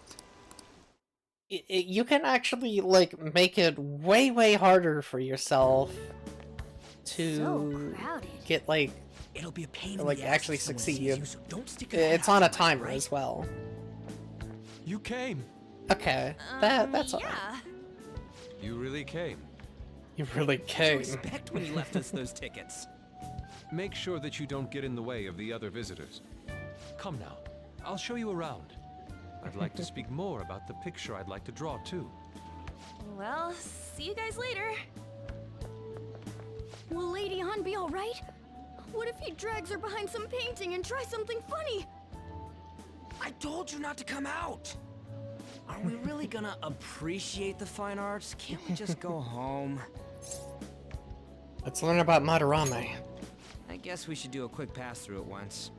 S1: you can actually like make it way harder for yourself to get like
S16: It'll be a pain
S1: like
S16: in the ass
S1: actually
S16: if someone
S1: succeed.
S16: sees you, so don't stick your head
S1: It's
S16: out
S1: on a
S16: too much,
S1: timer
S16: right?
S1: as well.
S11: You came.
S1: Okay, that's all right.
S10: Yeah.
S11: You really came.
S1: You really came.
S16: Respect when you left us those tickets.
S11: Make sure that you don't get in the way of the other visitors. Come now, I'll show you around. I'd like to speak more about the picture I'd like to draw too.
S10: Well, see you guys later.
S2: Will Lady Han be alright? What if he drags her behind some painting and tries something funny?
S16: I told you not to come out! Are we really gonna appreciate the fine arts? Can't we just go home?
S1: Let's learn about Madarame.
S16: I guess we should do a quick pass through at once.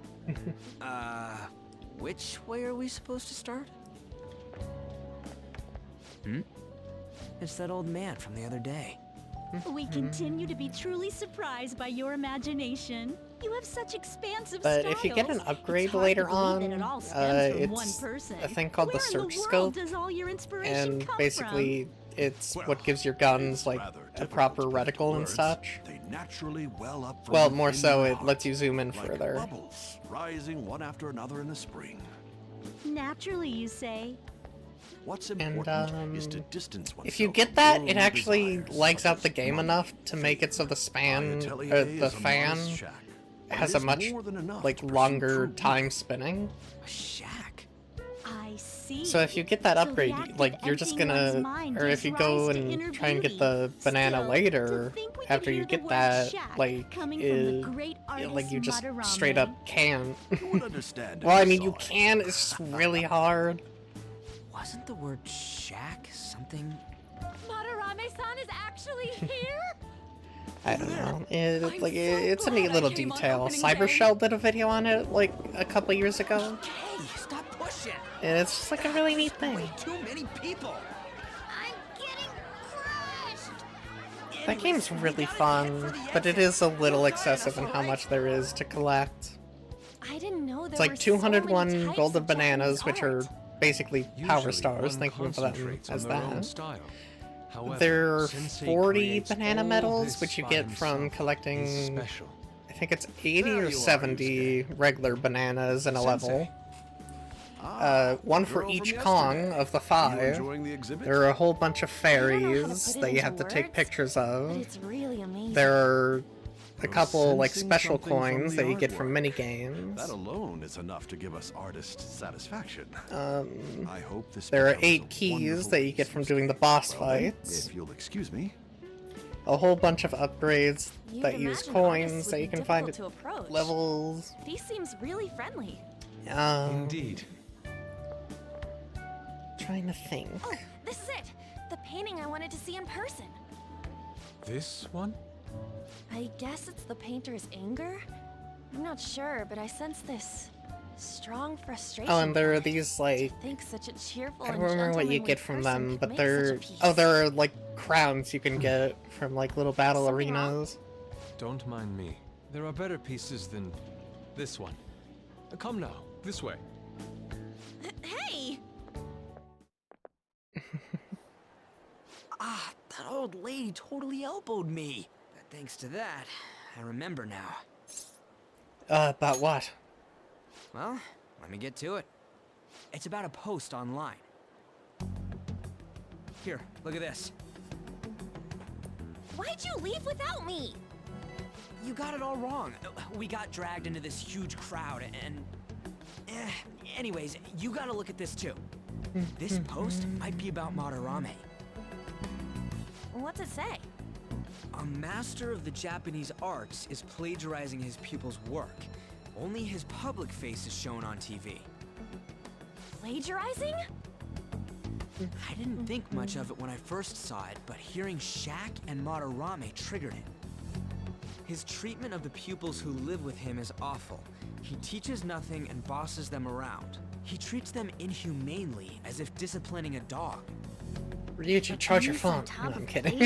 S16: Which way are we supposed to start? It's that old man from the other day.
S18: We continue to be truly surprised by your imagination. You have such expansive
S1: But
S18: styles.
S1: if you get an upgrade
S18: It's hard
S1: later
S18: to believe
S1: on,
S18: that it all stems from one
S1: it's
S18: person.
S1: a thing called the
S18: Where in
S1: search
S18: world
S1: scope,
S18: does all your inspiration
S1: and
S18: come
S1: basically it's what gives your guns like a proper reticle and such.
S17: They naturally well up from
S1: Well, more
S17: within
S1: so
S17: your
S1: it
S17: heart,
S1: lets you zoom in
S17: like
S1: further.
S17: bubbles rising one after another in the spring.
S18: from? Naturally, you say.
S17: What's
S1: And
S17: important is to distance
S1: if you
S17: oneself
S1: get
S17: from
S1: that, it
S17: worldly
S1: actually
S17: desires,
S1: legs
S17: such
S1: out the
S17: as
S1: game
S17: money,
S1: enough to make it so the span,
S17: atelier
S1: or
S17: is
S1: the
S17: a
S1: fan,
S17: modest shack, but
S1: has
S17: it
S1: a
S17: is
S1: much
S17: more than enough
S1: like
S17: to pursue
S1: longer
S17: true
S1: time spinning.
S16: A shack?
S18: I see.
S1: So if you get that
S18: So the
S1: upgrade,
S18: act of
S1: like you're just
S18: emptying one's
S1: gonna,
S18: mind
S1: or if
S18: gives
S1: you go
S18: rise to
S1: and
S18: inner
S1: try and get
S18: beauty.
S1: the banana
S18: Still,
S1: later,
S18: to think we could
S1: after
S18: hear
S1: you
S18: the
S1: get
S18: word
S1: that,
S18: shack
S1: like,
S18: coming from the great
S1: like you
S18: artist
S1: just
S18: Madarame.
S1: straight up can't.
S17: You would understand.
S1: Well, I mean, you can. It's just really hard.
S16: Wasn't the word shack something?
S10: Madarame-san is actually here?
S1: I don't know. It's a neat little detail. Cybershell did a video on it like a couple years ago,
S16: Hey, stop pushing!
S1: and it's just like a really neat thing.
S16: Way too many people!
S2: I'm getting crushed!
S1: That game's really fun, but it is a little excessive in how much there is to collect.
S10: I didn't know there
S1: It's like
S10: were so
S1: 201
S10: many types
S1: golden
S10: of
S1: bananas,
S10: Japanese
S1: which are
S10: art.
S1: basically power
S11: Usually
S1: stars,
S11: one
S1: thinking of them
S11: concentrates on
S1: as
S11: their own
S1: that.
S11: style. However,
S1: There are
S11: Sensei
S1: 40
S11: creates
S1: banana
S11: all
S1: medals,
S11: this
S1: which you
S11: by
S1: get from
S11: himself.
S1: collecting,
S11: He's special.
S1: I think it's 80
S17: There
S1: or
S17: you are,
S1: 70 regular bananas in a level.
S17: Ah,
S1: One
S17: the
S1: for
S17: girl
S1: each
S17: from
S1: Kong
S17: yesterday.
S1: of the
S17: You
S1: 5.
S17: enjoying the exhibit?
S1: There are a whole bunch of
S10: I don't know how to
S1: fairies
S10: put it
S1: that you
S10: into
S1: have to take
S10: words,
S1: pictures
S10: But
S1: of.
S10: it's really amazing.
S1: There are a
S17: You're
S1: couple like
S17: sensing
S1: special
S17: something from
S1: coins
S17: the
S1: that you get from
S17: artwork.
S1: mini games.
S17: That alone is enough to give us artist satisfaction. I hope this
S1: There are
S17: becomes
S1: 8
S17: a
S1: keys
S17: wonderful
S1: that you get
S17: piece
S1: from
S17: of
S1: doing the
S17: steak.
S1: boss
S17: Well then,
S1: fights.
S17: if you'll excuse me.
S1: a whole bunch of upgrades
S10: You'd
S1: that use
S10: imagine
S1: coins
S10: artists
S1: that
S10: would
S1: you
S10: be
S1: can find
S10: difficult
S1: at
S10: to approach.
S1: levels.
S10: He seems really friendly.
S11: Indeed.
S1: Trying to think.
S10: Oh, this is it! The painting I wanted to see in person.
S11: This one?
S10: I guess it's the painter's anger? I'm not sure, but I sense this strong frustration.
S1: Oh, and there are
S10: from it.
S1: these, like,
S10: I think such a cheerful
S1: I don't
S10: and
S1: remember what you
S10: gentlemanly
S1: get from
S10: person
S1: them,
S10: could
S1: but
S10: make
S1: they're...
S10: such a piece.
S1: Oh, there are, like, crowns you can get from, like, little battle
S10: Something wrong?
S1: arenas.
S11: Don't mind me. There are better pieces than this one. Come now, this way.
S10: Hey!
S16: Ah, that old lady totally elbowed me. But thanks to that, I remember now.
S1: About what?
S16: Well, let me get to it. It's about a post online. Here, look at this.
S10: Why'd you leave without me?
S16: You got it all wrong. We got dragged into this huge crowd and... anyways, you gotta look at this too. This post might be about Madarame.
S10: What's it say?
S16: A master of the Japanese arts is plagiarizing his pupil's work. Only his public face is shown on TV.
S10: Plagiarizing?
S16: I didn't think much of it when I first saw it, but hearing Shaq and Madarame triggered it. His treatment of the pupils who live with him is awful. He teaches nothing and bosses them around. He treats them inhumanely, as if disciplining a dog.
S1: Ryuichi, charge your phone. No, I'm kidding.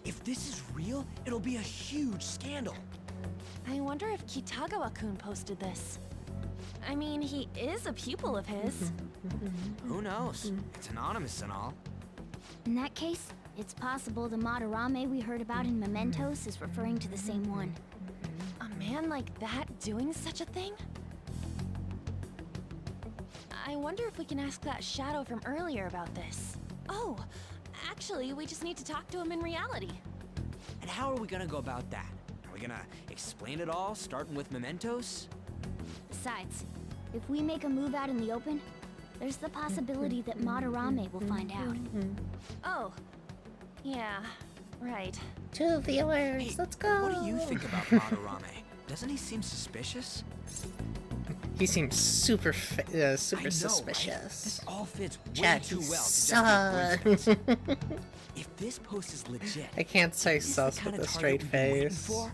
S16: If this is real, it'll be a huge scandal.
S10: I wonder if Kitagawa-kun posted this. I mean, he is a pupil of his.
S16: Who knows? It's anonymous and all.
S2: In that case, it's possible the Madarame we heard about in Mementos is referring to the same one.
S10: A man like that doing such a thing? I wonder if we can ask that shadow from earlier about this. Oh, actually, we just need to talk to him in reality.
S16: And how are we gonna go about that? Are we gonna explain it all, starting with Mementos?
S2: Besides, if we make a move out in the open, there's the possibility that Madarame will find out.
S10: Oh, yeah, right.
S1: 2 viewers,
S16: Hey,
S1: let's go!
S16: What do you think about Madarame? Doesn't he seem suspicious?
S1: He seems super, super
S16: I know,
S1: suspicious.
S16: Right? This all fits way
S1: Chat,
S16: too
S1: he
S16: well to just
S1: sucks.
S16: be a coincidence. If this post is legit,
S1: I can't say
S16: is this
S1: sus
S16: the
S1: with
S16: kind
S1: a
S16: of
S1: straight
S16: target we've been waiting
S1: face.
S16: for?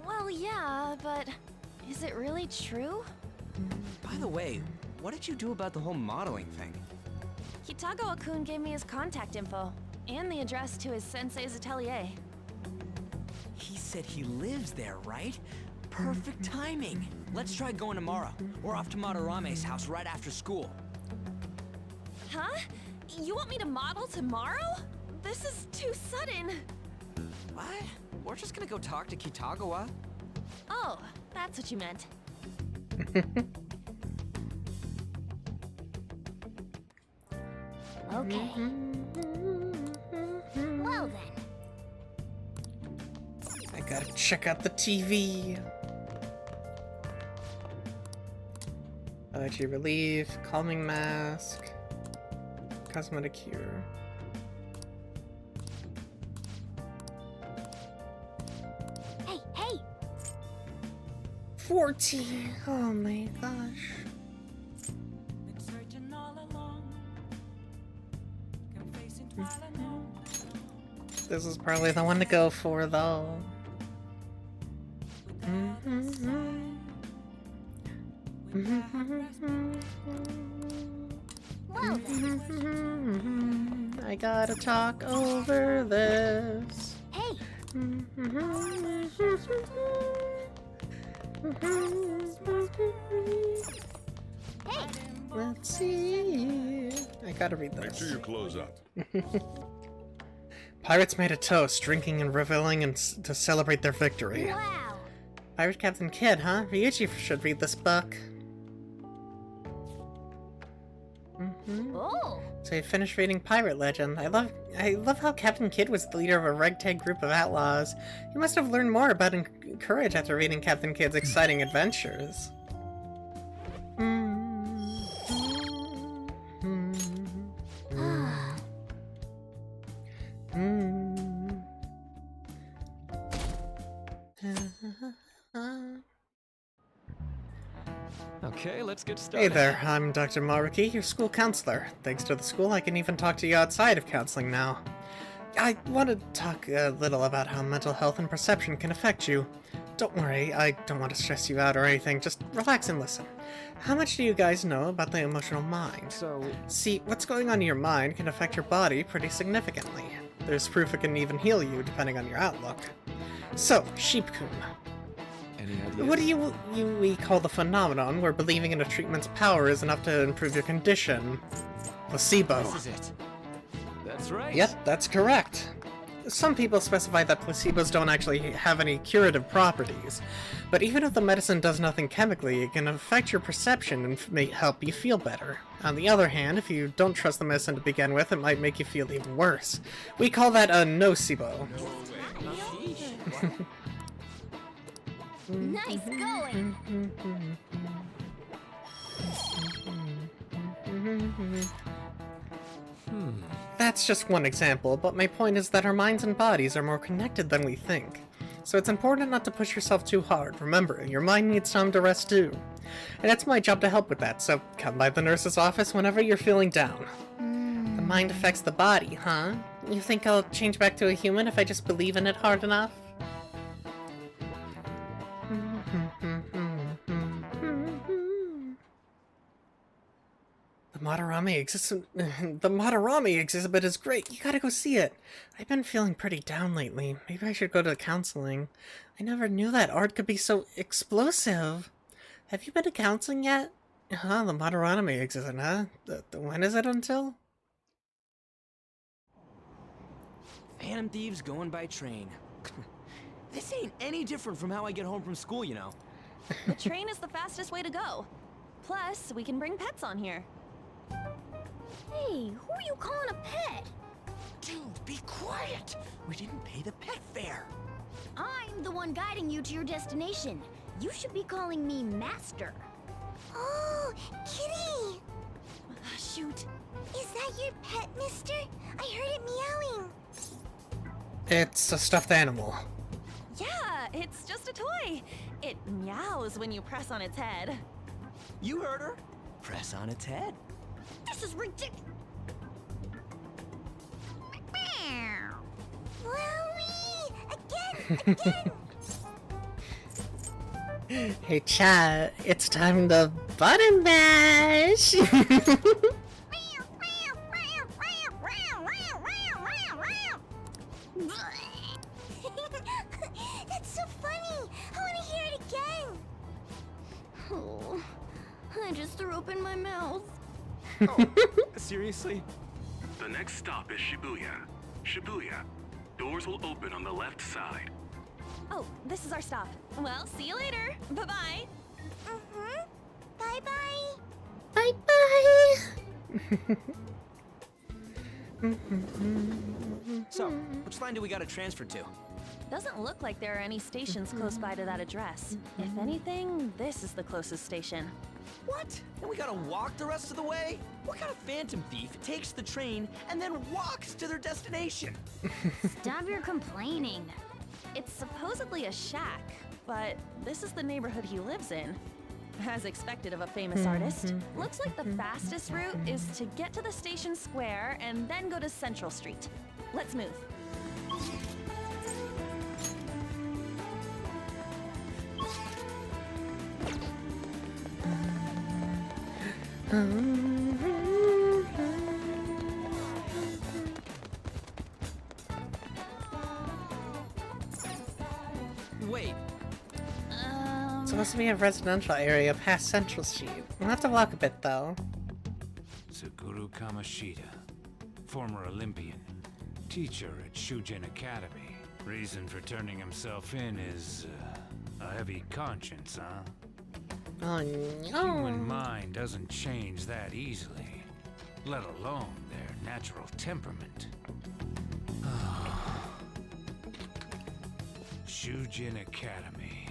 S10: Well, yeah, but is it really true?
S16: By the way, what did you do about the whole modeling thing?
S10: Kitagawa-kun gave me his contact info and the address to his sensei's atelier.
S16: He said he lives there, right? Perfect timing. Let's try going tomorrow. We're off to Madarame's house right after school.
S10: Huh? You want me to model tomorrow? This is too sudden.
S16: What? We're just gonna go talk to Kitagawa.
S10: Oh, that's what you meant.
S2: Okay. Well then.
S1: I gotta check out the TV. Allergy relief, calming mask, cosmetic cure.
S2: Hey, hey!
S1: 14! Oh my gosh. This is probably the one to go for, though.
S2: Well then.
S1: I gotta talk over this.
S2: Hey! Hey!
S1: Let's see. I gotta read
S4: Make
S1: this.
S4: sure you close up.
S1: Pirates made a toast, drinking and reveling to celebrate their victory.
S2: Wow!
S1: Pirate Captain Kidd, huh? Ryuichi should read this book.
S2: Oh!
S1: So you finished reading Pirate Legend. I love how Captain Kidd was the leader of a ragtag group of outlaws. He must have learned more about courage after reading Captain Kidd's exciting adventures.
S3: Okay, let's get started.
S1: Hey there, I'm Dr. Maruki, your school counselor. Thanks to the school, I can even talk to you outside of counseling now. I want to talk a little about how mental health and perception can affect you. Don't worry, I don't want to stress you out or anything, just relax and listen. How much do you guys know about the emotional mind? See, what's going on in your mind can affect your body pretty significantly. There's proof it can even heal you, depending on your outlook. So, Sheep-kun,
S15: Any ideas?
S1: what do we call the phenomenon where believing in a treatment's power is enough to improve your condition? Placebo.
S16: This is it.
S3: That's right.
S1: Yep, that's correct. Some people specify that placebos don't actually have any curative properties, but even if the medicine does nothing chemically, it can affect your perception and may help you feel better. On the other hand, if you don't trust the medicine to begin with, it might make you feel even worse. We call that a nocebo.
S2: Nice going!
S1: That's just one example, but my point is that our minds and bodies are more connected than we think. So it's important not to push yourself too hard. Remember, your mind needs time to rest too. And it's my job to help with that, so come by the nurse's office whenever you're feeling down. The mind affects the body, huh? You think I'll change back to a human if I just believe in it hard enough? The Madarame exhibit is great. You gotta go see it. I've been feeling pretty down lately. Maybe I should go to counseling. I never knew that art could be so explosive. Have you been to counseling yet? Huh, the Madarame exhibit, huh? When is it until?
S16: Phantom thieves going by train. This ain't any different from how I get home from school, you know.
S10: The train is the fastest way to go. Plus, we can bring pets on here.
S2: Hey, who are you calling a pet?
S16: Dude, be quiet! We didn't pay the pet fare.
S2: I'm the one guiding you to your destination. You should be calling me Master.
S19: Oh, Kitty!
S10: Shoot.
S19: Is that your pet, mister? I heard it meowing.
S1: It's a stuffed animal.
S10: Yeah, it's just a toy. It meows when you press on its head.
S16: You heard her. Press on its head.
S2: This is ridiculous.
S19: Wowie! Again!
S1: Hey chat, it's time to button bash!
S19: That's so funny! I want to hear it again!
S2: Oh, I just threw up in my mouth.
S16: Oh, seriously?
S20: The next stop is Shibuya. Shibuya. Doors will open on the left side.
S10: Oh, this is our stop. Well, see you later. Bye-bye.
S19: Bye-bye.
S1: Bye-bye!
S16: So, which line do we gotta transfer to?
S10: Doesn't look like there are any stations close by to that address. If anything, this is the closest station.
S16: What? And we gotta walk the rest of the way? What kind of phantom thief takes the train and then walks to their destination?
S2: Stop your complaining.
S10: It's supposedly a shack, but this is the neighborhood he lives in. As expected of a famous artist, looks like the fastest route is to get to the station square and then go to Central Street. Let's move.
S16: Wait.
S1: It's supposed to be a residential area past Central Street. We'll have to walk a bit though.
S21: Sakura Kamoshida, former Olympian, teacher at Shujin Academy. Reason for turning himself in is a heavy conscience, huh?
S1: Oh no.
S21: Human mind doesn't change that easily, let alone their natural temperament. Shujin Academy.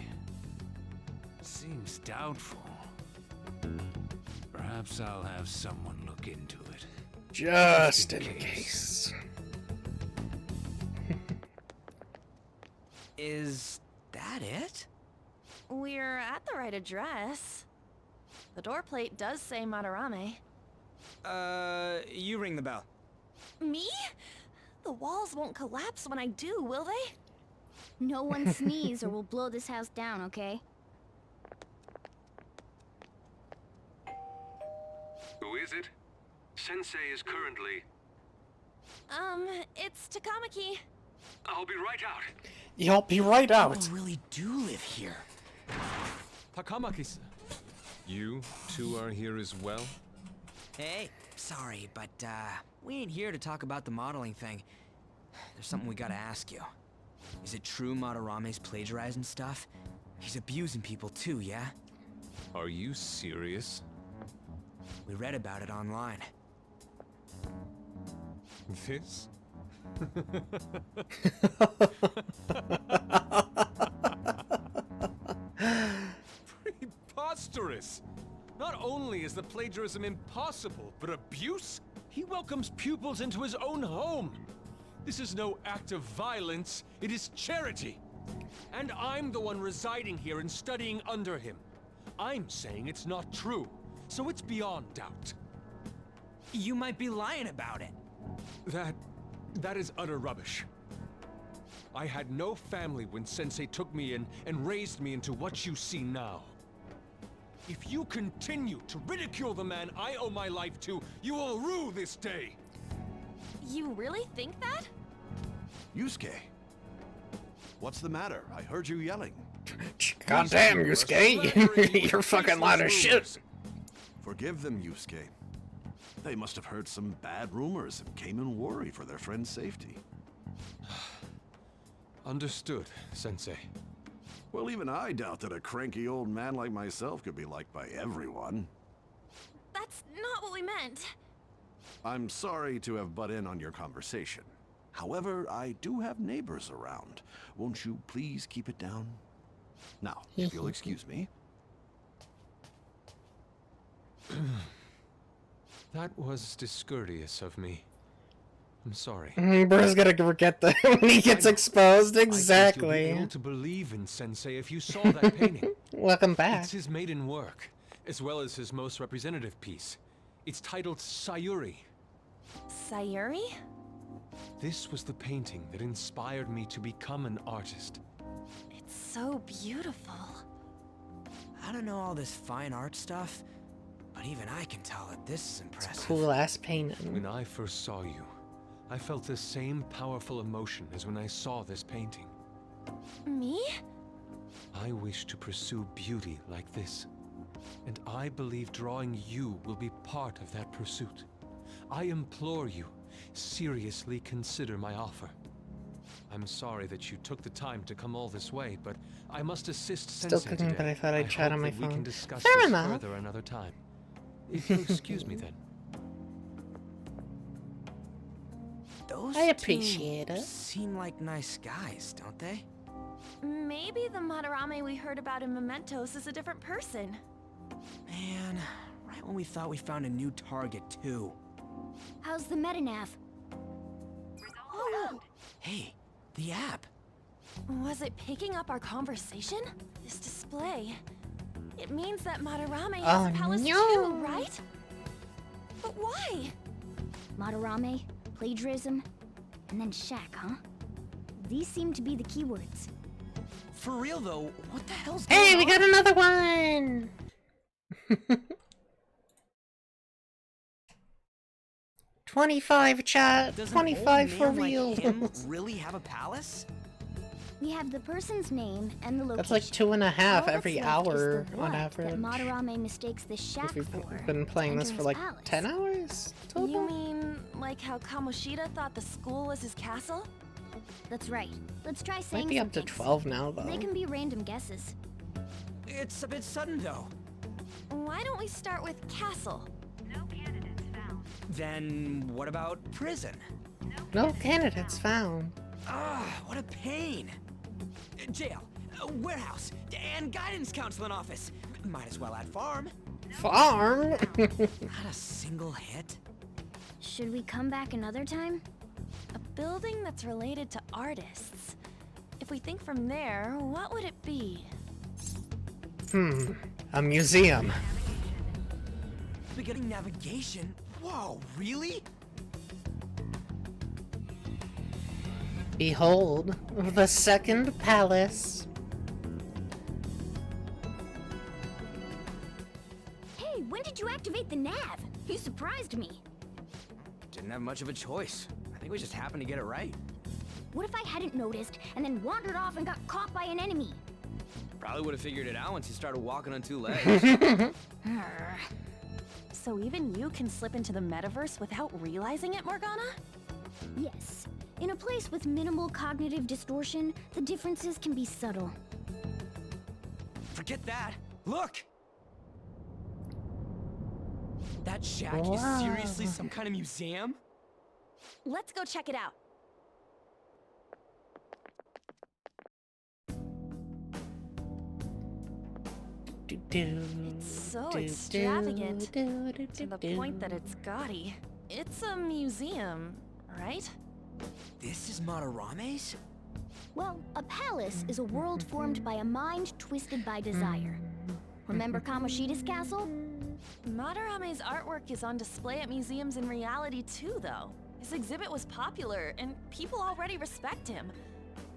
S21: Seems doubtful. Perhaps I'll have someone look into it.
S1: Just in case.
S16: Is that it?
S10: We're at the right address. The door plate does say Madarame.
S16: You ring the bell.
S10: Me? The walls won't collapse when I do, will they?
S2: No one sneeze or we'll blow this house down, okay?
S20: Who is it? Sensei is currently...
S10: It's Takamaki.
S20: I'll be right out.
S1: You'll be right out.
S16: People really do live here.
S11: Takamaki-san, you two are here as well?
S16: Hey, sorry, but we ain't here to talk about the modeling thing. There's something we gotta ask you. Is it true Madarame's plagiarizing stuff? He's abusing people too, yeah?
S11: Are you serious?
S16: We read about it online.
S11: This? Preposterous! Not only is the plagiarism impossible, but abuse? He welcomes pupils into his own home! This is no act of violence, it is charity! And I'm the one residing here and studying under him. I'm saying it's not true, so it's beyond doubt.
S16: You might be lying about it.
S11: That is utter rubbish. I had no family when Sensei took me in and raised me into what you see now. If you continue to ridicule the man I owe my life to, you will rue this day!
S10: You really think that?
S17: Yusuke, what's the matter? I heard you yelling.
S1: Goddamn, Yusuke! You're fucking loud as shit!
S17: Forgive them, Yusuke. They must have heard some bad rumors and came in worry for their friend's safety.
S11: Understood, Sensei.
S17: Well, even I doubt that a cranky old man like myself could be liked by everyone.
S10: That's not what we meant.
S17: I'm sorry to have butt in on your conversation. However, I do have neighbors around. Won't you please keep it down? Now, if you'll excuse me.
S11: That was discourteous of me. I'm sorry.
S1: Bro's gonna forget that when he gets exposed. Exactly.
S11: You'll be able to believe in Sensei if you saw that painting.
S1: Welcome back.
S11: It's his maiden work, as well as his most representative piece. It's titled Sayuri.
S10: Sayuri?
S11: This was the painting that inspired me to become an artist.
S10: It's so beautiful.
S16: I don't know all this fine art stuff, but even I can tell that this is impressive.
S1: Cool ass painting.
S11: When I first saw you, I felt the same powerful emotion as when I saw this painting.
S10: Me?
S11: I wish to pursue beauty like this, and I believe drawing you will be part of that pursuit. I implore you, seriously consider my offer. I'm sorry that you took the time to come all this way, but I must assist
S1: Still
S11: Sensei
S1: cooking,
S11: today.
S1: but I thought I'd chat on my
S11: hope that we
S1: phone.
S11: can discuss
S1: Fair
S11: this
S1: enough.
S11: further another time. If you'll excuse me then.
S16: Those
S1: I appreciate
S16: two
S1: it.
S16: seem like nice guys, don't they?
S10: Maybe the Madarame we heard about in Mementos is a different person.
S16: Man, right when we thought we found a new target, too.
S2: How's the metanav?
S10: Oh,
S16: Hey, the app.
S10: was it picking up our conversation? This display. It means that Madarame has a palace too, right? But why?
S2: Madarame, plagiarism, and then Shaq, huh? These seem to be the keywords.
S16: For real though, what the hell's going
S1: Hey,
S16: on?
S1: we got another one! 25, chat.
S16: Does an
S1: 25
S16: old
S1: for
S16: man
S1: real.
S16: like him really have a palace?
S2: We have the person's name and the location.
S1: That's like 2.5
S2: All
S1: every
S2: that's left is
S1: hour
S2: the
S1: on
S2: what
S1: average.
S2: that Madarame mistakes this shack
S1: We've
S2: for.
S1: been playing this
S2: to
S1: for
S2: enter
S1: like
S2: his palace.
S1: 10 hours total?
S10: You mean like how Kamoshida thought the school was his castle?
S2: That's right. Let's try saying
S1: Might be
S2: some
S1: up to
S2: things.
S1: 12 now, though.
S2: They can be random guesses.
S16: It's a bit sudden though.
S10: Why don't we start with castle?
S13: No candidates found.
S16: Then what about prison?
S1: No candidates found.
S16: Ah, what a pain. Jail, warehouse, and guidance counseling office. Might as well add farm.
S1: Farm?
S16: Not a single hit.
S2: Should we come back another time?
S10: A building that's related to artists. If we think from there, what would it be?
S1: A museum.
S16: beginning navigation? Whoa, really?
S1: Behold, the second palace.
S2: Hey, when did you activate the nav? You surprised me.
S16: Didn't have much of a choice. I think we just happened to get it right.
S2: What if I hadn't noticed and then wandered off and got caught by an enemy?
S16: Probably would have figured it out once you started walking on two legs.
S10: So even you can slip into the metaverse without realizing it, Morgana?
S2: Yes. In a place with minimal cognitive distortion, the differences can be subtle.
S16: Forget that. Look! That shack is
S1: Wow.
S16: seriously some kind of museum?
S10: Let's go check it out. It's so extravagant, to the point that it's gaudy. It's a museum, right?
S16: This is Madarame's?
S2: Well, a palace is a world formed by a mind twisted by desire. Remember Kamoshida's castle?
S10: Madarame's artwork is on display at museums in reality too, though. His exhibit was popular, and people already respect him.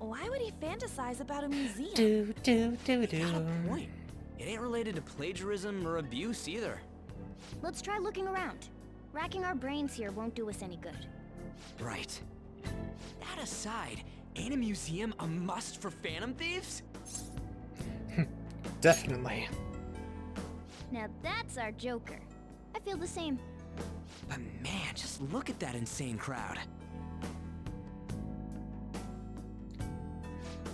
S10: Why would he fantasize about a museum?
S16: Got a point. It ain't related to plagiarism or abuse either.
S2: Let's try looking around. Racking our brains here won't do us any good.
S16: Right. That aside, ain't a museum a must for Phantom Thieves?
S1: Definitely.
S2: Now that's our Joker. I feel the same.
S16: But man, just look at that insane crowd.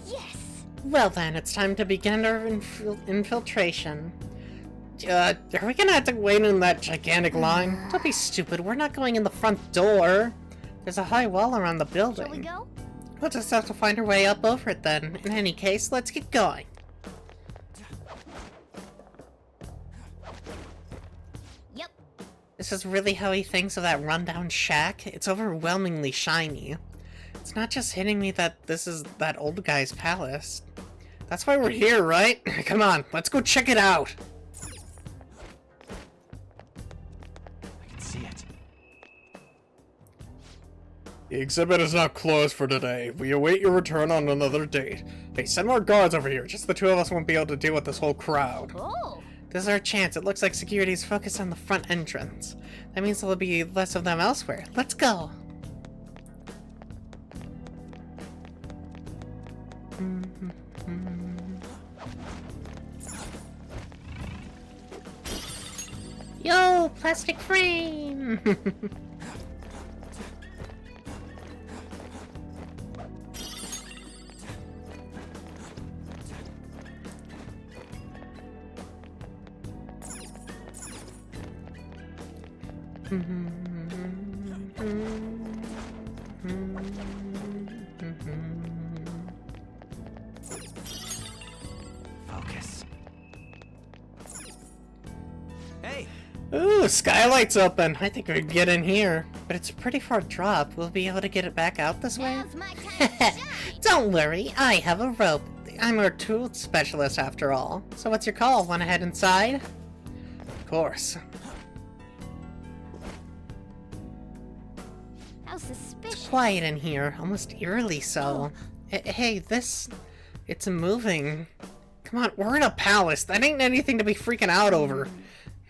S2: Yes!
S1: Well then, it's time to begin our infiltration. Are we gonna have to wait in that gigantic line? Don't be stupid, we're not going in the front door. There's a high wall around the building.
S2: Shall we go?
S1: We'll just have to find our way up over it then. In any case, let's get going.
S2: Yep.
S1: This is really how he thinks of that rundown shack? It's overwhelmingly shiny. It's not just hitting me that this is that old guy's palace. That's why we're here, right? Come on, let's go check it out!
S14: I can see it.
S5: The exhibit is now closed for today. We await your return on another date. Hey, send more guards over here. Just the two of us won't be able to deal with this whole crowd.
S2: Oh!
S1: This is our chance. It looks like security's focused on the front entrance. That means there'll be less of them elsewhere. Let's go! Yo, plastic frame!
S16: Focus. Hey!
S1: Ooh, skylight's open. I think we can get in here. But it's a pretty far drop. We'll be able to get it back out this way?
S2: Now's my time to shine.
S1: Don't worry, I have a rope. I'm a tool specialist after all. So what's your call? Wanna head inside? Of course.
S2: How suspicious.
S1: It's quiet in here, almost eerily so. Hey, this... It's moving. Come on, we're in a palace. That ain't anything to be freaking out over.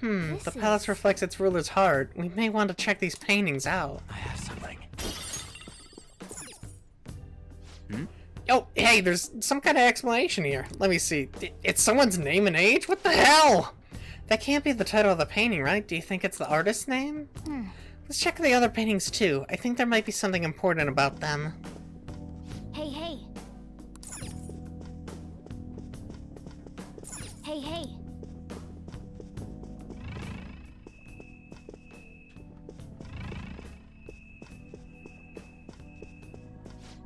S1: The palace reflects its ruler's heart. We may want to check these paintings out.
S14: I have something.
S1: Oh, hey, there's some kind of explanation here. Let me see. It's someone's name and age? What the hell? That can't be the title of the painting, right? Do you think it's the artist's name? Let's check the other paintings too. I think there might be something important about them.
S2: Hey, hey. Hey, hey.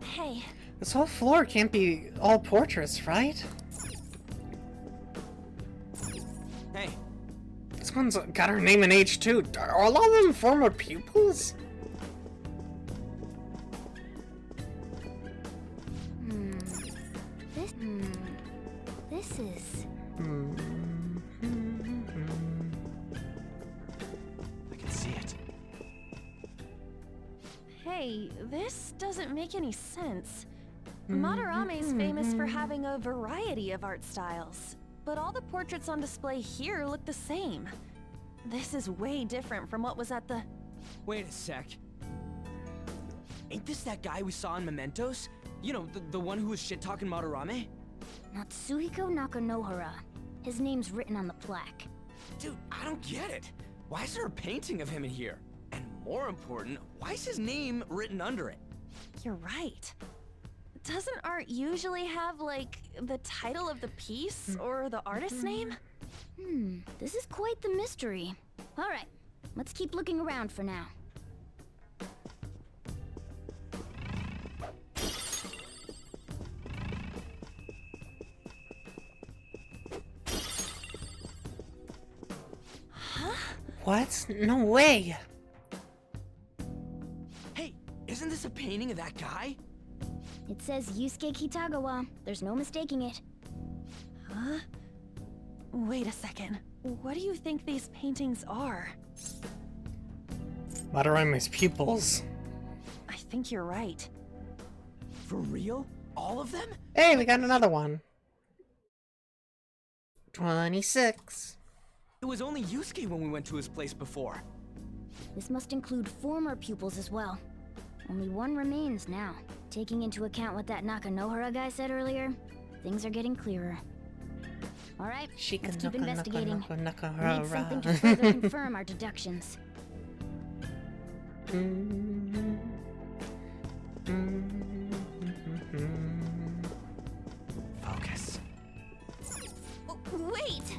S10: Hey.
S1: This whole floor can't be all portraits, right?
S16: Hey.
S1: This one's got her name and age too. Are all of them former pupils?
S2: This is...
S10: Hey, this doesn't make any sense. Madarame's famous for having a variety of art styles, but all the portraits on display here look the same. This is way different from what was at the...
S16: Wait a sec. Ain't this that guy we saw in Mementos? You know, the one who was shit-talking Madarame?
S12: Natsuhiko Nakanohara. His name's written on the plaque.
S16: Dude, I don't get it. Why is there a painting of him in here? And more important, why is his name written under it?
S10: You're right. Doesn't art usually have, like, the title of the piece or the artist's name?
S12: This is quite the mystery. Alright, let's keep looking around for now.
S5: What? No way!
S16: Hey, isn't this a painting of that guy?
S12: It says Yusuke Kitagawa. There's no mistaking it.
S10: Huh? Wait a second. What do you think these paintings are?
S5: Madarame's pupils.
S10: I think you're right.
S16: For real? All of them?
S5: Hey, we got another one. 26.
S16: It was only Yusuke when we went to his place before.
S12: This must include former pupils as well. Only one remains now. Taking into account what that Nakanohara guy said earlier, things are getting clearer. Alright, let's keep investigating. We need something to further confirm our deductions.
S16: Focus.
S10: Wait!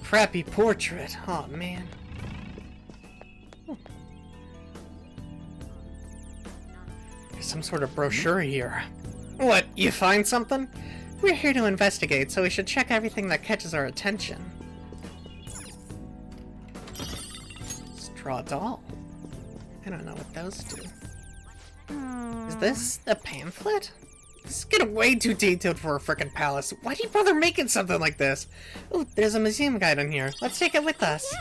S5: Crappy portrait. Oh man. There's some sort of brochure here. What, you find something? We're here to investigate, so we should check everything that catches our attention. Straw doll. I don't know what those do. Is this a pamphlet? This is getting way too detailed for a frickin' palace. Why do you bother making something like this? Oh, there's a museum guide in here. Let's take it with us.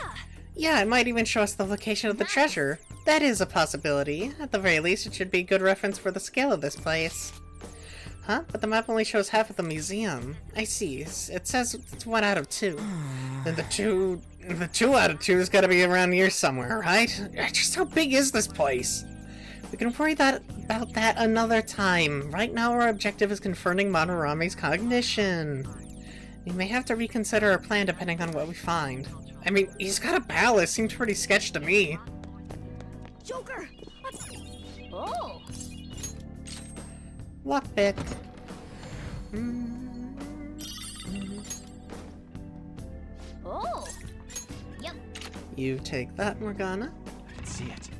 S5: Yeah, it might even show us the location of the treasure. That is a possibility. At the very least, it should be a good reference for the scale of this place. Huh? But the map only shows half of the museum. I see. It says it's 1 out of 2. Then the 2 out of 2 has got to be around here somewhere, right? Just how big is this place? We can worry about that another time. Right now, our objective is confirming Madarame's cognition. We may have to reconsider our plan depending on what we find. I mean, he's got a palace. Seems pretty sketch to me.
S12: Joker! Oh!
S5: Lockpick.
S12: Oh! Yep.
S5: You take that, Morgana.
S14: I can see it.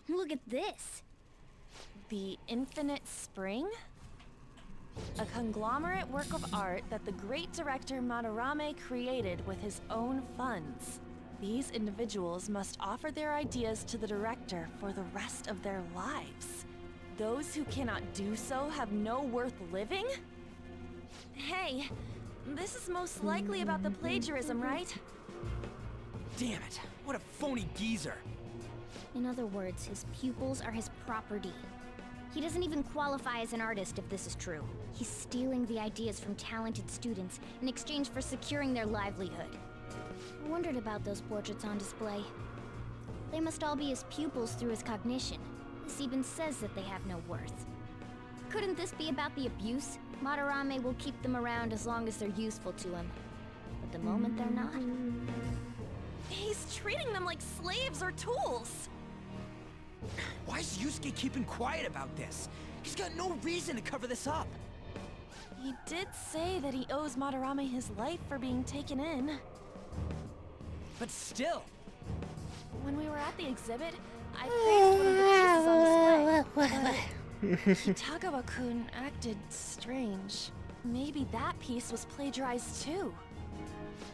S12: Look at this.
S10: The Infinite Spring? A conglomerate work of art that the great director Madarame created with his own funds. These individuals must offer their ideas to the director for the rest of their lives. Those who cannot do so have no worth living? Hey, this is most likely about the plagiarism, right?
S16: Damn it, what a phony geezer.
S12: In other words, his pupils are his property. He doesn't even qualify as an artist if this is true. He's stealing the ideas from talented students in exchange for securing their livelihood. I wondered about those portraits on display. They must all be his pupils through his cognition. This even says that they have no worth. Couldn't this be about the abuse? Madarame will keep them around as long as they're useful to him. But the moment they're not...
S10: He's treating them like slaves or tools!
S16: Why is Yusuke keeping quiet about this? He's got no reason to cover this up.
S10: He did say that he owes Madarame his life for being taken in.
S16: But still.
S10: When we were at the exhibit, I praised one of the pieces on display. But Kitagawa-kun acted strange. Maybe that piece was plagiarized too.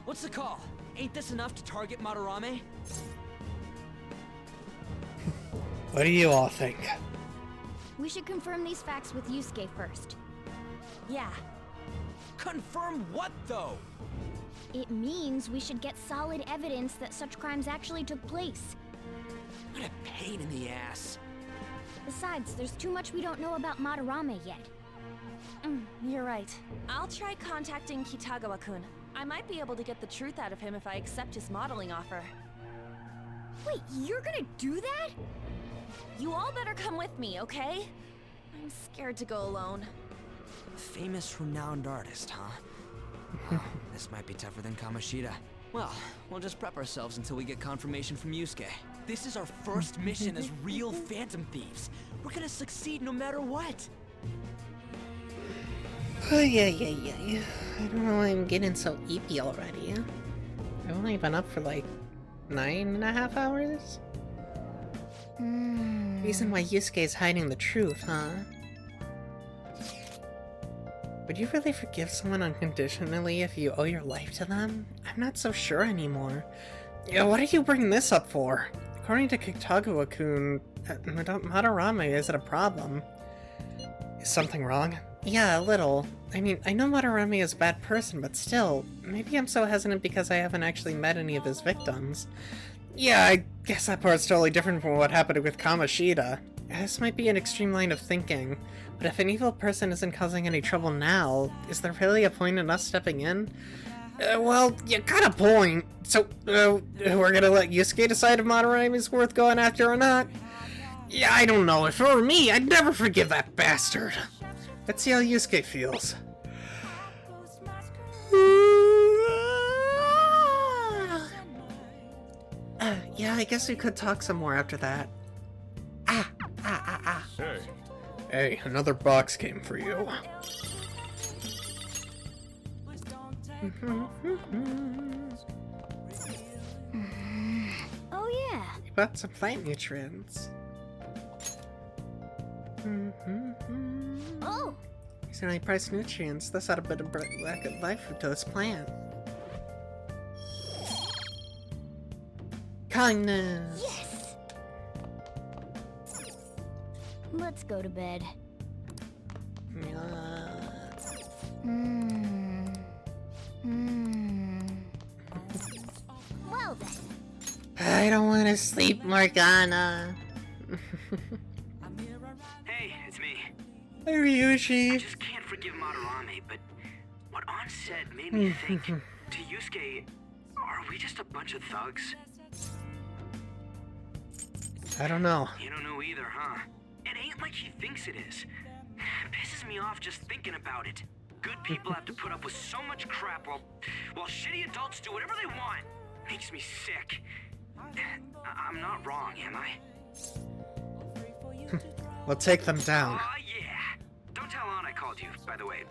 S16: What's the call? Ain't this enough to target Madarame?
S5: What do you all think?
S12: We should confirm these facts with Yusuke first.
S10: Yeah.
S16: Confirm what, though?
S12: It means we should get solid evidence that such crimes actually took place.
S16: What a pain in the ass.
S12: Besides, there's too much we don't know about Madarame yet.
S10: You're right. I'll try contacting Kitagawa-kun. I might be able to get the truth out of him if I accept his modeling offer.
S12: Wait, you're gonna do that?
S10: You all better come with me, okay? I'm scared to go alone.
S16: Famous, renowned artist, huh? Well, this might be tougher than Kamoshida. Well, we'll just prep ourselves until we get confirmation from Yusuke. This is our first mission as real Phantom Thieves. We're gonna succeed no matter what.
S5: I don't know why I'm getting so eepy already. I've only been up for like 9.5 hours? Reason why Yusuke is hiding the truth, huh? Would you really forgive someone unconditionally if you owe your life to them? I'm not so sure anymore. Yeah, what are you bringing this up for? According to Kitagawa-kun, Madarame isn't a problem. Is something wrong? Yeah, a little. I mean, I know Madarame is a bad person, but still, maybe I'm so hesitant because I haven't actually met any of his victims. Yeah, I guess that part's totally different from what happened with Kamoshida. This might be an extreme line of thinking, but if an evil person isn't causing any trouble now, is there really a point in us stepping in? Well, you got a point. So, we're gonna let Yusuke decide if Madarame is worth going after or not? Yeah, I don't know. If it were me, I'd never forgive that bastard. Let's see how Yusuke feels. Yeah, I guess we could talk some more after that.
S11: Hey.
S5: Hey, another box came for you.
S12: Oh yeah.
S5: You bought some plant nutrients.
S12: Oh!
S5: These are high priced nutrients. This ought to bring back life to this plant. Kindness!
S12: Yes! Let's go to bed. Well then.
S5: I don't want to sleep, Morgana.
S6: Hey, it's me.
S5: Hey, Ryushi.
S6: I just can't forgive Madarame, but what Ann said made me think, to Yusuke, are we just a bunch of thugs?
S5: I don't know.
S6: You don't know either, huh? It ain't like he thinks it is. Pisses me off just thinking about it. Good people have to put up with so much crap while shitty adults do whatever they want. Makes me sick. I'm not wrong, am I?
S5: We'll take them down.
S6: Yeah. Don't tell Ann I called you, by the way.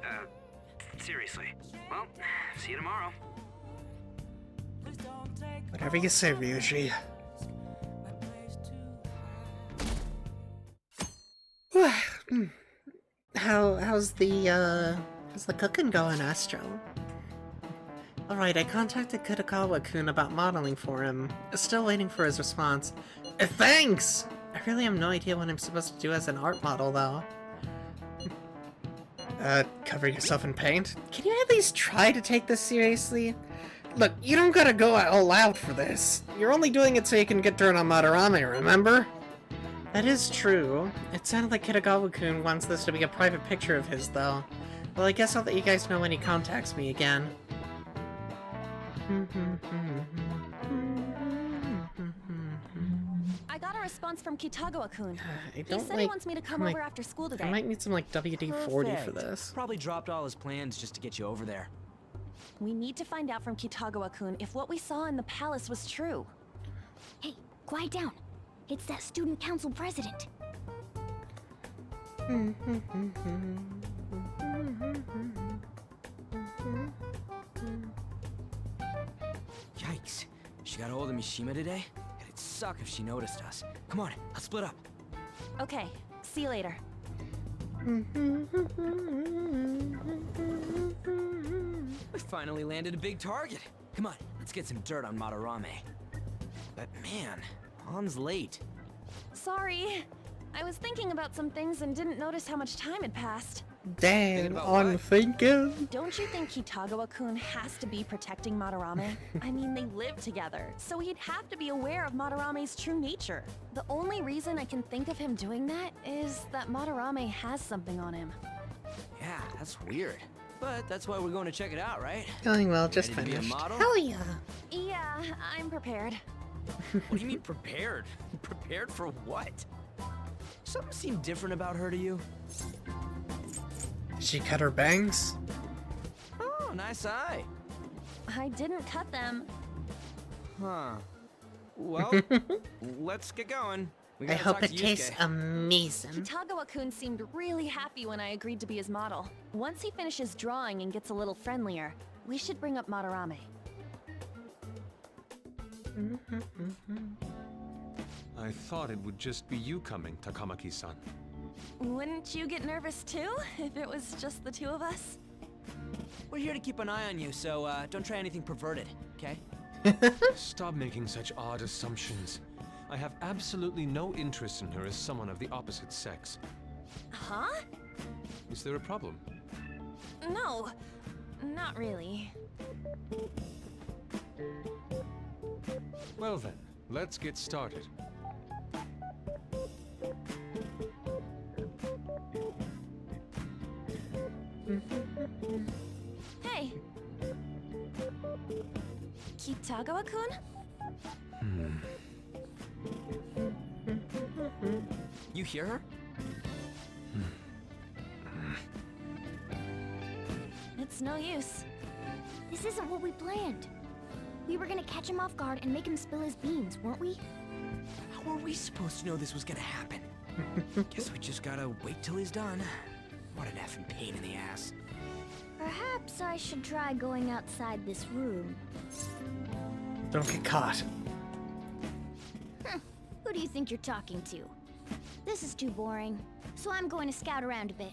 S6: Seriously. Well, see you tomorrow.
S5: Whatever you say, Ryushi. How's the cooking going, Astro? Alright, I contacted Kitagawa-kun about modeling for him. Still waiting for his response. Thanks! I really have no idea what I'm supposed to do as an art model, though. Cover yourself in paint? Can you at least try to take this seriously? Look, you don't gotta go all out for this. You're only doing it so you can get dirt on Madarame, remember? That is true. It sounded like Kitagawa-kun wants this to be a private picture of his, though. Well, I guess I'll let you guys know when he contacts me again.
S10: I got a response from Kitagawa-kun.
S5: He
S10: said he wants me to come over after school today.
S5: I might need some, like, WD-40 for this.
S16: Probably dropped all his plans just to get you over there.
S10: We need to find out from Kitagawa-kun if what we saw in the palace was true.
S12: Hey, quiet down. It's that student council president.
S16: Yikes. She got hold of Mishima today? It'd suck if she noticed us. Come on, let's split up.
S10: Okay, see you later.
S16: We finally landed a big target. Come on, let's get some dirt on Madarame. But man, An's late.
S10: Sorry. I was thinking about some things and didn't notice how much time had passed.
S5: Damn, I'm thinking.
S10: Don't you think Kitagawa-kun has to be protecting Madarame? I mean, they live together, so he'd have to be aware of Madarame's true nature. The only reason I can think of him doing that is that Madarame has something on him.
S16: Yeah, that's weird. But that's why we're going to check it out, right?
S5: Going well, just
S16: Ready to be a
S5: finished.
S16: model?
S5: Hell yeah.
S10: Yeah, I'm prepared.
S16: What do you mean prepared? Prepared for what? Something seemed different about her to you?
S5: She cut her bangs?
S16: Oh, nice eye.
S10: I didn't cut them.
S16: Huh. Well, let's get going. We
S5: I
S16: gotta
S5: hope
S16: talk
S5: it
S16: to
S5: tastes
S16: Yusuke.
S5: amazing.
S10: Kitagawa-kun seemed really happy when I agreed to be his model. Once he finishes drawing and gets a little friendlier, we should bring up Madarame.
S11: I thought it would just be you coming, Takamaki-san.
S10: Wouldn't you get nervous too, if it was just the two of us?
S16: We're here to keep an eye on you, so don't try anything perverted, okay?
S11: Stop making such odd assumptions. I have absolutely no interest in her as someone of the opposite sex.
S10: Huh?
S11: Is there a problem?
S10: No, not really.
S11: Well then, let's get started.
S10: Hey! Kitagawa-kun?
S16: You hear her?
S10: It's no use.
S12: This isn't what we planned. We were gonna catch him off guard and make him spill his beans, weren't we?
S16: How are we supposed to know this was gonna happen? Guess we just gotta wait till he's done. What an effing pain in the ass.
S12: Perhaps I should try going outside this room.
S5: Don't get caught.
S12: Who do you think you're talking to? This is too boring, so I'm going to scout around a bit.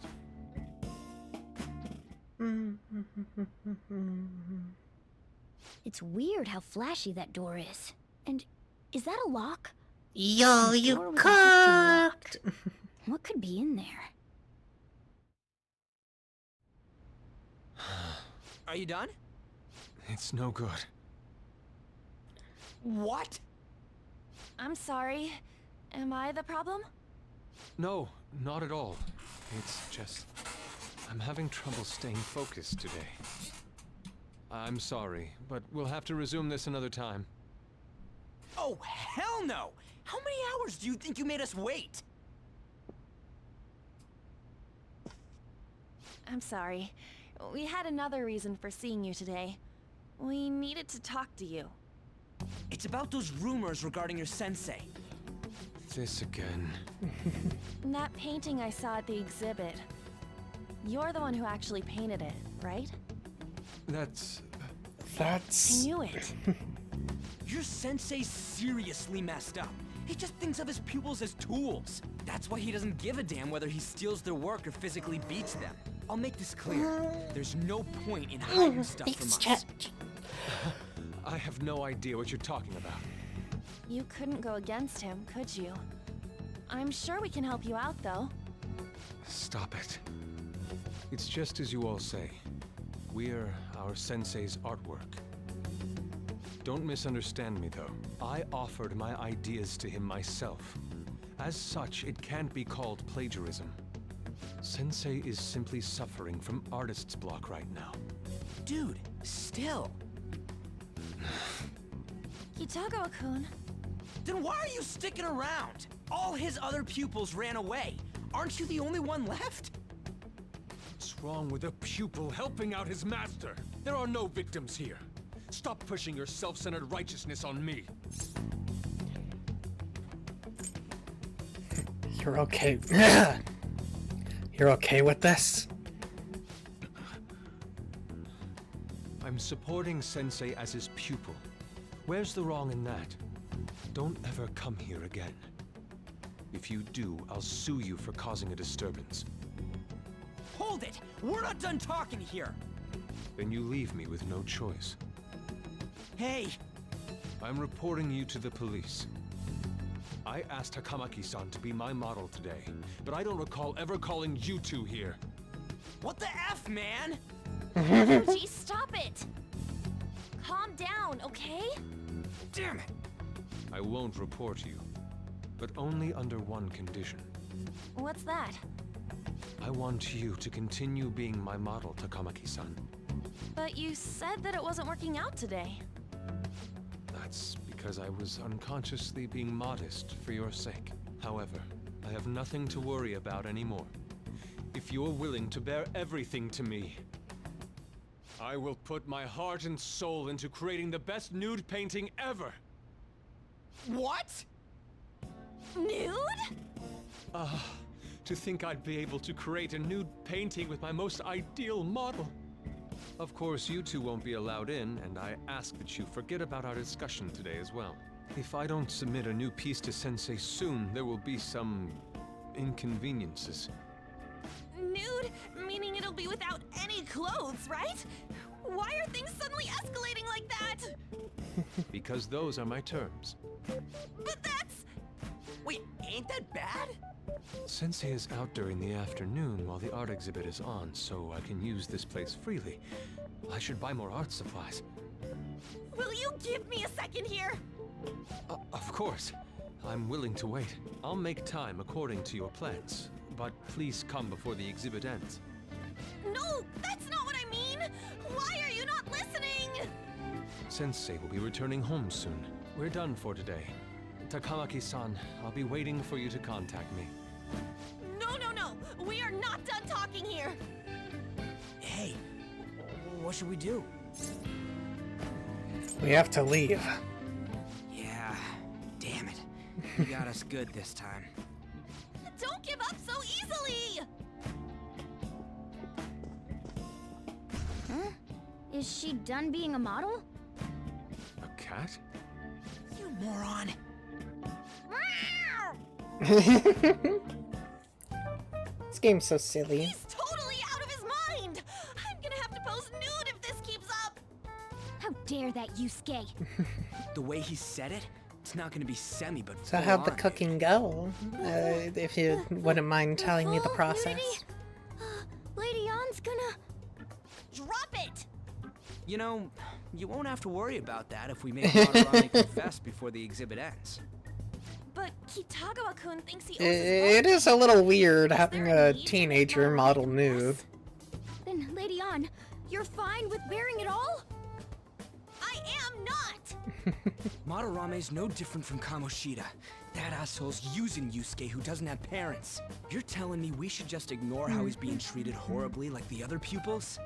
S12: It's weird how flashy that door is. And is that a lock?
S5: Yo,
S12: The
S5: you
S12: door was actually
S5: cooked!
S12: What could be in there?
S16: Are you done?
S11: It's no good.
S16: What?
S10: I'm sorry. Am I the problem?
S11: No, not at all. It's just... I'm having trouble staying focused today. I'm sorry, but we'll have to resume this another time.
S16: Oh, hell no! How many hours do you think you made us wait?
S10: I'm sorry. We had another reason for seeing you today. We needed to talk to you.
S16: It's about those rumors regarding your sensei.
S11: This again.
S10: That painting I saw at the exhibit. You're the one who actually painted it, right?
S11: That's...
S10: I knew it.
S16: Your sensei's seriously messed up. He just thinks of his pupils as tools. That's why he doesn't give a damn whether he steals their work or physically beats them. I'll make this clear. There's no point in hiding stuff from us.
S11: I have no idea what you're talking about.
S10: You couldn't go against him, could you? I'm sure we can help you out, though.
S11: Stop it. It's just as you all say. We're our sensei's artwork. Don't misunderstand me, though. I offered my ideas to him myself. As such, it can't be called plagiarism. Sensei is simply suffering from artist's block right now.
S16: Dude, still.
S10: Kitagawa-kun.
S16: Then why are you sticking around? All his other pupils ran away. Aren't you the only one left?
S11: What's wrong with a pupil helping out his master? There are no victims here. Stop pushing your self-centered righteousness on me.
S5: You're okay. You're okay with this?
S11: I'm supporting Sensei as his pupil. Where's the wrong in that? Don't ever come here again. If you do, I'll sue you for causing a disturbance.
S16: Hold it! We're not done talking here!
S11: Then you leave me with no choice.
S16: Hey!
S11: I'm reporting you to the police. I asked Takamaki-san to be my model today, but I don't recall ever calling you two here.
S16: What the F, man?
S10: Fuji, stop it! Calm down, okay?
S16: Damn it!
S11: I won't report you, but only under one condition.
S10: What's that?
S11: I want you to continue being my model, Takamaki-san.
S10: But you said that it wasn't working out today.
S11: That's because I was unconsciously being modest for your sake. However, I have nothing to worry about anymore. If you're willing to bear everything to me, I will put my heart and soul into creating the best nude painting ever!
S16: What?
S10: Nude?
S11: To think I'd be able to create a nude painting with my most ideal model. Of course, you two won't be allowed in, and I ask that you forget about our discussion today as well. If I don't submit a new piece to Sensei soon, there will be some inconveniences.
S10: Nude? Meaning it'll be without any clothes, right? Why are things suddenly escalating like that?
S11: Because those are my terms.
S10: But that's...
S16: Wait, ain't that bad?
S11: Sensei is out during the afternoon while the art exhibit is on, so I can use this place freely. I should buy more art supplies.
S10: Will you give me a second here?
S11: Of course. I'm willing to wait. I'll make time according to your plans, but please come before the exhibit ends.
S10: No, that's not what I mean! Why are you not listening?
S11: Sensei will be returning home soon. We're done for today. Takamaki-san, I'll be waiting for you to contact me.
S10: No, no, no! We are not done talking here!
S16: Hey, what should we do?
S5: We have to leave.
S16: Yeah, damn it. You got us good this time.
S10: Don't give up so easily!
S12: Huh? Is she done being a model?
S11: A cat?
S16: You moron.
S5: This game's so silly.
S10: He's totally out of his mind! I'm gonna have to pose nude if this keeps up!
S12: How dare that, Yusuke?
S16: The way he said it, it's not gonna be semi, but
S5: So how'd the cooking go? If you wouldn't mind telling me the process.
S12: Lady Ann's gonna...
S10: Drop it!
S16: You know, you won't have to worry about that if we make Madarame confess before the exhibit ends.
S10: But Kitagawa-kun thinks he owes
S5: It is a little weird having a teenager model nude.
S12: Then, Lady Ann, you're fine with bearing it all?
S10: I am not!
S16: Madarame's no different from Kamoshida. That asshole's using Yusuke who doesn't have parents. You're telling me we should just ignore how he's being treated horribly like the other pupils?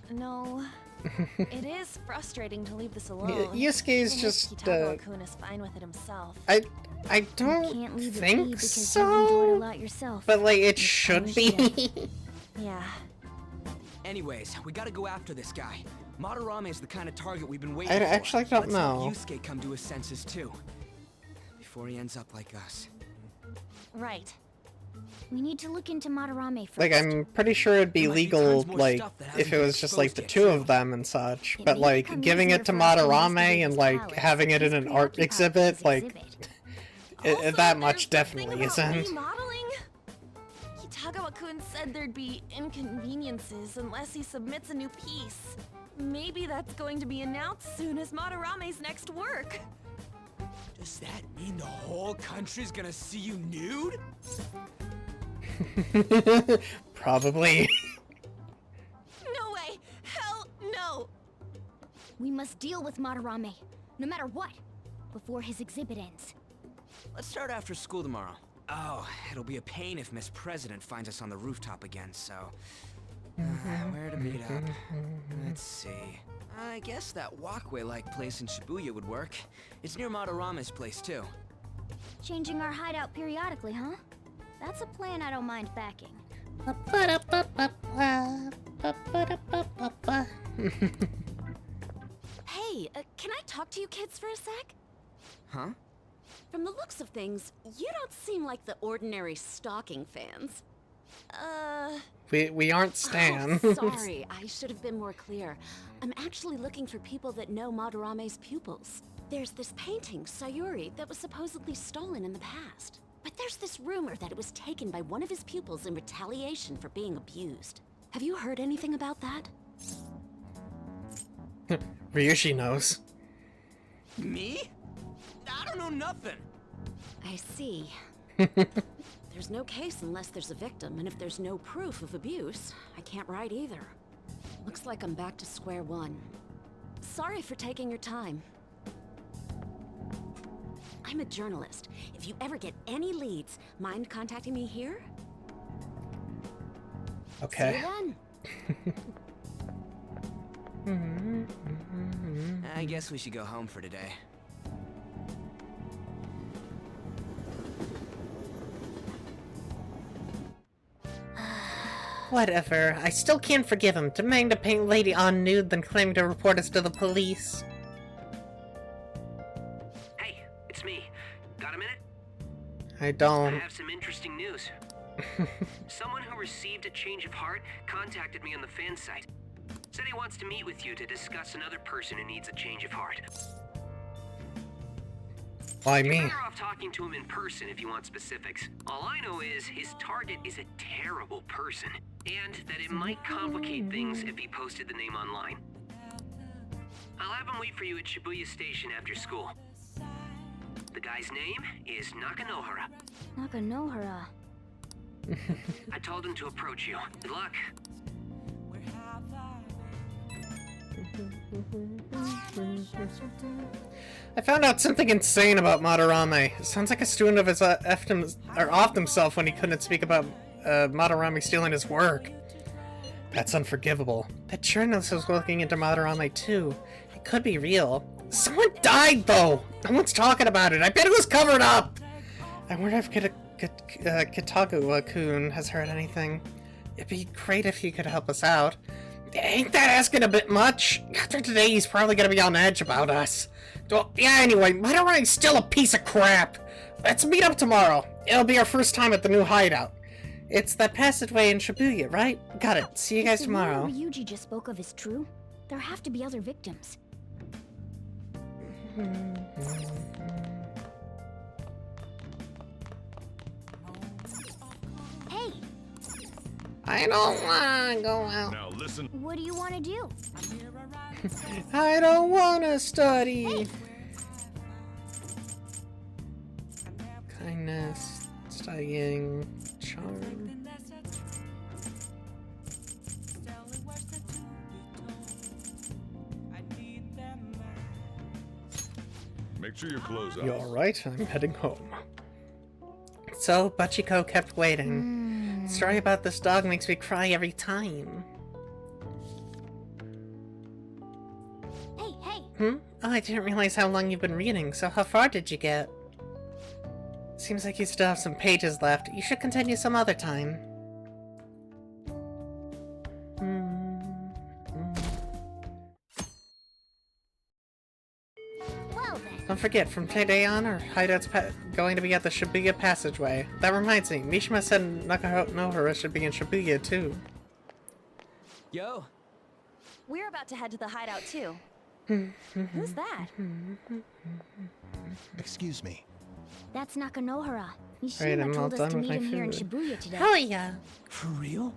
S10: No. It is frustrating to leave this alone.
S5: Yusuke's just,
S10: Kitagawa-kun is fine with it himself.
S5: I don't
S12: can't leave it be
S5: think
S12: because you endured a
S5: so,
S12: lot yourself.
S5: but like it should be.
S10: Yeah.
S16: Anyways, we gotta go after this guy. Madarame is the kind of target we've been waiting
S5: I
S16: for.
S5: actually don't
S16: Let's
S5: know.
S16: help Yusuke come to his senses too, before he ends up like us.
S10: Right.
S12: We need to look into Madarame first.
S5: Like, I'm pretty sure it'd be
S16: There might be
S5: legal,
S16: tons more
S5: like,
S16: stuff that hasn't
S5: if it
S16: been
S5: was just, like, the
S16: exposed
S5: two
S16: yet,
S5: of them and such.
S12: It
S5: But,
S12: may
S5: like,
S12: become
S5: giving
S12: easier
S5: it to
S12: for us to
S5: Madarame
S12: investigate
S5: and,
S12: his
S5: like,
S12: palace.
S5: having it in
S12: He's
S5: an art
S12: preoccupied
S5: exhibit,
S12: with
S5: like,
S12: his
S10: Also,
S5: that much
S10: there's the
S5: definitely
S10: thing about
S5: isn't.
S10: remodeling. Kitagawa-kun said there'd be inconveniences unless he submits a new piece. Maybe that's going to be announced soon as Madarame's next work.
S16: Does that mean the whole country's gonna see you nude?
S5: Probably.
S10: No way! Hell no!
S12: We must deal with Madarame, no matter what, before his exhibit ends.
S16: Let's start after school tomorrow. Oh, it'll be a pain if Miss President finds us on the rooftop again, so... where to meet up? Let's see. I guess that walkway-like place in Shibuya would work. It's near Madarame's place, too.
S12: Changing our hideout periodically, huh? That's a plan I don't mind backing.
S18: Hey, can I talk to you kids for a sec?
S16: Huh?
S18: From the looks of things, you don't seem like the ordinary stalking fans.
S5: We aren't Stan.
S18: Oh, sorry, I should have been more clear. I'm actually looking for people that know Madarame's pupils.
S7: There's this painting, Sayuri, that was supposedly stolen in the past. But there's this rumor that it was taken by one of his pupils in retaliation for being abused. Have you heard anything about that?
S5: Ryushi knows.
S16: Me? I don't know nothing.
S7: I see. There's no case unless there's a victim, and if there's no proof of abuse, I can't write either. Looks like I'm back to square one. Sorry for taking your time. I'm a journalist. If you ever get any leads, mind contacting me here?
S5: Okay.
S7: See you then.
S16: I guess we should go home for today.
S5: Whatever. I still can't forgive him. Demanding to paint Lady on nude, then claiming to report us to the police.
S6: Hey, it's me. Got a minute?
S5: I don't.
S6: I have some interesting news. Someone who received a change of heart contacted me on the fan site. Said he wants to meet with you to discuss another person who needs a change of heart.
S5: Why me?
S6: You're better off talking to him in person if you want specifics. All I know is his target is a terrible person, and that it might complicate things if he posted the name online. I'll have him wait for you at Shibuya Station after school. The guy's name is Nakanohara.
S12: Nakanohara.
S6: I told him to approach you. Good luck.
S5: I found out something insane about Madarame. Sounds like a student of his offed himself when he couldn't speak about Madarame stealing his work. That's unforgivable. That journalist was looking into Madarame too. It could be real. Someone died though! No one's talking about it. I bet it was covered up! I wonder if Kitagawa-kun has heard anything. It'd be great if he could help us out. Ain't that asking a bit much? After today, he's probably gonna be on edge about us. Well, yeah, anyway, Madarame's still a piece of crap. Let's meet up tomorrow. It'll be our first time at the new hideout. It's that passageway in Shibuya, right? Got it. See you guys tomorrow.
S12: If the rumor Ryuji just spoke of is true, there have to be other victims. Hey!
S5: I don't want to go out.
S20: Now listen.
S12: What do you want to do?
S5: I don't want to study.
S12: Hey.
S5: Kindness, studying, charm.
S20: Make sure your clothes out.
S5: You alright? I'm heading home. So, Bachiko kept waiting. Story about this dog makes me cry every time.
S12: Hey, hey!
S5: Oh, I didn't realize how long you've been reading, so how far did you get? Seems like you still have some pages left. You should continue some other time.
S12: Well then.
S5: Don't forget, from today on, our hideout's going to be at the Shibuya Passageway. That reminds me, Mishima said Nakanohara should be in Shibuya too.
S10: Yo. We're about to head to the hideout too. Who's that?
S14: Excuse me.
S12: That's Nakanohara.
S5: Alright,
S12: Mishima
S5: I'm all
S12: told us
S5: done
S12: to
S5: with
S12: meet
S5: my
S12: him here in
S5: food.
S12: Shibuya today.
S5: Hell yeah!
S14: For real?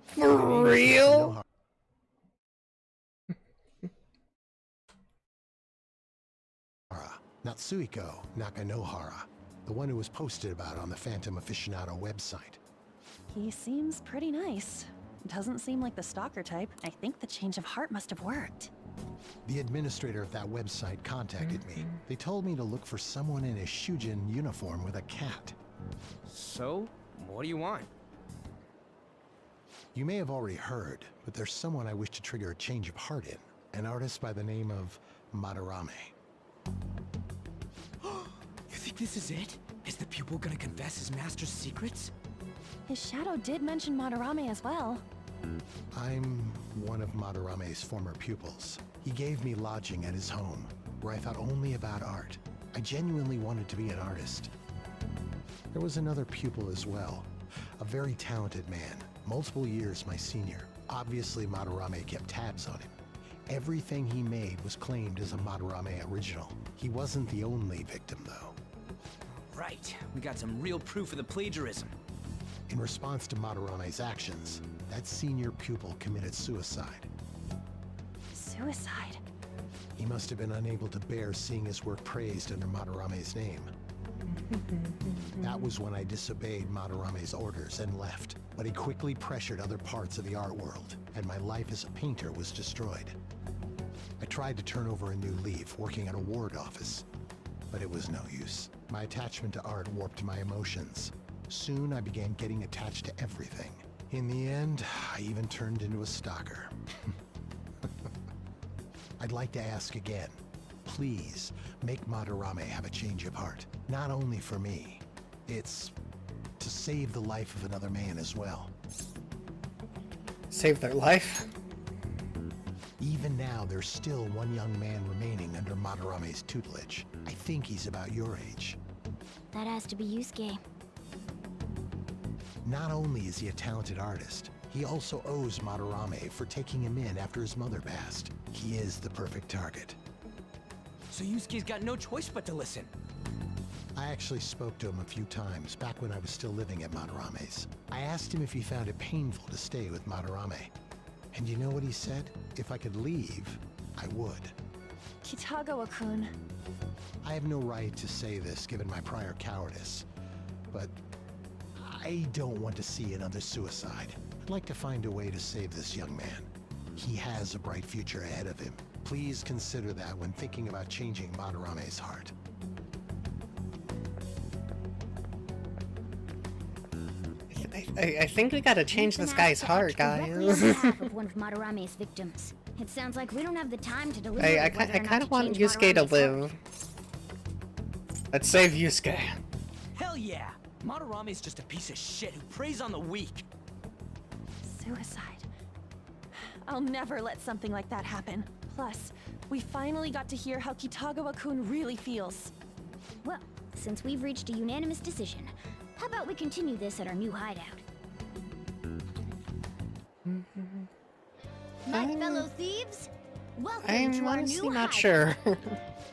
S5: For real?
S14: Natsuhiko Nakanohara, the one who was posted about on the Phantom Aficionado website.
S10: He seems pretty nice. Doesn't seem like the stalker type. I think the change of heart must have worked.
S14: The administrator of that website contacted me. They told me to look for someone in a Shujin uniform with a cat.
S8: So, what do you want?
S14: You may have already heard, but there's someone I wish to trigger a change of heart in. An artist by the name of Madarame.
S16: You think this is it? Is the pupil gonna confess his master's secrets?
S10: His shadow did mention Madarame as well.
S14: I'm one of Madarame's former pupils. He gave me lodging at his home, where I thought only about art. I genuinely wanted to be an artist. There was another pupil as well, a very talented man, multiple years my senior. Obviously, Madarame kept tabs on him. Everything he made was claimed as a Madarame original. He wasn't the only victim, though.
S16: Right, we got some real proof of the plagiarism.
S14: In response to Madarame's actions, that senior pupil committed suicide.
S10: Suicide?
S14: He must have been unable to bear seeing his work praised under Madarame's name. That was when I disobeyed Madarame's orders and left, but he quickly pressured other parts of the art world, and my life as a painter was destroyed. I tried to turn over a new leaf, working at a ward office, but it was no use. My attachment to art warped my emotions. Soon I began getting attached to everything. In the end, I even turned into a stalker. I'd like to ask again. Please, make Madarame have a change of heart. Not only for me. It's to save the life of another man as well.
S5: Save their life?
S14: Even now, there's still one young man remaining under Madarame's tutelage. I think he's about your age.
S12: That has to be Yusuke.
S14: Not only is he a talented artist, he also owes Madarame for taking him in after his mother passed. He is the perfect target.
S16: So Yusuke's got no choice but to listen.
S14: I actually spoke to him a few times back when I was still living at Madarame's. I asked him if he found it painful to stay with Madarame. And you know what he said? If I could leave, I would.
S10: Kitagawa-kun.
S14: I have no right to say this given my prior cowardice, but I don't want to see another suicide. I'd like to find a way to save this young man. He has a bright future ahead of him. Please consider that when thinking about changing Madarame's heart.
S5: I think we gotta change this guy's heart, guys.
S12: Of one of Madarame's victims. It sounds like we don't have the time to deliver.
S5: I kind of want Yusuke to live. Let's save Yusuke.
S16: Hell yeah! Madarame's just a piece of shit who preys on the weak.
S10: Suicide. I'll never let something like that happen. Plus, we finally got to hear how Kitagawa-kun really feels.
S12: Well, since we've reached a unanimous decision, how about we continue this at our new hideout? My fellow thieves, welcome to
S5: I'm
S12: our
S5: honestly
S12: new
S5: not
S12: hideout.
S5: sure.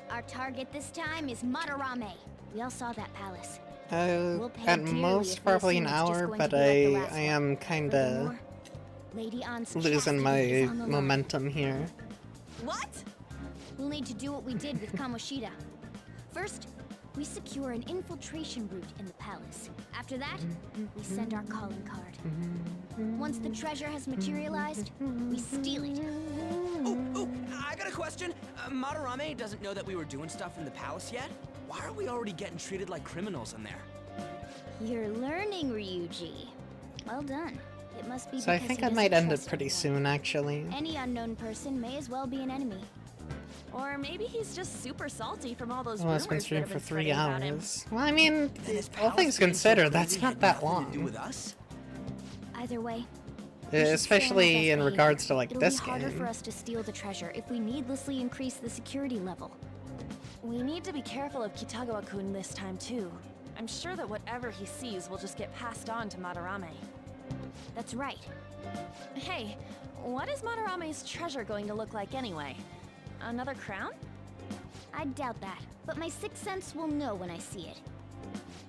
S12: Our target this time is Madarame. We all saw that palace.
S5: At most probably an hour, but I am kinda
S12: Lady Anne's
S5: losing
S12: chastity is
S5: my
S12: on the line.
S5: momentum here.
S12: What? We'll need to do what we did with Kamoshida. First, we secure an infiltration route in the palace. After that, we send our calling card. Once the treasure has materialized, we steal it.
S16: Oh, I got a question. Madarame doesn't know that we were doing stuff in the palace yet? Why are we already getting treated like criminals in there?
S12: You're learning, Ryuji. Well done. It must be
S5: So I
S12: because
S5: think
S12: he
S5: I might
S12: doesn't
S5: end it
S12: trust
S5: pretty
S12: anyone.
S5: soon, actually.
S12: Any unknown person may as well be an enemy.
S10: Or maybe he's just super salty from all those
S5: Well, it's been
S10: rumors that
S5: streamed
S10: have
S5: for
S10: been
S5: 3
S10: spreading about him.
S5: hours. Well, I mean, all
S16: palace
S5: things
S16: being so
S5: considered, that's
S16: crazy
S5: not
S16: had
S5: that
S16: nothing to do
S5: long.
S16: with us?
S12: Either way, we should stay on our
S5: Especially
S12: best
S5: in
S12: behavior.
S5: regards to, like,
S12: It'll
S5: this
S12: be harder
S5: game.
S12: for us to steal the treasure if we needlessly increase the security level.
S10: We need to be careful of Kitagawa-kun this time too. I'm sure that whatever he sees will just get passed on to Madarame.
S12: That's right.
S10: Hey, what is Madarame's treasure going to look like anyway? Another crown?
S12: I doubt that, but my sixth sense will know when I see it.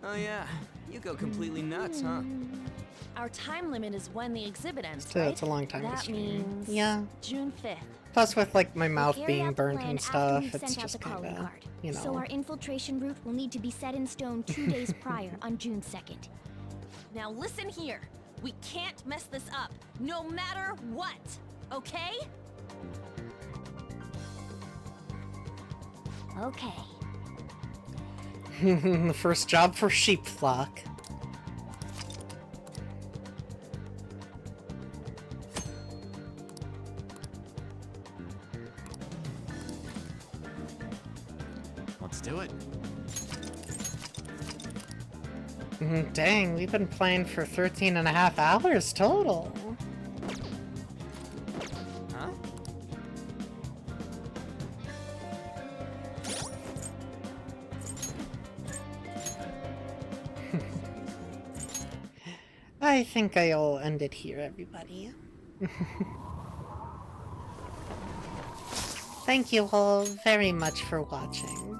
S16: Oh yeah, you go completely nuts, huh?
S10: Our time limit is when the exhibit ends,
S5: Still,
S10: right?
S5: it's a long time to
S10: That
S5: stream.
S10: means
S5: Yeah.
S10: June 5th.
S5: Plus with, like, my
S12: We'll
S5: mouth
S12: carry
S5: being
S12: out the
S5: burnt
S12: plan
S5: and
S12: after
S5: stuff,
S12: we've
S5: it's
S12: sent out
S5: just
S12: the calling
S5: kinda,
S12: card.
S5: you
S12: So
S5: know.
S12: our infiltration route will need to be set in stone 2 days prior on June 2nd.
S10: Now listen here. We can't mess this up, no matter what, okay?
S12: Okay.
S5: The first job for Sheep Flock.
S15: Let's do it.
S5: Dang, we've been playing for 13 and a half hours total.
S16: Huh?
S5: I think I'll end it here, everybody. thank you all very much for watching.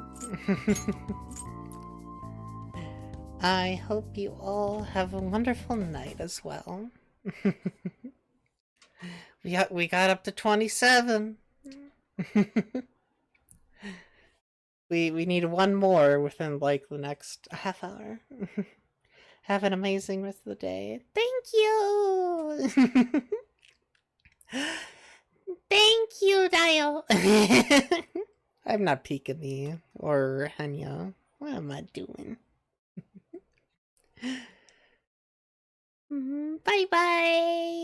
S5: I hope you all have a wonderful night as well. we got up to 27. we need one more within like the next half hour. Have an amazing rest of the day. Thank you. Thank you, Dio. I'm not Pikami or Hanya. What am I doing? Bye bye.